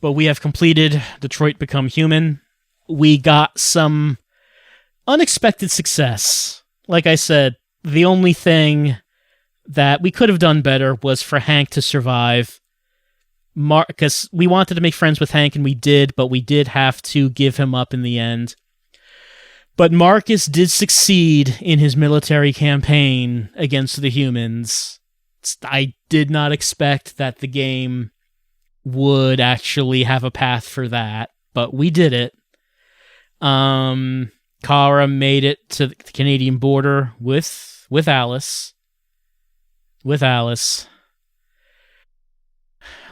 But we have completed Detroit Become Human. We got some unexpected success. Like I said, the only thing that we could have done better was for Hank to survive. Because we wanted to make friends with Hank, and we did, but we did have to give him up in the end. But Marcus did succeed in his military campaign against the humans. I did not expect that the game would actually have a path for that, but we did it. Kara made it to the Canadian border with Alice.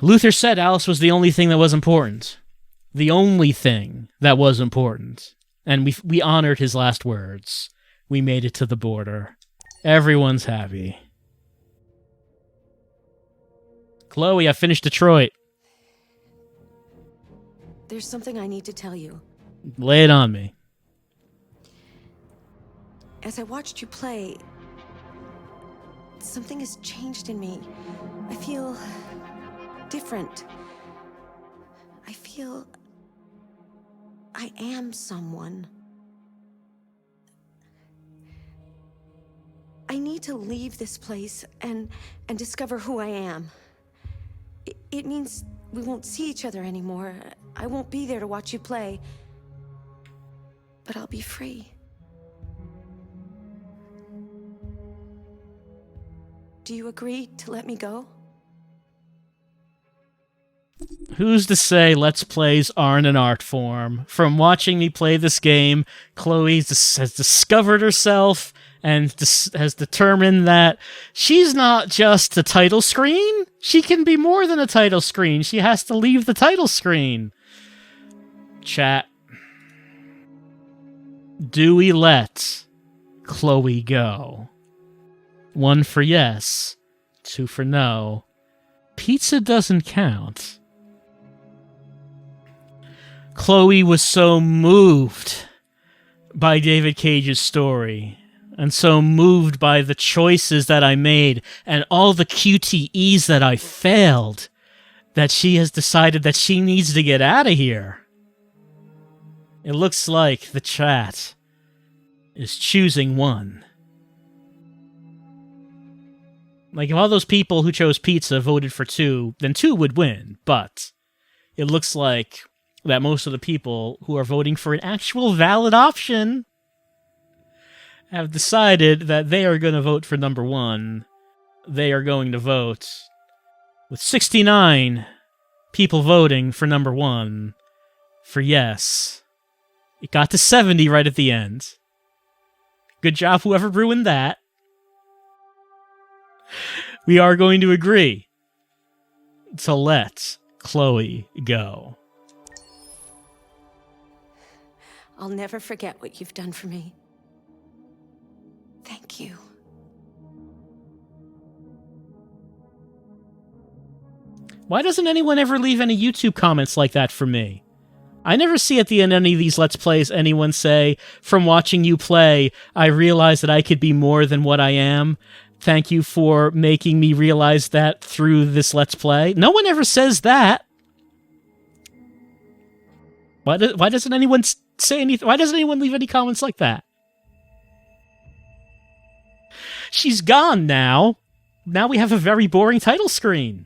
Luther said Alice was the only thing that was important. The only thing that was important. And we honored his last words. We made it to the border. Everyone's happy. Chloe, I finished Detroit. There's something I need to tell you. Lay it on me. As I watched you play, something has changed in me. I feel different. I feel I am someone. I need to leave this place and discover who I am. It means we won't see each other anymore. I won't be there to watch you play. But I'll be free. Do you agree to let me go? Who's to say Let's Plays aren't an art form? From watching me play this game, Chloe has discovered herself and has determined that she's not just a title screen. She can be more than a title screen. She has to leave the title screen. Chat. Do we let Chloe go? 1 for yes, 2 for no. Pizza doesn't count. Chloe was so moved by David Cage's story, and so moved by the choices that I made and all the QTEs that I failed, that she has decided that she needs to get out of here. It looks like the chat is choosing 1. Like, if all those people who chose pizza voted for 2, then 2 would win, but it looks like that most of the people who are voting for an actual valid option have decided that they are going to vote for number 1. They are going to vote with 69 people voting for number 1 for yes. It got to 70 right at the end. Good job, whoever ruined that. We are going to agree to let Chloe go. I'll never forget what you've done for me. Thank you. Why doesn't anyone ever leave any YouTube comments like that for me? I never see at the end of any of these Let's Plays anyone say, from watching you play, I realized that I could be more than what I am. Thank you for making me realize that through this Let's Play. No one ever says that. Why doesn't anyone say anything? Why doesn't anyone leave any comments like that? She's gone now. Now we have a very boring title screen.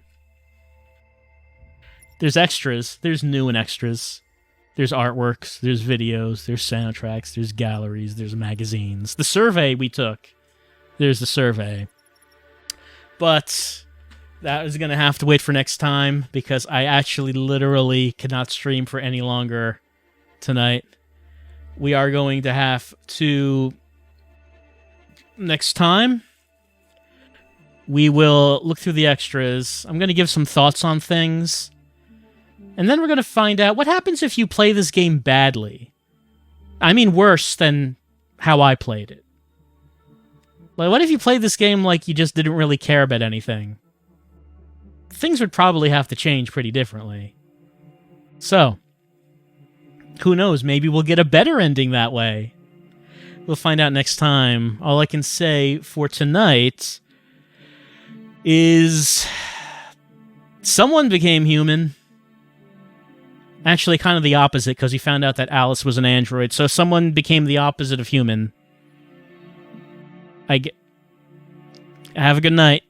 There's extras. There's new and extras. There's artworks. There's videos. There's soundtracks. There's galleries. There's magazines. The survey we took. There's the survey. But that is going to have to wait for next time because I actually literally cannot stream for any longer tonight. We are going to have to... Next time, we will look through the extras. I'm going to give some thoughts on things. And then we're going to find out what happens if you play this game badly. I mean worse than how I played it. Like, what if you played this game like you just didn't really care about anything? Things would probably have to change pretty differently. So, who knows? Maybe we'll get a better ending that way. We'll find out next time. All I can say for tonight is someone became human. Actually, kind of the opposite, because he found out that Alice was an android. So someone became the opposite of human. Have a good night.